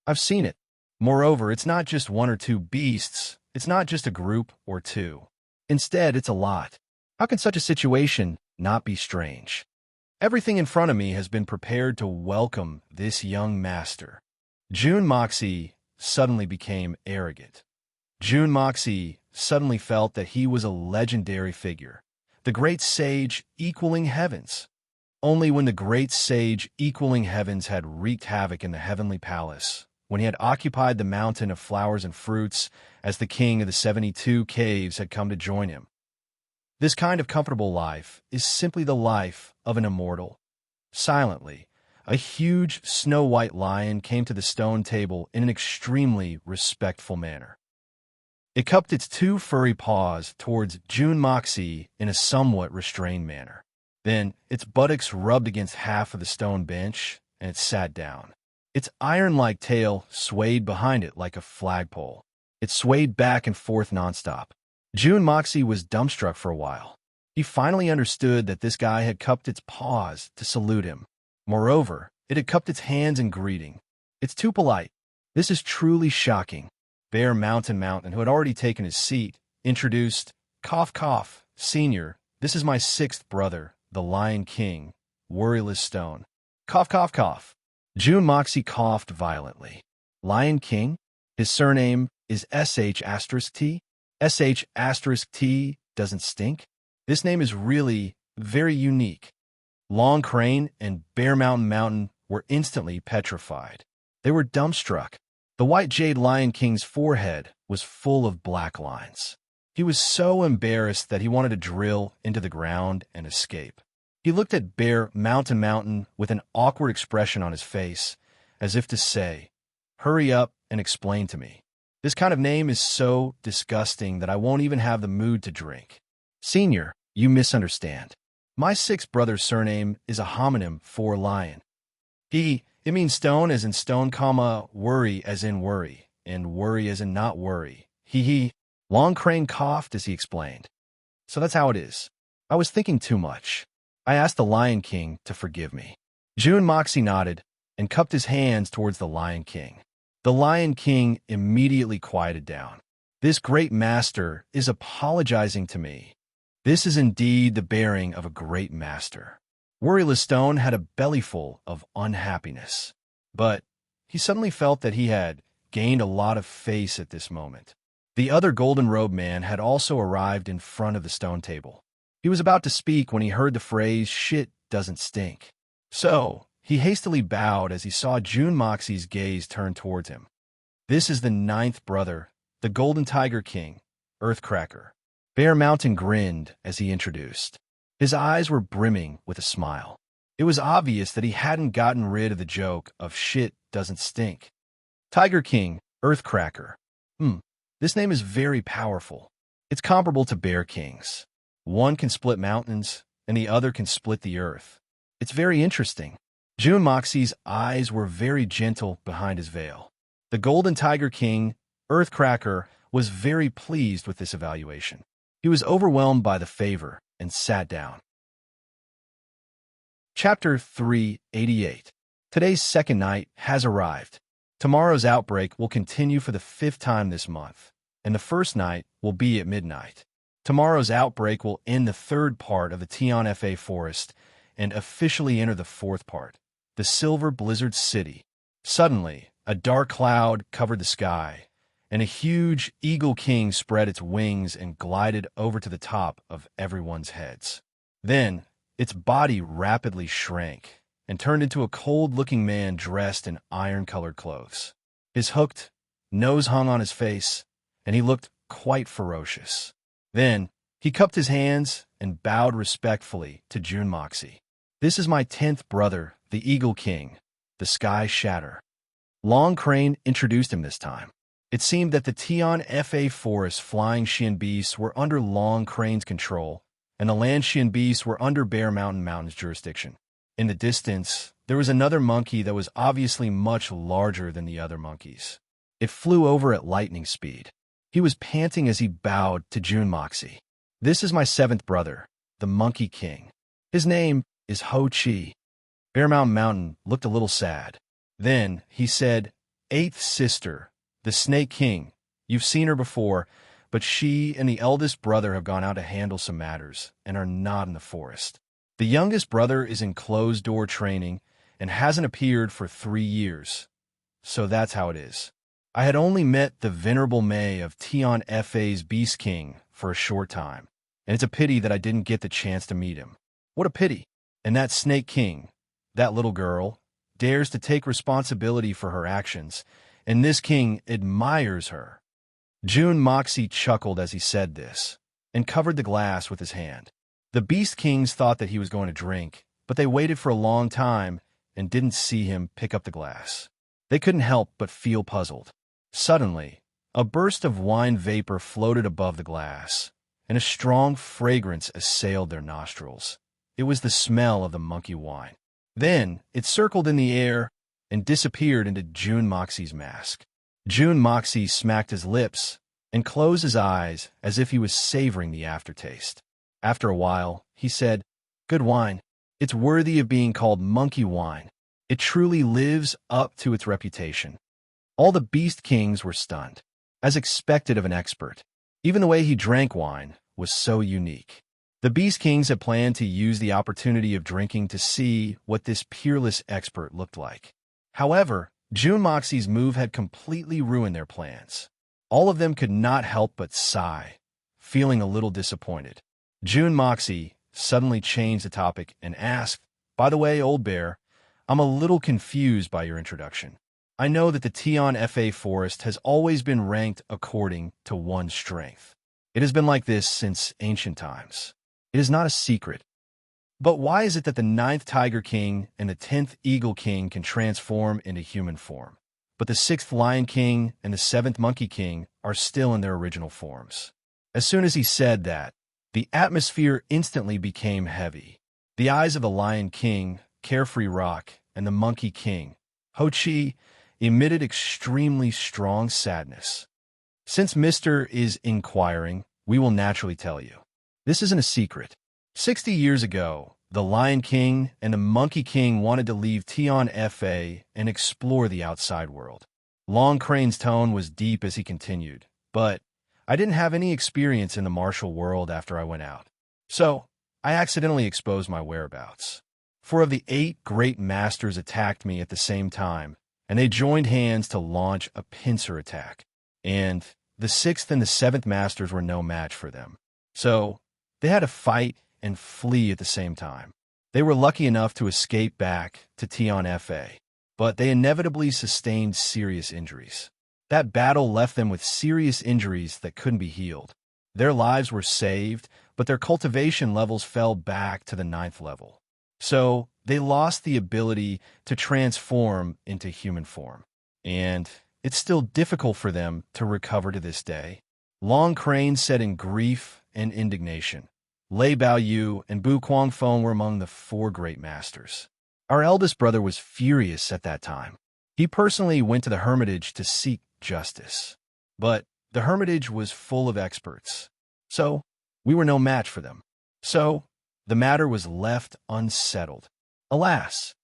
I've seen it. Moreover, it's not just 1 or 2 beasts. It's not just a group or 2. Instead, it's a lot. How can such a situation not be strange? Everything in front of me has been prepared to welcome this young master. Jun Moxie suddenly became arrogant. Jun Moxie suddenly felt that he was a legendary figure, the great sage equaling heavens. Only when the great sage equaling heavens had wreaked havoc in the heavenly palace, when he had occupied the mountain of flowers and fruits, as the king of the 72 caves had come to join him. This kind of comfortable life is simply the life of an immortal. Silently, a huge snow-white lion came to the stone table in an extremely respectful manner. It cupped its 2 furry paws towards Jun Moxie in a somewhat restrained manner. Then its buttocks rubbed against half of the stone bench, and it sat down. Its iron-like tail swayed behind it like a flagpole. It swayed back and forth nonstop. Jun Moxie was dumbstruck for a while. He finally understood that this guy had cupped its paws to salute him. Moreover, it had cupped its hands in greeting. It's too polite. This is truly shocking. Bear Mountain, who had already taken his seat, introduced, "Cough, cough, Senior, this is my 6th brother, the Lion King, Worryless Stone. Cough, cough, cough." Jun Moxie coughed violently. Lion King? His surname is SH*T? SH*T doesn't stink? This name is really very unique. Long Crane and Bear Mountain were instantly petrified. They were dumbstruck. The white jade Lion King's forehead was full of black lines. He was so embarrassed that he wanted to drill into the ground and escape. He looked at Bear Mountain with an awkward expression on his face, as if to say, "Hurry up and explain to me. This kind of name is so disgusting that I won't even have the mood to drink." "Senior, you misunderstand. My sixth brother's surname is a homonym for lion. It means stone as in stone, comma, worry as in worry, and worry as in not worry. He. Long Crane coughed as he explained. "So that's how it is. I was thinking too much. I asked the Lion King to forgive me." June Moxie nodded and cupped his hands towards the Lion King. The Lion King immediately quieted down. "This great master is apologizing to me. This is indeed the bearing of a great master." Worryless Stone had a bellyful of unhappiness, but he suddenly felt that he had gained a lot of face at this moment. The other golden-robed man had also arrived in front of the stone table. He was about to speak when he heard the phrase, "Shit doesn't stink." So, he hastily bowed as he saw June Moxie's gaze turn towards him. "This is the ninth brother, the Golden Tiger King, Earthcracker." Bear Mountain grinned as he introduced. His eyes were brimming with a smile. It was obvious that he hadn't gotten rid of the joke of "shit doesn't stink." "Tiger King, Earthcracker. This name is very powerful. It's comparable to Bear Kings. One can split mountains, and the other can split the earth. It's very interesting." June Moxie's eyes were very gentle behind his veil. The Golden Tiger King, Earthcracker, was very pleased with this evaluation. He was overwhelmed by the favor and sat down. Chapter 388. Today's second night has arrived. Tomorrow's outbreak will continue for the 5th time this month, and the first night will be at midnight. Tomorrow's outbreak will end the 3rd part of the Tion Fa forest and officially enter the 4th part, the Silver Blizzard City. Suddenly, a dark cloud covered the sky, and a huge eagle king spread its wings and glided over to the top of everyone's heads. Then, its body rapidly shrank and turned into a cold-looking man dressed in iron-colored clothes. His hooked nose hung on his face, and he looked quite ferocious. Then, he cupped his hands and bowed respectfully to June Moxie. "This is my 10th brother, the Eagle King, the Sky Shatter." Long Crane introduced him this time. It seemed that the Tion Fa forest flying Xian beasts were under Long Crane's control, and the land Xian beasts were under Bear Mountain's jurisdiction. In the distance, there was another monkey that was obviously much larger than the other monkeys. It flew over at lightning speed. He was panting as he bowed to June Moxie. "This is my 7th brother, the Monkey King. His name is Ho Chi." Bear Mountain looked a little sad. Then he said, "8th sister, the Snake King. You've seen her before, but she and the eldest brother have gone out to handle some matters and are not in the forest. The youngest brother is in closed-door training and hasn't appeared for 3 years. So that's how it is. I had only met the venerable May of Tion Fa's Beast King for a short time, and it's a pity that I didn't get the chance to meet him. What a pity. And that Snake King, that little girl, dares to take responsibility for her actions, and this king admires her." June Moxie chuckled as he said this, and covered the glass with his hand. The Beast Kings thought that he was going to drink, but they waited for a long time and didn't see him pick up the glass. They couldn't help but feel puzzled. Suddenly, a burst of wine vapor floated above the glass, and a strong fragrance assailed their nostrils. It was the smell of the monkey wine. Then, it circled in the air and disappeared into June Moxie's mask. June Moxie smacked his lips and closed his eyes as if he was savoring the aftertaste. After a while, he said, "Good wine. It's worthy of being called monkey wine. It truly lives up to its reputation." All the Beast Kings were stunned, as expected of an expert. Even the way he drank wine was so unique. The Beast Kings had planned to use the opportunity of drinking to see what this peerless expert looked like. However, June Moxie's move had completely ruined their plans. All of them could not help but sigh, feeling a little disappointed. June Moxie suddenly changed the topic and asked, "By the way, Old Bear, I'm a little confused by your introduction. I know that the Tian Fa forest has always been ranked according to one's strength. It has been like this since ancient times. It is not a secret. But why is it that the 9th Tiger King and the 10th Eagle King can transform into human form, but the 6th Lion King and the 7th Monkey King are still in their original forms? As soon as he said that, the atmosphere instantly became heavy. The eyes of the Lion King, Carefree Rock, and the Monkey King, Ho Chi, emitted extremely strong sadness. Since Mr. is inquiring, we will naturally tell you. This isn't a secret. 60 years ago, the Lion King and the Monkey King wanted to leave Tian Fa and explore the outside world. Long Crane's tone was deep as he continued, but I didn't have any experience in the martial world after I went out. So, I accidentally exposed my whereabouts. 4 of the 8 great masters attacked me at the same time, and they joined hands to launch a pincer attack. And the 6th and the 7th masters were no match for them. So, they had to fight and flee at the same time. They were lucky enough to escape back to Tian Fa, but they inevitably sustained serious injuries. That battle left them with serious injuries that couldn't be healed. Their lives were saved, but their cultivation levels fell back to the 9th level. So, they lost the ability to transform into human form. And it's still difficult for them to recover to this day. Long Crane said in grief and indignation. Lei Baoyu and Bu Guangfeng were among the 4 great masters. Our eldest brother was furious at that time. He personally went to the hermitage to seek justice. But the hermitage was full of experts. So, we were no match for them. So, the matter was left unsettled. Alas,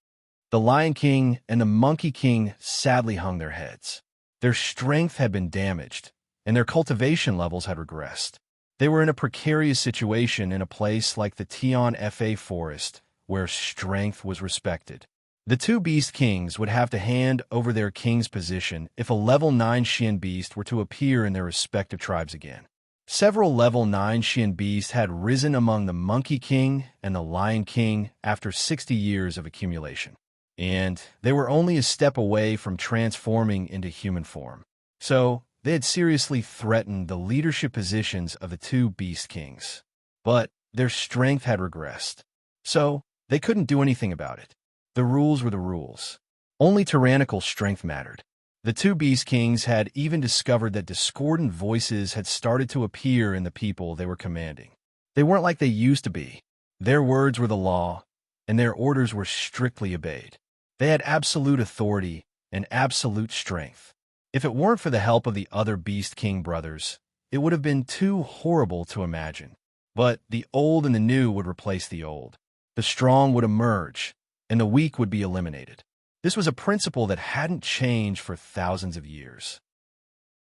the Lion King and the Monkey King sadly hung their heads. Their strength had been damaged, and their cultivation levels had regressed. They were in a precarious situation in a place like the Tian Fa forest, where strength was respected. The 2 Beast Kings would have to hand over their king's position if a level 9 Xian beast were to appear in their respective tribes again. Several level 9 Xian beasts had risen among the Monkey King and the Lion King after 60 years of accumulation, and they were only a step away from transforming into human form. So, they had seriously threatened the leadership positions of the 2 Beast Kings. But their strength had regressed. So, they couldn't do anything about it. The rules were the rules. Only tyrannical strength mattered. The 2 Beast Kings had even discovered that discordant voices had started to appear in the people they were commanding. They weren't like they used to be. Their words were the law, and their orders were strictly obeyed. They had absolute authority and absolute strength. If it weren't for the help of the other Beast King brothers, it would have been too horrible to imagine. But the old and the new would replace the old. The strong would emerge, and the weak would be eliminated. This was a principle that hadn't changed for thousands of years.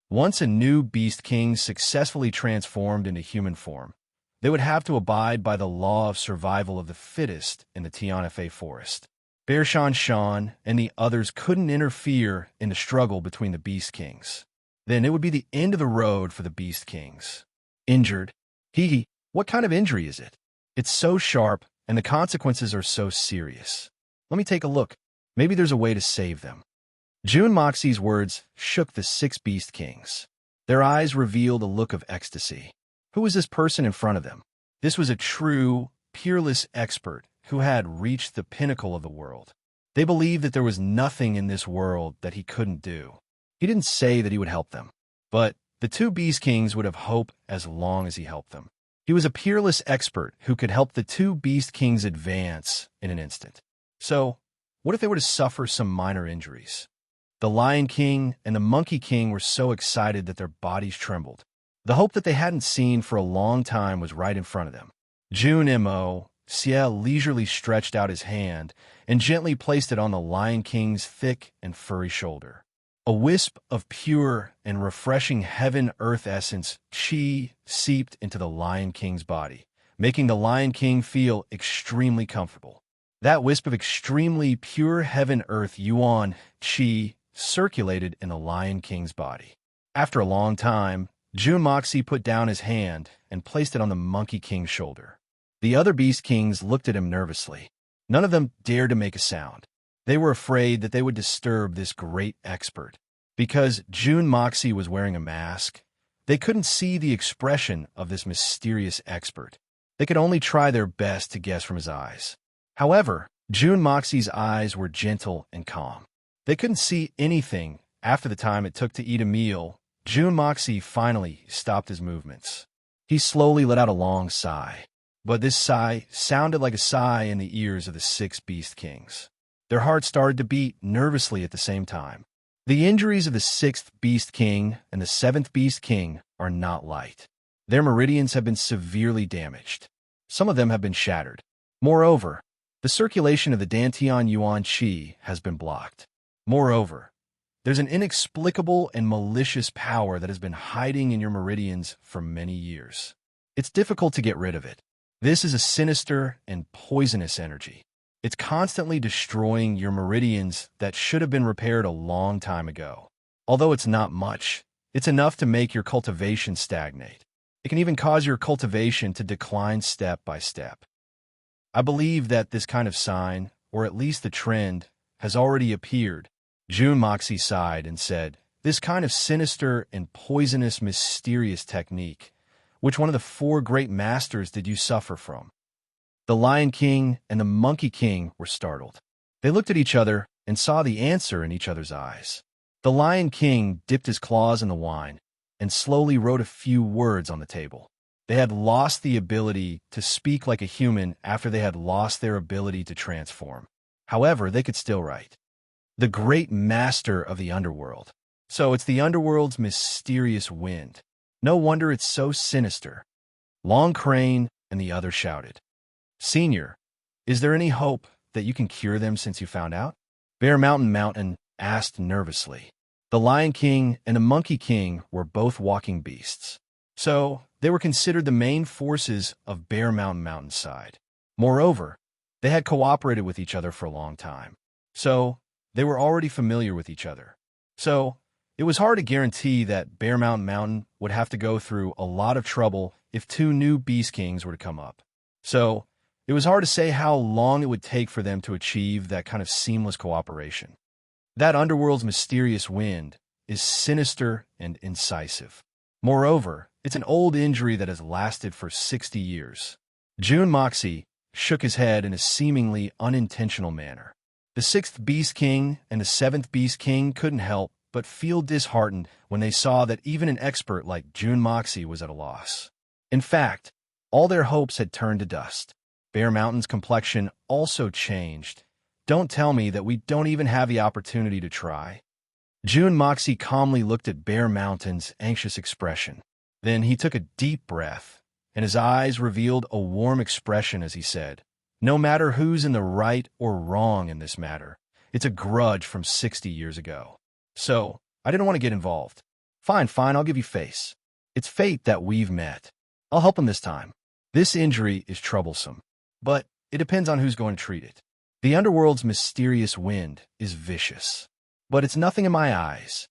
Once a new Beast King successfully transformed into human form, they would have to abide by the law of survival of the fittest in the Tian Fa forest. Bear Shan Shan and the others couldn't interfere in the struggle between the Beast Kings. Then it would be the end of the road for the Beast Kings. Injured? What kind of injury is it? It's so sharp, and the consequences are so serious. Let me take a look. Maybe there's a way to save them. Jun Moxie's words shook the 6 Beast Kings. Their eyes revealed a look of ecstasy. Who was this person in front of them? This was a true, peerless expert who had reached the pinnacle of the world. They believed that there was nothing in this world that he couldn't do. He didn't say that he would help them, but the 2 Beast Kings would have hope as long as he helped them. He was a peerless expert who could help the 2 Beast Kings advance in an instant. So, what if they were to suffer some minor injuries? The Lion King and the Monkey King were so excited that their bodies trembled. The hope that they hadn't seen for a long time was right in front of them. Jun Mo Xie leisurely stretched out his hand and gently placed it on the Lion King's thick and furry shoulder. A wisp of pure and refreshing heaven-earth essence qi seeped into the Lion King's body, making the Lion King feel extremely comfortable. That wisp of extremely pure heaven-earth yuan qi circulated in the Lion King's body. After a long time, Jun Moxie put down his hand and placed it on the Monkey King's shoulder. The other Beast Kings looked at him nervously. None of them dared to make a sound. They were afraid that they would disturb this great expert. Because June Moxie was wearing a mask, they couldn't see the expression of this mysterious expert. They could only try their best to guess from his eyes. However, June Moxie's eyes were gentle and calm. They couldn't see anything. After the time it took to eat a meal, June Moxie finally stopped his movements. He slowly let out a long sigh. But this sigh sounded like a sigh in the ears of the 6 Beast Kings. Their hearts started to beat nervously at the same time. The injuries of the 6th Beast King and the 7th Beast King are not light. Their meridians have been severely damaged. Some of them have been shattered. Moreover, the circulation of the Dantian Yuan Qi has been blocked. Moreover, there's an inexplicable and malicious power that has been hiding in your meridians for many years. It's difficult to get rid of it. This is a sinister and poisonous energy. It's constantly destroying your meridians that should have been repaired a long time ago. Although it's not much, it's enough to make your cultivation stagnate. It can even cause your cultivation to decline step by step. I believe that this kind of sign, or at least the trend, has already appeared. June Moxie sighed and said, "This kind of sinister and poisonous mysterious technique, which one of the 4 great masters did you suffer from?" The Lion King and the Monkey King were startled. They looked at each other and saw the answer in each other's eyes. The Lion King dipped his claws in the wine and slowly wrote a few words on the table. They had lost the ability to speak like a human after they had lost their ability to transform. However, they could still write. The great master of the underworld. So it's the underworld's mysterious wind. No wonder it's so sinister. Long Crane and the other shouted, "Senior, is there any hope that you can cure them since you found out?" Bear Mountain asked nervously. The Lion King and the Monkey King were both walking beasts. So they were considered the main forces of Bear Mountain mountainside. Moreover, they had cooperated with each other for a long time. So they were already familiar with each other. So it was hard to guarantee that Bear Mountain would have to go through a lot of trouble if 2 new Beast Kings were to come up. So it was hard to say how long it would take for them to achieve that kind of seamless cooperation. That underworld's mysterious wind is sinister and incisive. Moreover, it's an old injury that has lasted for 60 years. June Moxie shook his head in a seemingly unintentional manner. The 6th Beast King and the 7th Beast King couldn't help but feel disheartened when they saw that even an expert like June Moxie was at a loss. In fact, all their hopes had turned to dust. Bear Mountain's complexion also changed. Don't tell me that we don't even have the opportunity to try. June Moxie calmly looked at Bear Mountain's anxious expression. Then he took a deep breath, and his eyes revealed a warm expression as he said, "No matter who's in the right or wrong in this matter, it's a grudge from 60 years ago. So, I didn't want to get involved. Fine, I'll give you face. It's fate that we've met. I'll help him this time. This injury is troublesome, but it depends on who's going to treat it. The underworld's mysterious wind is vicious, but it's nothing in my eyes."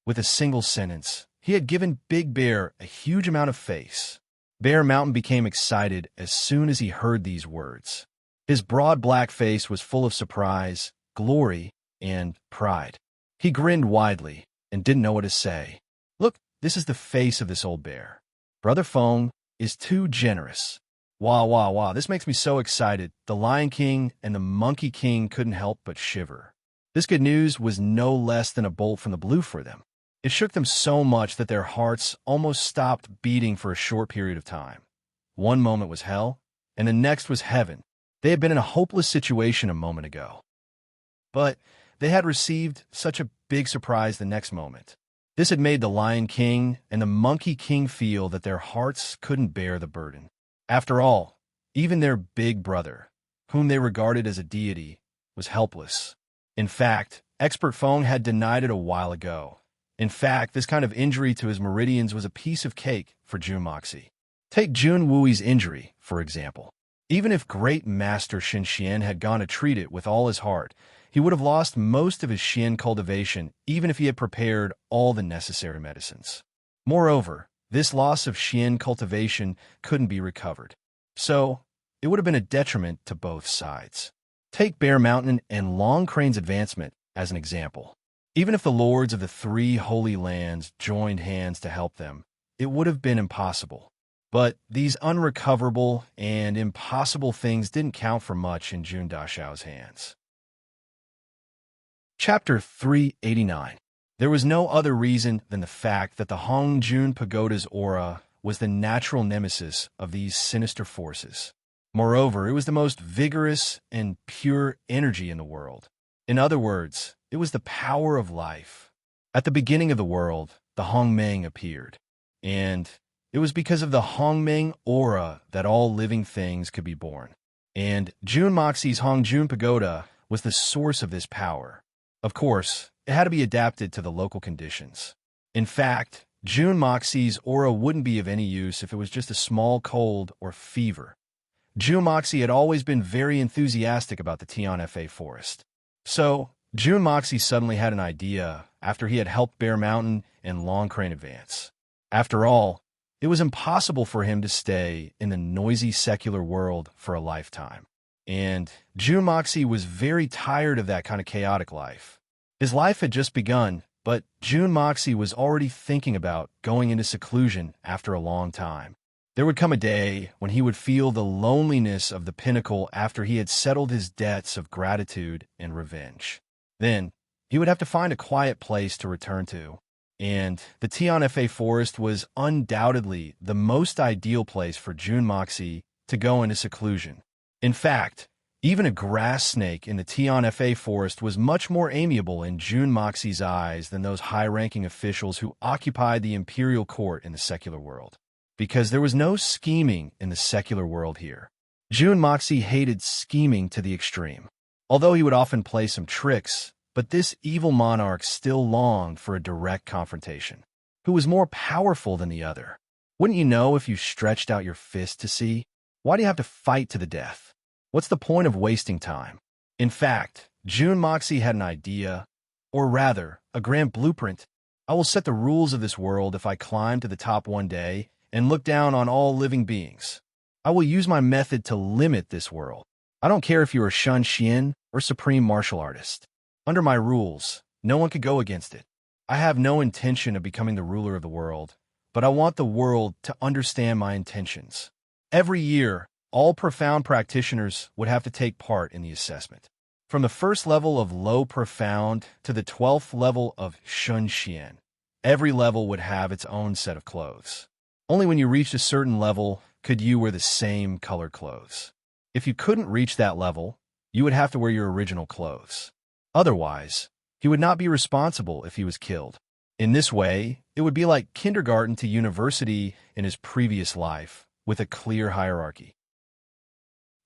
With a single sentence, he had given Big Bear a huge amount of face. Bear Mountain became excited as soon as he heard these words. His broad black face was full of surprise, glory, and pride. He grinned widely and didn't know what to say. "Look, this is the face of this old bear. Brother Fong is too generous. Wow, this makes me so excited." The Lion King and the Monkey King couldn't help but shiver. This good news was no less than a bolt from the blue for them. It shook them so much that their hearts almost stopped beating for a short period of time. One moment was hell, and the next was heaven. They had been in a hopeless situation a moment ago. But they had received such a big surprise the next moment. This had made the Lion King and the Monkey King feel that their hearts couldn't bear the burden. After all, even their big brother, whom they regarded as a deity, was helpless. In fact, Expert Fong had denied it a while ago. In fact, this kind of injury to his meridians was a piece of cake for June Moxie. Take Jun Wui's injury, for example. Even if Great Master Shen Xian had gone to treat it with all his heart, he would have lost most of his Xian cultivation even if he had prepared all the necessary medicines. Moreover, this loss of Xian cultivation couldn't be recovered. So, it would have been a detriment to both sides. Take Bear Mountain and Long Crane's advancement as an example. Even if the lords of the three holy lands joined hands to help them, it would have been impossible. But these unrecoverable and impossible things didn't count for much in Jun Dashao's hands. Chapter 389. There was no other reason than the fact that the Hongjun Pagoda's aura was the natural nemesis of these sinister forces. Moreover, it was the most vigorous and pure energy in the world. In other words, it was the power of life. At the beginning of the world, the Hongmeng appeared, and it was because of the Hongmeng aura that all living things could be born. And Jun Moxi's Hongjun Pagoda was the source of this power. Of course, it had to be adapted to the local conditions. In fact, Jun Moxi's aura wouldn't be of any use if it was just a small cold or fever. Jun Moxi had always been very enthusiastic about the Tianfa forest. So, Jun Moxi suddenly had an idea after he had helped Bear Mountain and Long Crane advance. After all, it was impossible for him to stay in the noisy secular world for a lifetime. And Jun Moxi was very tired of that kind of chaotic life. His life had just begun, but Jun Moxi was already thinking about going into seclusion after a long time. There would come a day when he would feel the loneliness of the pinnacle after he had settled his debts of gratitude and revenge. Then, he would have to find a quiet place to return to. And the Tianfa forest was undoubtedly the most ideal place for Jun Moxi to go into seclusion. In fact, even a grass snake in the Tianfa forest was much more amiable in Jun Moxi's eyes than those high-ranking officials who occupied the imperial court in the secular world. Because there was no scheming in the secular world here. Jun Moxi hated scheming to the extreme. Although he would often play some tricks, but this evil monarch still longed for a direct confrontation. Who was more powerful than the other? Wouldn't you know if you stretched out your fist to see? Why do you have to fight to the death? What's the point of wasting time? In fact, Jun Moxi had an idea, or rather, a grand blueprint. I will set the rules of this world if I climb to the top one day and look down on all living beings. I will use my method to limit this world. I don't care if you are Shun Xian or Supreme Martial Artist. Under my rules, no one could go against it. I have no intention of becoming the ruler of the world, but I want the world to understand my intentions. Every year, all profound practitioners would have to take part in the assessment. From the first level of low profound to the 12th level of Shun Xian, every level would have its own set of clothes. Only when you reached a certain level could you wear the same colored clothes. If you couldn't reach that level, you would have to wear your original clothes. Otherwise, he would not be responsible if he was killed. In this way, it would be like kindergarten to university in his previous life, with a clear hierarchy.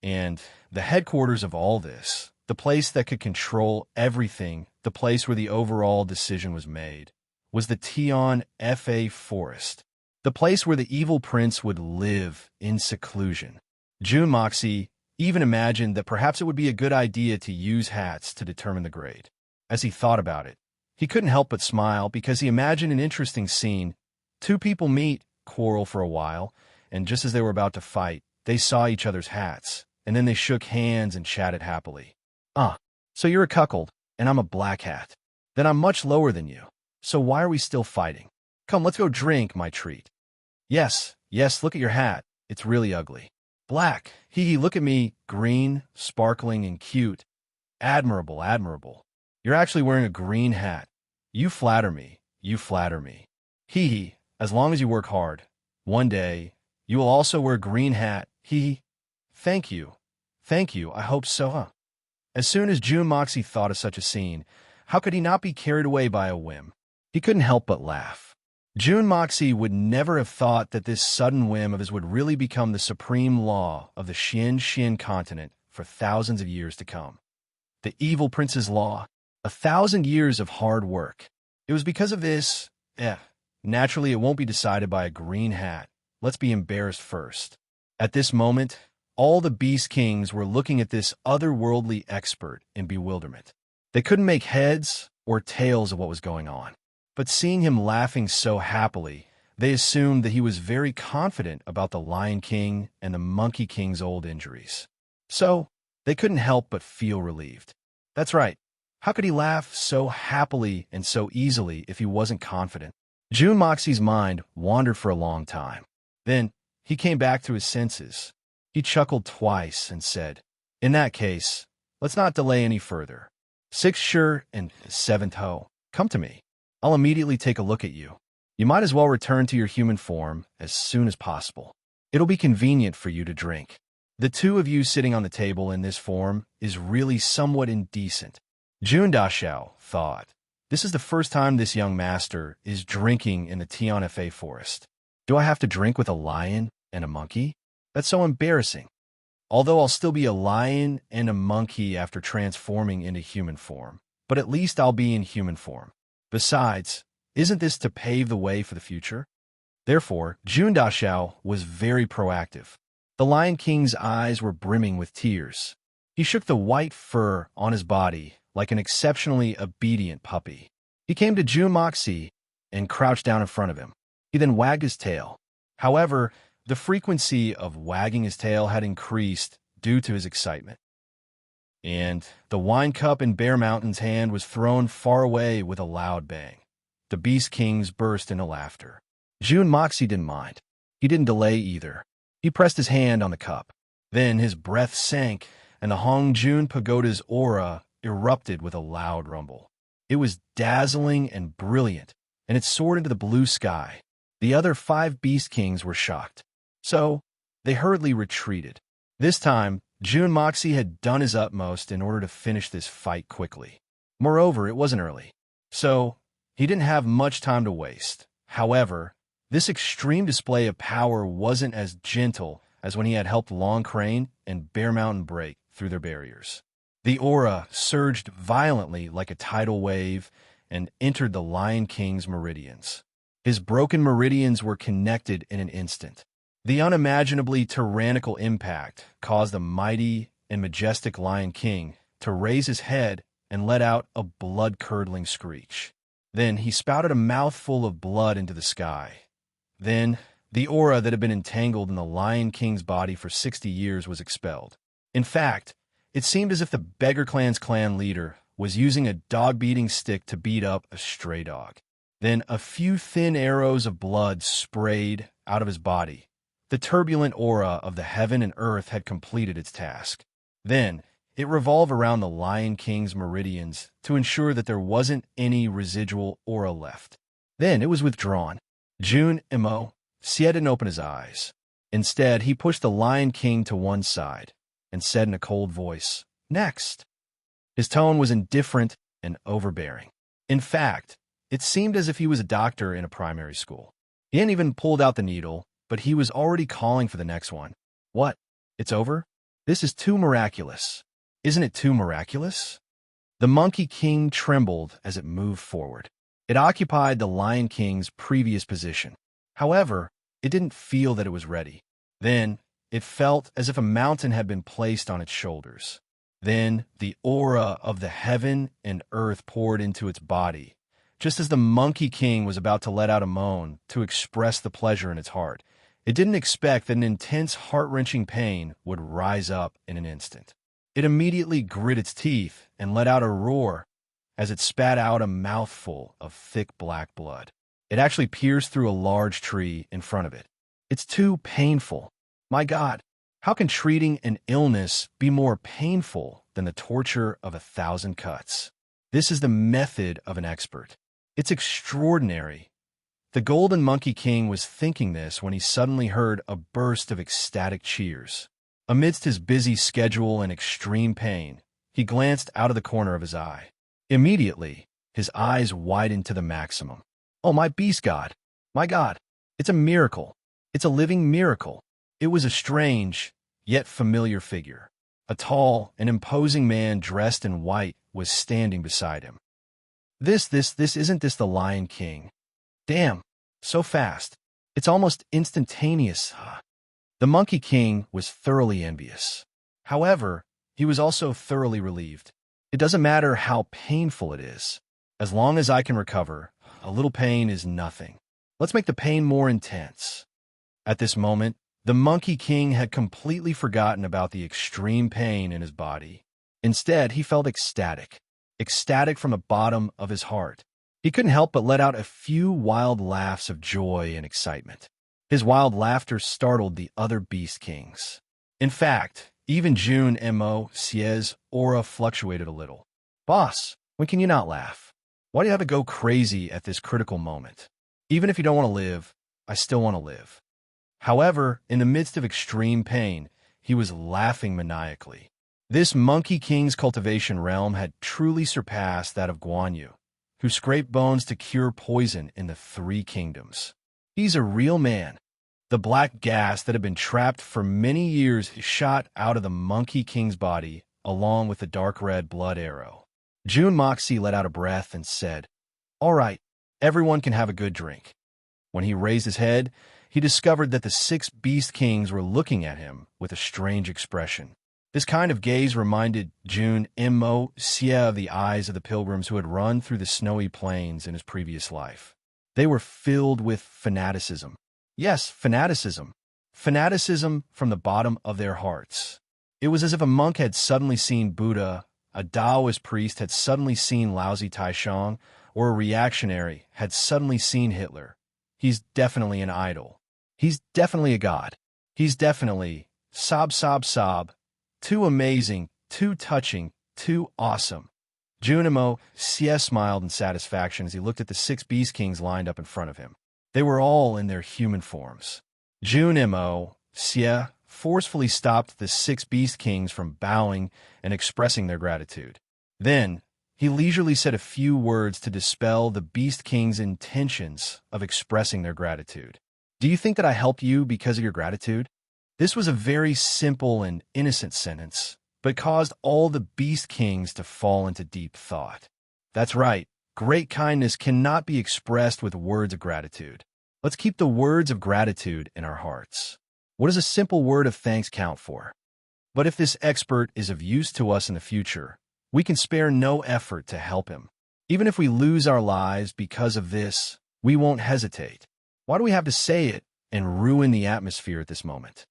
And the headquarters of all this, the place that could control everything, the place where the overall decision was made, was the Tianfa forest. The place where the evil prince would live in seclusion. Jun Moxi even imagined that perhaps it would be a good idea to use hats to determine the grade. As he thought about it, he couldn't help but smile because he imagined an interesting scene. Two people meet, quarrel for a while, and just as they were about to fight, they saw each other's hats, and then they shook hands and chatted happily. So you're a cuckold, and I'm a black hat. Then I'm much lower than you. So why are we still fighting? Come, let's go drink, my treat. Yes, look at your hat. It's really ugly. Black. Hee, look at me. Green, sparkling, and cute. Admirable. You're actually wearing a green hat. You flatter me. Hee, as long as you work hard. One day, you will also wear a green hat. Hee. Thank you. I hope so, As soon as Jun Moxi thought of such a scene, how could he not be carried away by a whim? He couldn't help but laugh. Jun Moxi would never have thought that this sudden whim of his would really become the supreme law of the Xian continent for thousands of years to come. The evil prince's law. 1,000 years of hard work. It was because of this. Naturally, it won't be decided by a green hat. Let's be embarrassed first. At this moment, all the Beast Kings were looking at this otherworldly expert in bewilderment. They couldn't make heads or tails of what was going on. But seeing him laughing so happily, they assumed that he was very confident about the Lion King and the Monkey King's old injuries. So, They couldn't help but feel relieved. That's right. How could he laugh so happily and so easily if he wasn't confident? June Moxie's mind wandered for a long time. Then he came back to his senses. He chuckled twice and said, "In that case, let's not delay any further. Sixth Sure and Seventh Ho, come to me. I'll immediately take a look at you. You might as well return to your human form as soon as possible. It'll be convenient for you to drink. The two of you sitting on the table in this form is really somewhat indecent." Jun Dashao thought, this is the first time this young master is drinking in the Tianfa forest. Do I have to drink with a lion and a monkey? That's so embarrassing. Although I'll still be a lion and a monkey after transforming into human form, but at least I'll be in human form. Besides, isn't this to pave the way for the future? Therefore, Jun Dashao was very proactive. The Lion King's eyes were brimming with tears. He shook the white fur on his body like an exceptionally obedient puppy. He came to Jun Moxie and crouched down in front of him. He then wagged his tail. However, the frequency of wagging his tail had increased due to his excitement. And the wine cup in Bear Mountain's hand was thrown far away with a loud bang. The Beast Kings burst into laughter. Jun Moxie didn't mind. He didn't delay either. He pressed his hand on the cup. Then his breath sank, and the Hongjun Pagoda's aura erupted with a loud rumble. It was dazzling and brilliant, and it soared into the blue sky. The other 5 Beast Kings were shocked. So, they hurriedly retreated. This time, Jun Moxie had done his utmost in order to finish this fight quickly. Moreover, it wasn't early. So, he didn't have much time to waste. However, this extreme display of power wasn't as gentle as when he had helped Long Crane and Bear Mountain break through their barriers. The aura surged violently like a tidal wave and entered the Lion King's meridians. His broken meridians were connected in an instant. The unimaginably tyrannical impact caused the mighty and majestic Lion King to raise his head and let out a blood-curdling screech. Then he spouted a mouthful of blood into the sky. Then, the aura that had been entangled in the Lion King's body for 60 years was expelled. In fact, it seemed as if the Beggar Clan's clan leader was using a dog-beating stick to beat up a stray dog. Then a few thin arrows of blood sprayed out of his body. The turbulent aura of the heaven and earth had completed its task. Then, it revolved around the Lion King's meridians to ensure that there wasn't any residual aura left. Then it was withdrawn. Jun Mo Xie didn't open his eyes. Instead, he pushed the Lion King to one side and said in a cold voice, "Next." His tone was indifferent and overbearing. In fact, it seemed as if he was a doctor in a primary school. He hadn't even pulled out the needle, but he was already calling for the next one. What? It's over? This is too miraculous. Isn't it too miraculous? The Monkey King trembled as it moved forward. It occupied the Lion King's previous position. However, it didn't feel that it was ready. Then, it felt as if a mountain had been placed on its shoulders. Then, the aura of the heaven and earth poured into its body. Just as the Monkey King was about to let out a moan to express the pleasure in its heart, it didn't expect that an intense, heart-wrenching pain would rise up in an instant. It immediately grit its teeth and let out a roar as it spat out a mouthful of thick black blood. It actually pierced through a large tree in front of it. It's too painful. My God, how can treating an illness be more painful than the torture of 1,000 cuts? This is the method of an expert. It's extraordinary. The Golden Monkey King was thinking this when he suddenly heard a burst of ecstatic cheers. Amidst his busy schedule and extreme pain, he glanced out of the corner of his eye. Immediately, his eyes widened to the maximum. Oh, my beast god! My God! It's a miracle! It's a living miracle! It was a strange, yet familiar figure. A tall and imposing man dressed in white was standing beside him. Isn't this the Lion King? Damn, so fast. It's almost instantaneous. The Monkey King was thoroughly envious. However, he was also thoroughly relieved. It doesn't matter how painful it is. As long as I can recover, a little pain is nothing. Let's make the pain more intense. At this moment, The Monkey King had completely forgotten about the extreme pain in his body. Instead, he felt ecstatic from the bottom of his heart. He couldn't help but let out a few wild laughs of joy and excitement. His wild laughter startled the other Beast Kings. In fact, even June Mo's aura fluctuated a little. Boss, when can you not laugh? Why do you have to go crazy at this critical moment? Even if you don't want to live, I still want to live. However, in the midst of extreme pain, he was laughing maniacally. This Monkey King's cultivation realm had truly surpassed that of Guan Yu, who scraped bones to cure poison in the Three Kingdoms. He's a real man. The black gas that had been trapped for many years shot out of the Monkey King's body, along with the dark red blood arrow. June Moxie let out a breath and said, "All right, everyone can have a good drink." When he raised his head, he discovered that the 6 Beast Kings were looking at him with a strange expression. This kind of gaze reminded June Mo of the eyes of the pilgrims who had run through the snowy plains in his previous life. They were filled with fanaticism. Yes, fanaticism. Fanaticism from the bottom of their hearts. It was as if a monk had suddenly seen Buddha, a Taoist priest had suddenly seen Lao Taishang, or a reactionary had suddenly seen Hitler. He's definitely an idol. He's definitely a god. He's definitely, sob, too amazing, too touching, too awesome. Junimo smiled in satisfaction as he looked at the 6 Beast Kings lined up in front of him. They were all in their human forms. Junimo forcefully stopped the 6 Beast Kings from bowing and expressing their gratitude. Then, he leisurely said a few words to dispel the Beast King's intentions of expressing their gratitude. "Do you think that I helped you because of your gratitude?" This was a very simple and innocent sentence, but caused all the Beast Kings to fall into deep thought. That's right, great kindness cannot be expressed with words of gratitude. Let's keep the words of gratitude in our hearts. What does a simple word of thanks count for? But if this expert is of use to us in the future, we can spare no effort to help him. Even if we lose our lives because of this, we won't hesitate. Why do we have to say it and ruin the atmosphere at this moment?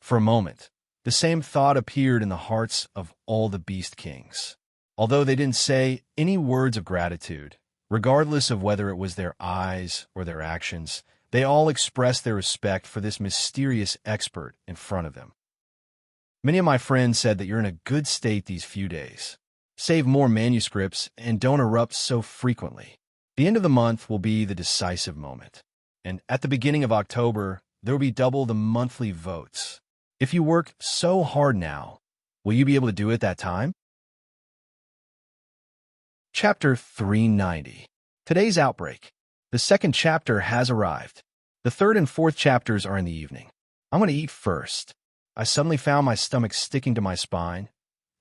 For a moment, the same thought appeared in the hearts of all the Beast Kings. Although they didn't say any words of gratitude, regardless of whether it was their eyes or their actions, they all expressed their respect for this mysterious expert in front of them. Many of my friends said that you're in a good state these few days. Save more manuscripts and don't erupt so frequently. The end of the month will be the decisive moment. And at the beginning of October, there will be double the monthly votes. If you work so hard now, will you be able to do it that time? Chapter 390. Today's Outbreak. The second chapter has arrived. The third and fourth chapters are in the evening. I'm going to eat first. I suddenly found my stomach sticking to my spine.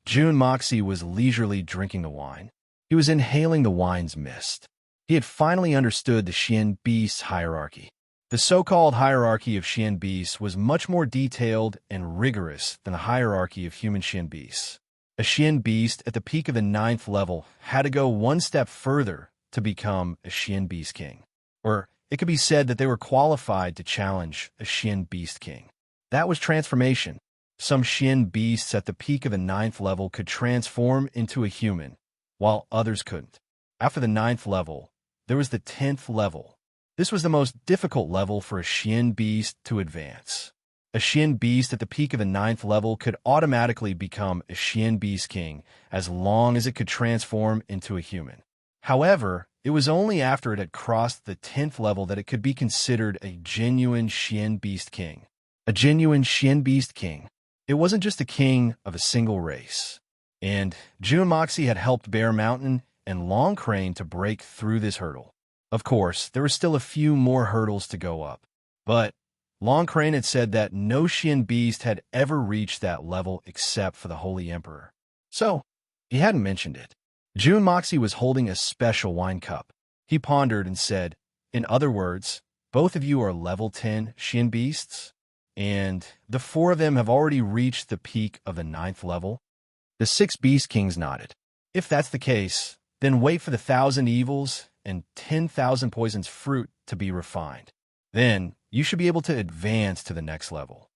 June Moxie was leisurely drinking the wine. He was inhaling the wine's mist. He had finally understood the Xian Beast hierarchy. The so-called hierarchy of Xian Beasts was much more detailed and rigorous than the hierarchy of human Xian Beasts. A Xian Beast at the peak of the 9th level had to go one step further to become a Xian Beast King. Or it could be said that they were qualified to challenge a Xian Beast King. That was transformation. Some Xian Beasts at the peak of the 9th level could transform into a human, while others couldn't. After the 9th level, there was the 10th level. This was the most difficult level for a Xian Beast to advance. A Xian Beast at the peak of the 9th level could automatically become a Xian Beast King as long as it could transform into a human. However, it was only after it had crossed the 10th level that it could be considered a genuine Xian Beast King. A genuine Xian Beast King. It wasn't just a king of a single race. And June Moxie had helped Bear Mountain and Long Crane to break through this hurdle. Of course, there were still a few more hurdles to go up. But Long Crane had said that no Xian Beast had ever reached that level except for the Holy Emperor. So, he hadn't mentioned it. June Moxie was holding a special wine cup. He pondered and said, "In other words, both of you are level 10 Xian Beasts? And the 4 of them have already reached the peak of the 9th level?" The 6 Beast Kings nodded. "If that's the case, then wait for the 1,000 evils and 10,000 poisons fruit to be refined. Then you should be able to advance to the next level.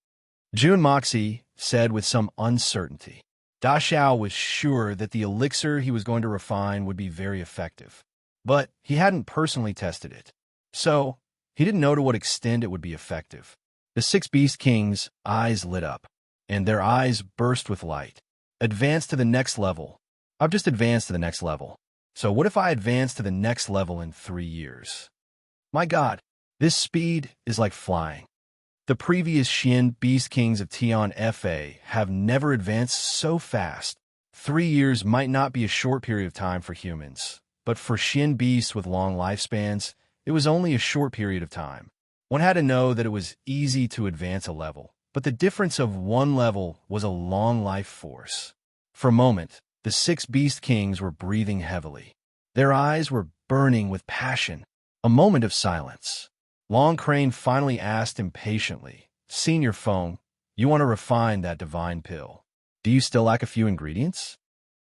Jun Moxie said with some uncertainty. Da Xiao was sure that the elixir he was going to refine would be very effective, but he hadn't personally tested it, so he didn't know to what extent it would be effective. The 6 Beast Kings' eyes lit up, and their eyes burst with light. Advance to the next level. I've just advanced to the next level. So what if I advance to the next level in 3 years? My God, this speed is like flying. The previous Xian Beast Kings of Tian Fa have never advanced so fast. 3 years might not be a short period of time for humans, but for Xian beasts with long lifespans, it was only a short period of time. One had to know that it was easy to advance a level, but the difference of one level was a long life force. For a moment, the 6 Beast Kings were breathing heavily. Their eyes were burning with passion. A moment of silence. Long Crane finally asked impatiently, Senior Feng, you want to refine that divine pill. Do you still lack a few ingredients?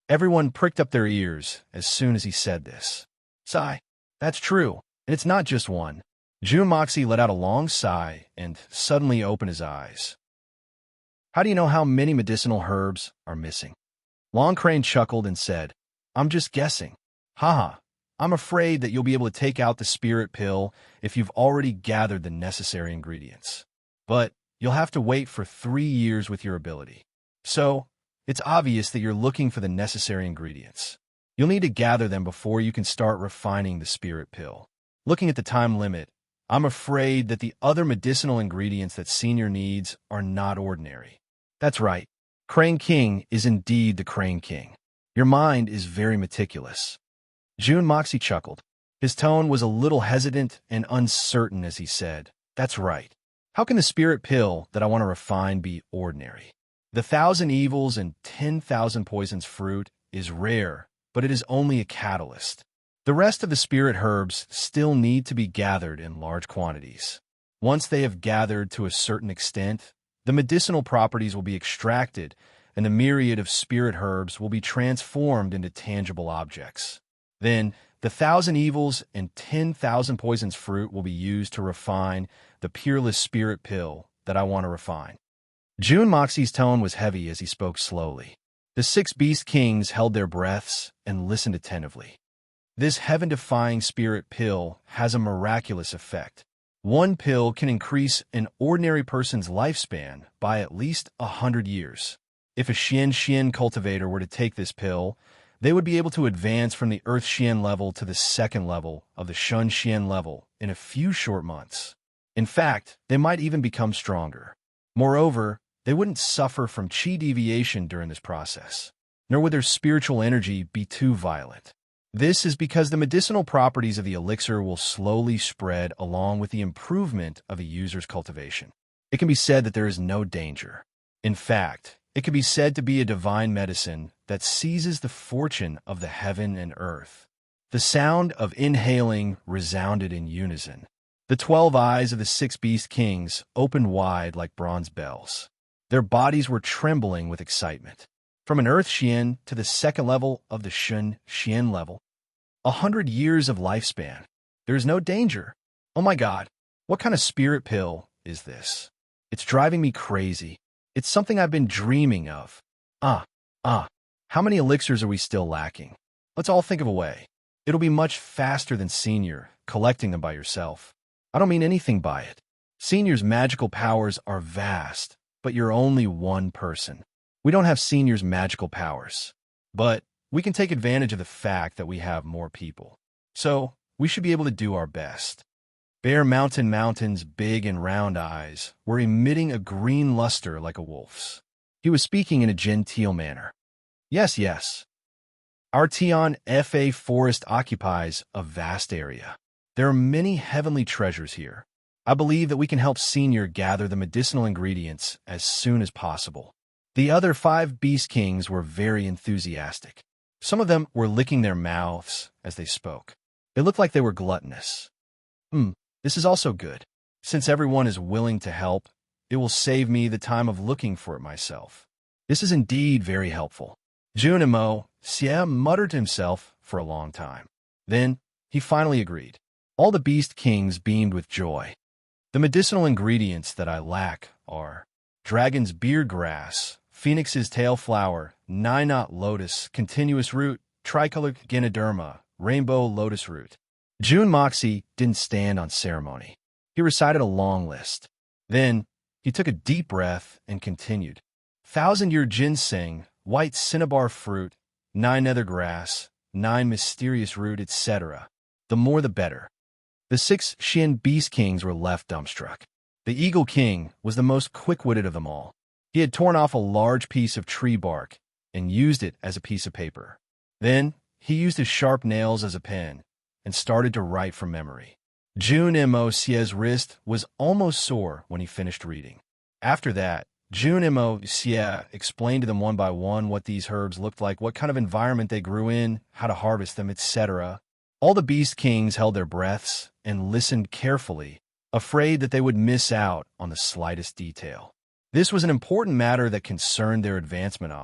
Everyone pricked up their ears as soon as he said this. Sigh. That's true, and it's not just one. Jun Moxie let out a long sigh and suddenly opened his eyes. How do you know how many medicinal herbs are missing? Long Crane chuckled and said, I'm just guessing. Haha, I'm afraid that you'll be able to take out the spirit pill if you've already gathered the necessary ingredients. But you'll have to wait for 3 years with your ability. So, it's obvious that you're looking for the necessary ingredients. You'll need to gather them before you can start refining the spirit pill. Looking at the time limit, I'm afraid that the other medicinal ingredients that Senior needs are not ordinary. That's right. Crane King is indeed the Crane King. Your mind is very meticulous. Jun Moxie chuckled. His tone was a little hesitant and uncertain as he said, That's right. How can the spirit pill that I want to refine be ordinary? The 1,000 evils and 10,000 poisons fruit is rare, but it is only a catalyst. The rest of the spirit herbs still need to be gathered in large quantities. Once they have gathered to a certain extent, the medicinal properties will be extracted, and the myriad of spirit herbs will be transformed into tangible objects. Then, the 1,000 evils and 10,000 poisons fruit will be used to refine the peerless spirit pill that I want to refine. Jun Moxie's tone was heavy as he spoke slowly. The 6 Beast Kings held their breaths and listened attentively. This heaven-defying spirit pill has a miraculous effect. One pill can increase an ordinary person's lifespan by at least 100 years. If a Xian cultivator were to take this pill, they would be able to advance from the Earth Xian level to the 2nd level of the Shun Xian level in a few short months. In fact, they might even become stronger. Moreover, they wouldn't suffer from qi deviation during this process, nor would their spiritual energy be too violent. This is because the medicinal properties of the elixir will slowly spread along with the improvement of a user's cultivation. It can be said that there is no danger. In fact, it can be said to be a divine medicine that seizes the fortune of the heaven and earth. The sound of inhaling resounded in unison. The 12 eyes of the 6 Beast Kings opened wide like bronze bells. Their bodies were trembling with excitement. From an Earth Xian to the 2nd level of the Shun Xian level. 100 years of lifespan. There is no danger. Oh my God, what kind of spirit pill is this? It's driving me crazy. It's something I've been dreaming of. How many elixirs are we still lacking? Let's all think of a way. It'll be much faster than Senior collecting them by yourself. I don't mean anything by it. Senior's magical powers are vast, but you're only one person. We don't have Senior's magical powers, but we can take advantage of the fact that we have more people. So, we should be able to do our best. Bear Mountain's big and round eyes were emitting a green luster like a wolf's. He was speaking in a genteel manner. Yes. Our Tian Fa forest occupies a vast area. There are many heavenly treasures here. I believe that we can help Senior gather the medicinal ingredients as soon as possible. The other 5 Beast Kings were very enthusiastic. Some of them were licking their mouths as they spoke. They looked like they were gluttonous. This is also good. Since everyone is willing to help, it will save me the time of looking for it myself. This is indeed very helpful. Junimo Xie muttered to himself for a long time. Then, he finally agreed. All the Beast Kings beamed with joy. The medicinal ingredients that I lack are dragon's beard grass, phoenix's tail flower, nine-knot lotus, continuous root, tricolor gynoderma, rainbow lotus root. June Moxie didn't stand on ceremony. He recited a long list. Then, he took a deep breath and continued. Thousand-year ginseng, white cinnabar fruit, nine nether grass, nine mysterious root, etc. The more the better. The 6 Xian Beast Kings were left dumbstruck. The Eagle King was the most quick-witted of them all. He had torn off a large piece of tree bark and used it as a piece of paper. Then, he used his sharp nails as a pen and started to write from memory. June Moxie's wrist was almost sore when he finished reading. After that, June Moxie explained to them one by one what these herbs looked like, what kind of environment they grew in, how to harvest them, etc. All the Beast Kings held their breaths and listened carefully, afraid that they would miss out on the slightest detail. This was an important matter that concerned their advancement,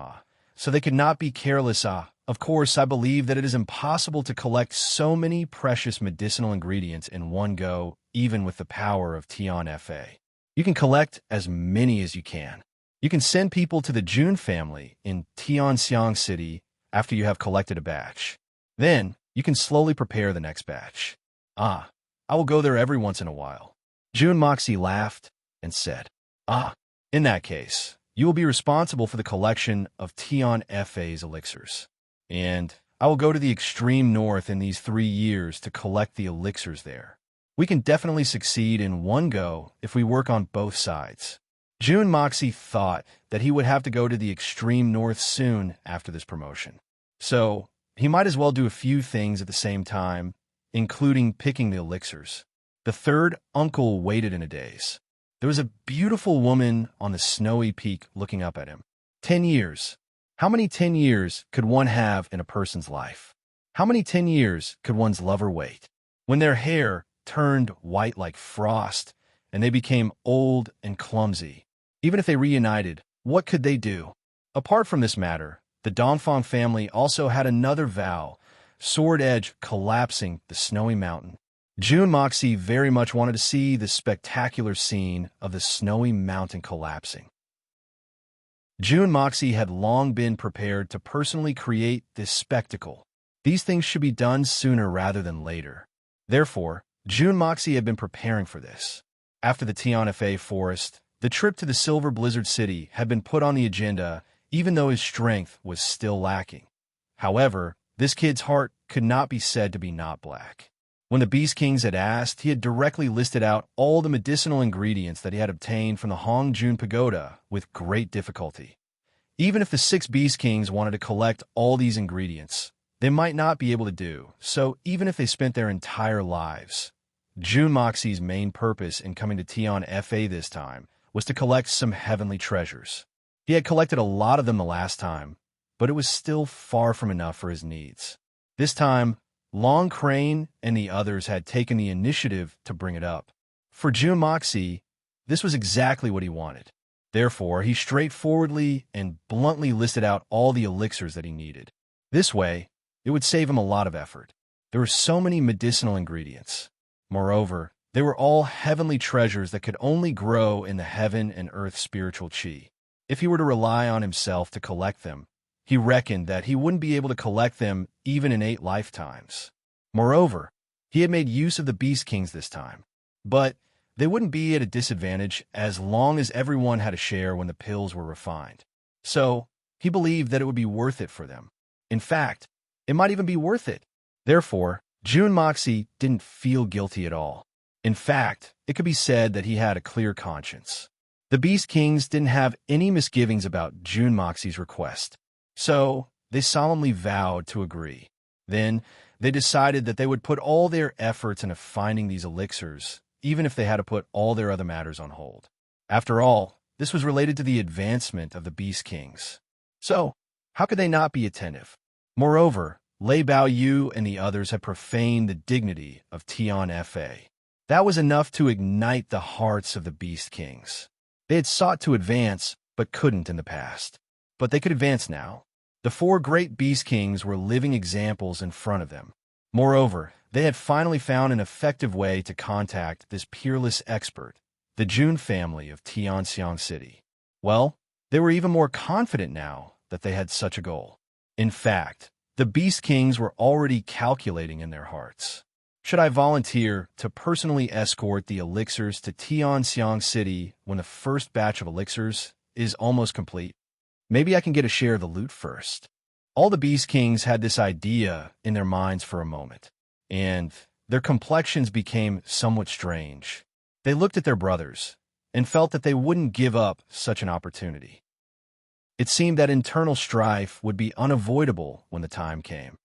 so they could not be careless. Of course, I believe that it is impossible to collect so many precious medicinal ingredients in one go, even with the power of Tian Fa. You can collect as many as you can. You can send people to the June family in Tianxiang City after you have collected a batch. Then, you can slowly prepare the next batch. I will go there every once in a while. June Moxie laughed and said, in that case, you will be responsible for the collection of Tian Fa's elixirs. And I will go to the extreme north in these 3 years to collect the elixirs there. We can definitely succeed in one go if we work on both sides. June Moxie thought that he would have to go to the extreme north soon after this promotion. So, he might as well do a few things at the same time, including picking the elixirs. The third uncle waited in a daze. There was a beautiful woman on the snowy peak looking up at him. 10 years. How many 10 years could one have in a person's life? How many 10 years could one's lover wait? When their hair turned white like frost, and they became old and clumsy. Even if they reunited, what could they do? Apart from this matter, the Dongfang family also had another vow, sword edge collapsing the snowy mountain. June Moxie very much wanted to see the spectacular scene of the snowy mountain collapsing. June Moxie had long been prepared to personally create this spectacle. These things should be done sooner rather than later. Therefore, June Moxie had been preparing for this. After the Tianfa forest, the trip to the Silver Blizzard City had been put on the agenda, even though his strength was still lacking. However, this kid's heart could not be said to be not black. When the Beast Kings had asked, he had directly listed out all the medicinal ingredients that he had obtained from the Hongjun Pagoda with great difficulty. Even if the 6 Beast Kings wanted to collect all these ingredients, they might not be able to do so, even if they spent their entire lives. June Moxie's main purpose in coming to Tian Fa this time was to collect some heavenly treasures. He had collected a lot of them the last time, but it was still far from enough for his needs. This time, Long Crane and the others had taken the initiative to bring it up. For June Moxie, this was exactly what he wanted. Therefore, he straightforwardly and bluntly listed out all the elixirs that he needed. This way, it would save him a lot of effort. There were so many medicinal ingredients. Moreover, they were all heavenly treasures that could only grow in the heaven and earth spiritual chi. If he were to rely on himself to collect them, he reckoned that he wouldn't be able to collect them even in 8 lifetimes. Moreover, he had made use of the Beast Kings this time. But they wouldn't be at a disadvantage as long as everyone had a share when the pills were refined. So, he believed that it would be worth it for them. In fact, it might even be worth it. Therefore, June Moxie didn't feel guilty at all. In fact, it could be said that he had a clear conscience. The Beast Kings didn't have any misgivings about June Moxie's request. So, they solemnly vowed to agree. Then, they decided that they would put all their efforts into finding these elixirs, even if they had to put all their other matters on hold. After all, this was related to the advancement of the Beast Kings. So, how could they not be attentive? Moreover, Lei Baoyu and the others had profaned the dignity of Tian Fa. That was enough to ignite the hearts of the Beast Kings. They had sought to advance, but couldn't in the past. But they could advance now. The 4 great Beast Kings were living examples in front of them. Moreover, they had finally found an effective way to contact this peerless expert, the June family of Tianxiang City. Well, they were even more confident now that they had such a goal. In fact, the Beast Kings were already calculating in their hearts. Should I volunteer to personally escort the elixirs to Tianxiang City when the first batch of elixirs is almost complete? Maybe I can get a share of the loot first. All the Beast Kings had this idea in their minds for a moment, and their complexions became somewhat strange. They looked at their brothers and felt that they wouldn't give up such an opportunity. It seemed that internal strife would be unavoidable when the time came.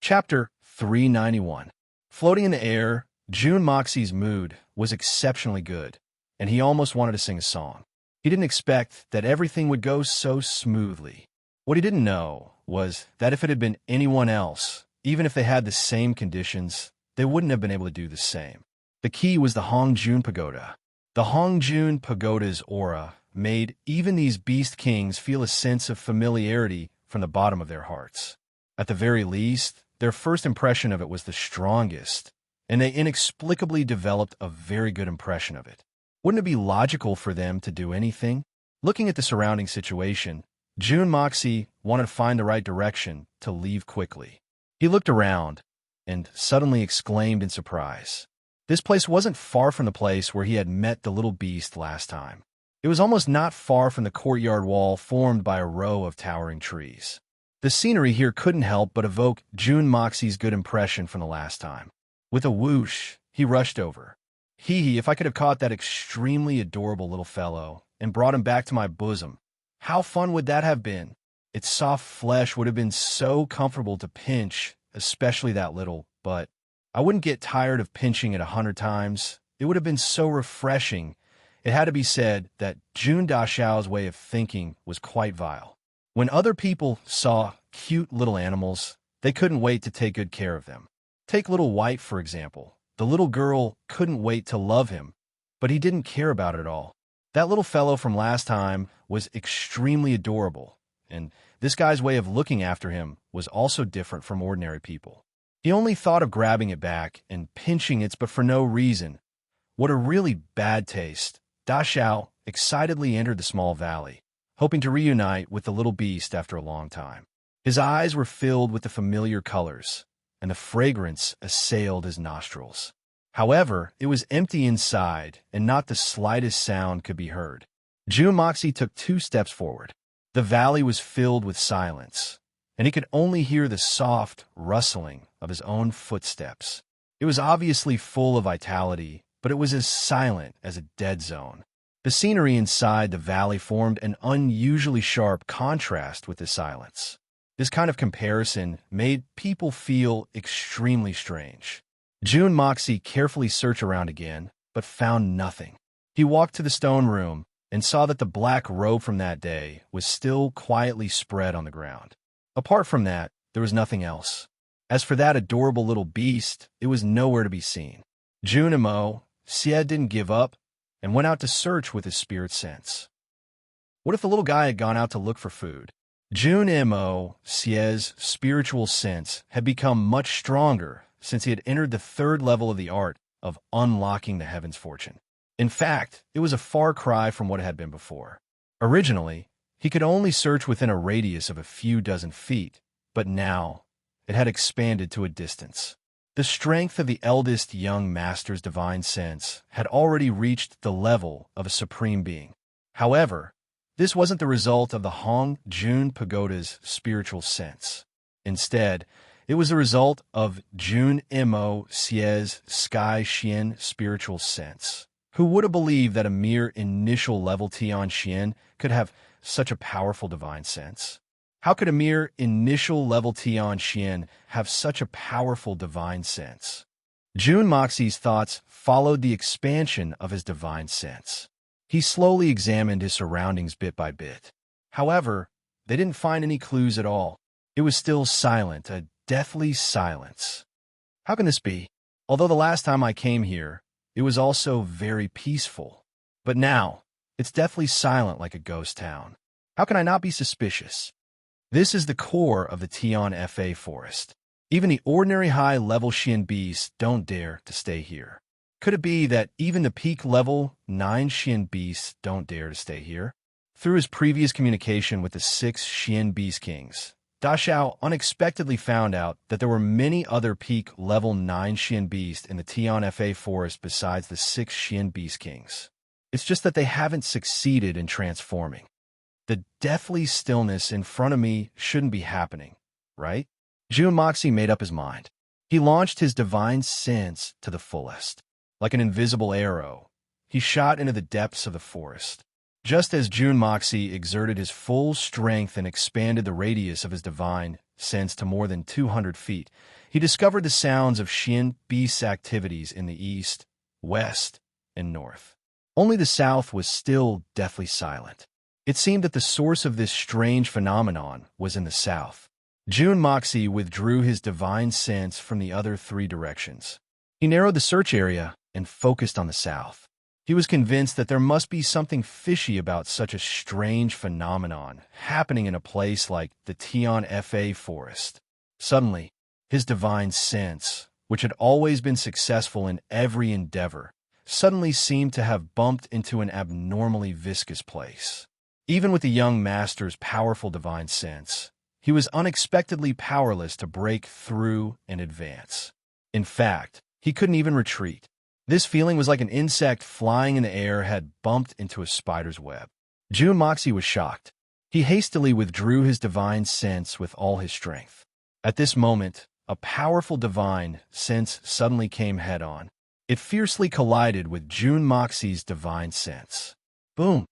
Chapter 391. Floating in the air, June Moxie's mood was exceptionally good, and he almost wanted to sing a song. He didn't expect that everything would go so smoothly. What he didn't know was that if it had been anyone else, even if they had the same conditions, they wouldn't have been able to do the same. The key was the Hongjun Pagoda. The Hongjun Pagoda's aura made even these Beast Kings feel a sense of familiarity from the bottom of their hearts. At the very least, their first impression of it was the strongest, and they inexplicably developed a very good impression of it. Wouldn't it be logical for them to do anything? Looking at the surrounding situation, June Moxie wanted to find the right direction to leave quickly. He looked around and suddenly exclaimed in surprise. This place wasn't far from the place where he had met the little beast last time. It was almost not far from the courtyard wall formed by a row of towering trees. The scenery here couldn't help but evoke June Moxie's good impression from the last time. With a whoosh, he rushed over. Hee, if I could have caught that extremely adorable little fellow and brought him back to my bosom, how fun would that have been? Its soft flesh would have been so comfortable to pinch, especially that little, but I wouldn't get tired of pinching it 100 times. It would have been so refreshing. It had to be said that June Dashao's way of thinking was quite vile. When other people saw cute little animals, they couldn't wait to take good care of them. Take Little White, for example. The little girl couldn't wait to love him, but he didn't care about it at all. That little fellow from last time was extremely adorable, and this guy's way of looking after him was also different from ordinary people. He only thought of grabbing it back and pinching it, but for no reason. What a really bad taste. Da Xiao excitedly entered the small valley, hoping to reunite with the little beast after a long time. His eyes were filled with the familiar colors, and the fragrance assailed his nostrils. However, it was empty inside, and not the slightest sound could be heard. June Moxie took 2 steps forward. The valley was filled with silence, and he could only hear the soft rustling of his own footsteps. It was obviously full of vitality, but it was as silent as a dead zone. The scenery inside the valley formed an unusually sharp contrast with the silence. This kind of comparison made people feel extremely strange. June Moxie carefully searched around again, but found nothing. He walked to the stone room and saw that the black robe from that day was still quietly spread on the ground. Apart from that, there was nothing else. As for that adorable little beast, it was nowhere to be seen. June Mo, Xie didn't give up and went out to search with his spirit sense. What if the little guy had gone out to look for food? June Mo, Xie's spiritual sense had become much stronger since he had entered the 3rd level of the art of unlocking the heaven's fortune. In fact, it was a far cry from what it had been before. Originally, he could only search within a radius of a few dozen feet, but now it had expanded to a distance. The strength of the eldest young master's divine sense had already reached the level of a supreme being. However, this wasn't the result of the Hong Jun Pagoda's spiritual sense. Instead, it was the result of Jun Mo Xie's Sky Xian spiritual sense. Who would have believed that a mere initial level Tian Xian could have such a powerful divine sense? How could a mere initial level Tian Xian have such a powerful divine sense? June Moxie's thoughts followed the expansion of his divine sense. He slowly examined his surroundings bit by bit. However, they didn't find any clues at all. It was still silent, a deathly silence. How can this be? Although the last time I came here, it was also very peaceful. But now, it's deathly silent like a ghost town. How can I not be suspicious? This is the core of the Tian Fa forest. Even the ordinary high-level Xian beasts don't dare to stay here. Could it be that even the peak level 9 Xian beasts don't dare to stay here? Through his previous communication with the 6 Xian beast kings, Da Xiao unexpectedly found out that there were many other peak level 9 Xian beasts in the Tian Fa forest besides the 6 Xian beast kings. It's just that they haven't succeeded in transforming. The deathly stillness in front of me shouldn't be happening, right? Jun Moxie made up his mind. He launched his divine sense to the fullest. Like an invisible arrow, he shot into the depths of the forest. Just as Jun Moxie exerted his full strength and expanded the radius of his divine sense to more than 200 feet, he discovered the sounds of Xian beasts' activities in the east, west, and north. Only the south was still deathly silent. It seemed that the source of this strange phenomenon was in the south. Jun Moxie withdrew his divine sense from the other 3 directions. He narrowed the search area and focused on the south. He was convinced that there must be something fishy about such a strange phenomenon happening in a place like the Tian Fa forest. Suddenly, his divine sense, which had always been successful in every endeavor, suddenly seemed to have bumped into an abnormally viscous place. Even with the young master's powerful divine sense, he was unexpectedly powerless to break through and advance. In fact, he couldn't even retreat. This feeling was like an insect flying in the air had bumped into a spider's web. Jun Moxie was shocked. He hastily withdrew his divine sense with all his strength. At this moment, a powerful divine sense suddenly came head-on. It fiercely collided with Jun Moxie's divine sense. Boom!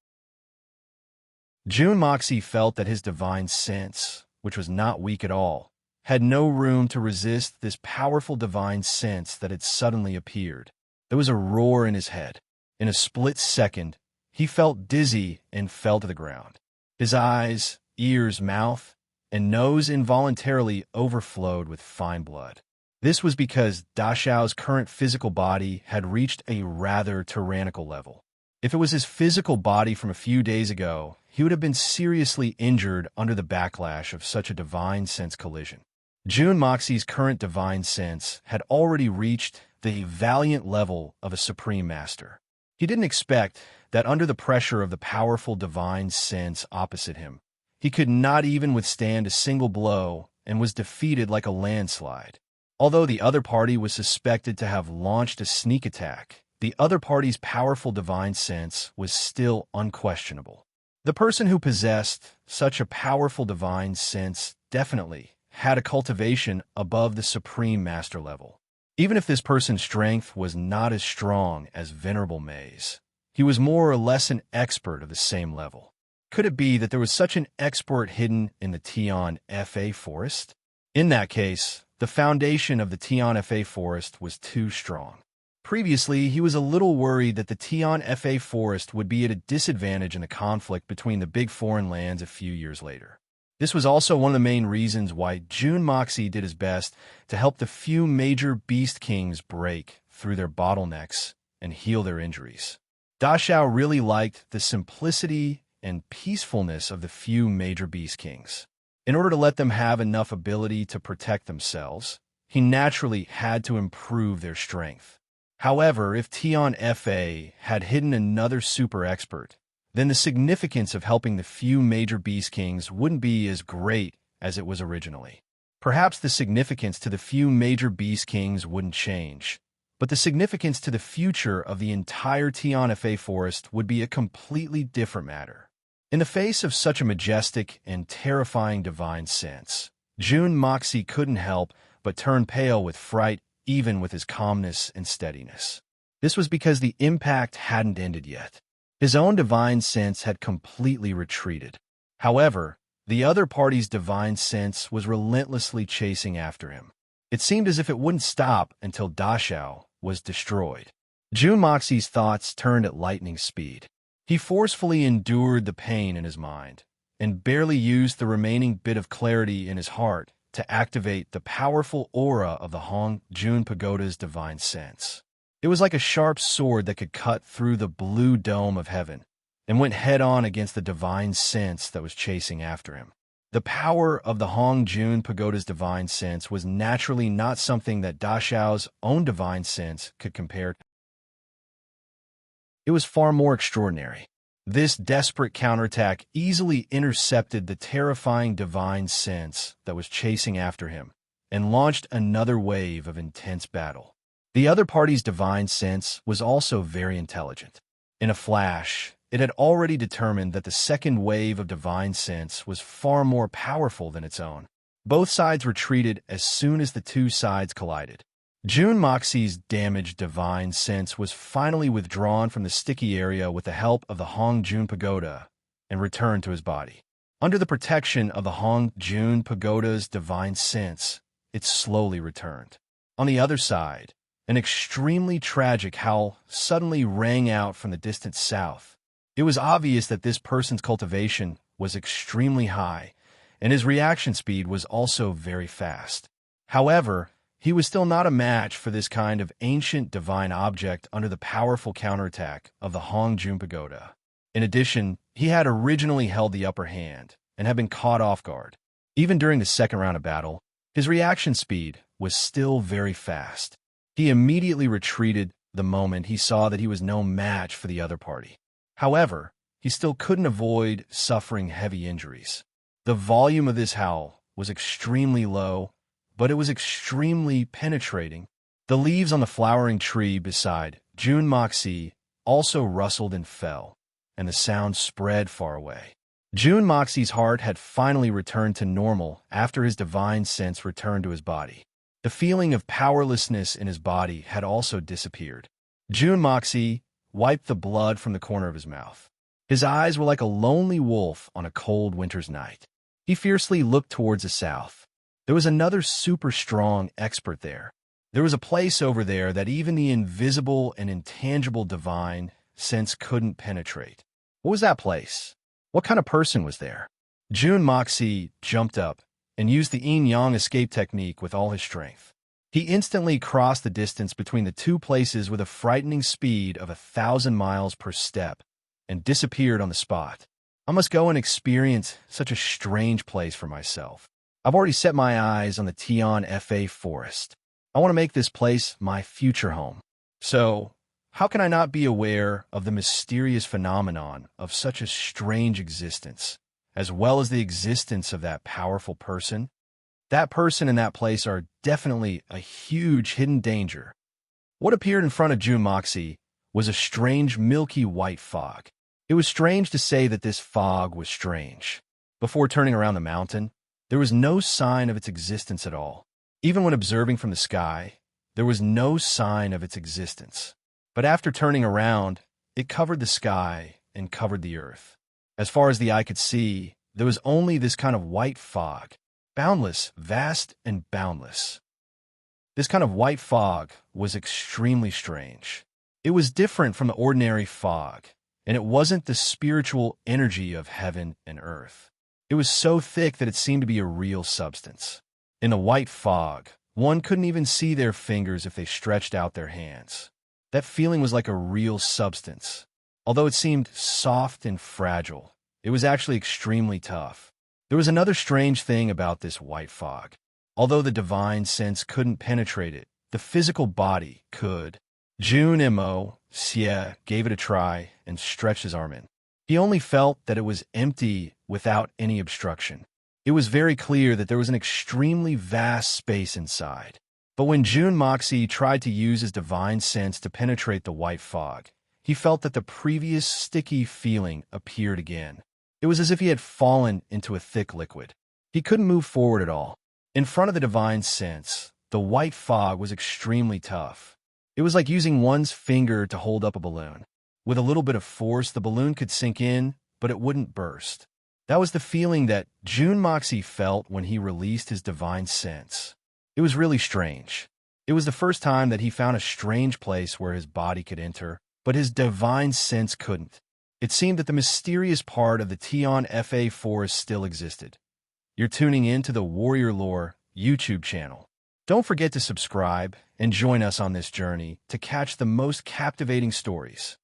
Jun Moxie felt that his divine sense, which was not weak at all, had no room to resist this powerful divine sense that had suddenly appeared. There was a roar in his head. In a split second, he felt dizzy and fell to the ground. His eyes, ears, mouth, and nose involuntarily overflowed with fine blood. This was because Da Xiao's current physical body had reached a rather tyrannical level. If it was his physical body from a few days ago, he would have been seriously injured under the backlash of such a divine sense collision. Jun Moxie's current divine sense had already reached the valiant level of a supreme master. He didn't expect that under the pressure of the powerful divine sense opposite him, he could not even withstand a single blow and was defeated like a landslide. Although the other party was suspected to have launched a sneak attack, the other party's powerful divine sense was still unquestionable. The person who possessed such a powerful divine sense definitely had a cultivation above the supreme master level. Even if this person's strength was not as strong as Venerable Mei's, he was more or less an expert of the same level. Could it be that there was such an expert hidden in the Tian Fa forest? In that case, the foundation of the Tian Fa forest was too strong. Previously, he was a little worried that the Tian Fa forest would be at a disadvantage in the conflict between the big foreign lands a few years later. This was also one of the main reasons why Jun Moxie did his best to help the few major beast kings break through their bottlenecks and heal their injuries. Da Xiao really liked the simplicity and peacefulness of the few major beast kings. In order to let them have enough ability to protect themselves, he naturally had to improve their strength. However, if Tian Fa had hidden another super expert, then the significance of helping the few major beast kings wouldn't be as great as it was originally. Perhaps the significance to the few major beast kings wouldn't change, but the significance to the future of the entire Tian Fa forest would be a completely different matter. In the face of such a majestic and terrifying divine sense, Jun Moxie couldn't help but turn pale with fright even with his calmness and steadiness. This was because the impact hadn't ended yet. His own divine sense had completely retreated. However, the other party's divine sense was relentlessly chasing after him. It seemed as if it wouldn't stop until Da Xiao was destroyed. Jun Moxie's thoughts turned at lightning speed. He forcefully endured the pain in his mind, and barely used the remaining bit of clarity in his heart to activate the powerful aura of the Hong Jun Pagoda's divine sense. It was like a sharp sword that could cut through the blue dome of heaven, and went head-on against the divine sense that was chasing after him. The power of the Hongjun Pagoda's divine sense was naturally not something that Da Xiao's own divine sense could compare to. It was far more extraordinary. This desperate counterattack easily intercepted the terrifying divine sense that was chasing after him and launched another wave of intense battle. The other party's divine sense was also very intelligent. In a flash, it had already determined that the second wave of divine sense was far more powerful than its own. Both sides retreated as soon as the two sides collided. Jun Moxie's damaged divine sense was finally withdrawn from the sticky area with the help of the Hongjun Pagoda and returned to his body. Under the protection of the Hongjun Pagoda's divine sense, it slowly returned. On the other side, an extremely tragic howl suddenly rang out from the distant south. It was obvious that this person's cultivation was extremely high, and his reaction speed was also very fast. However, he was still not a match for this kind of ancient divine object under the powerful counterattack of the Hongjun Pagoda. In addition, he had originally held the upper hand and had been caught off guard. Even during the second round of battle, his reaction speed was still very fast. He immediately retreated the moment he saw that he was no match for the other party. However, he still couldn't avoid suffering heavy injuries. The volume of this howl was extremely low, but it was extremely penetrating. The leaves on the flowering tree beside Jun Moxie also rustled and fell, and the sound spread far away. Jun Moxie's heart had finally returned to normal after his divine sense returned to his body. The feeling of powerlessness in his body had also disappeared. Jun Moxie wiped the blood from the corner of his mouth. His eyes were like a lonely wolf on a cold winter's night. He fiercely looked towards the south. There was another super strong expert there. There was a place over there that even the invisible and intangible divine sense couldn't penetrate. What was that place? What kind of person was there? Jun Moxie jumped up and used the yin-yang escape technique with all his strength. He instantly crossed the distance between the two places with a frightening speed of 1,000 miles per step and disappeared on the spot. I must go and experience such a strange place for myself. I've already set my eyes on the Tian Fa forest. I want to make this place my future home. So, how can I not be aware of the mysterious phenomenon of such a strange existence, as well as the existence of that powerful person? That person and that place are definitely a huge hidden danger. What appeared in front of Jun Moxie was a strange milky white fog. It was strange to say that this fog was strange. Before turning around the mountain, there was no sign of its existence at all. Even when observing from the sky, there was no sign of its existence. But after turning around, it covered the sky and covered the earth. As far as the eye could see, there was only this kind of white fog, boundless, vast, and boundless. This kind of white fog was extremely strange. It was different from the ordinary fog, and it wasn't the spiritual energy of heaven and earth. It was so thick that it seemed to be a real substance. In the white fog, one couldn't even see their fingers if they stretched out their hands. That feeling was like a real substance. Although it seemed soft and fragile, it was actually extremely tough. There was another strange thing about this white fog. Although the divine sense couldn't penetrate it, the physical body could. Jun Xie gave it a try and stretched his arm in. He only felt that it was empty without any obstruction. It was very clear that there was an extremely vast space inside. But when Jun Moxie tried to use his divine sense to penetrate the white fog, he felt that the previous sticky feeling appeared again. It was as if he had fallen into a thick liquid. He couldn't move forward at all. In front of the divine sense, the white fog was extremely tough. It was like using one's finger to hold up a balloon. With a little bit of force, the balloon could sink in, but it wouldn't burst. That was the feeling that Jun Moxie felt when he released his divine sense. It was really strange. It was the first time that he found a strange place where his body could enter, but his divine sense couldn't. It seemed that the mysterious part of the Tian Fa forest still existed. You're tuning in to the Warrior Lore YouTube channel. Don't forget to subscribe and join us on this journey to catch the most captivating stories.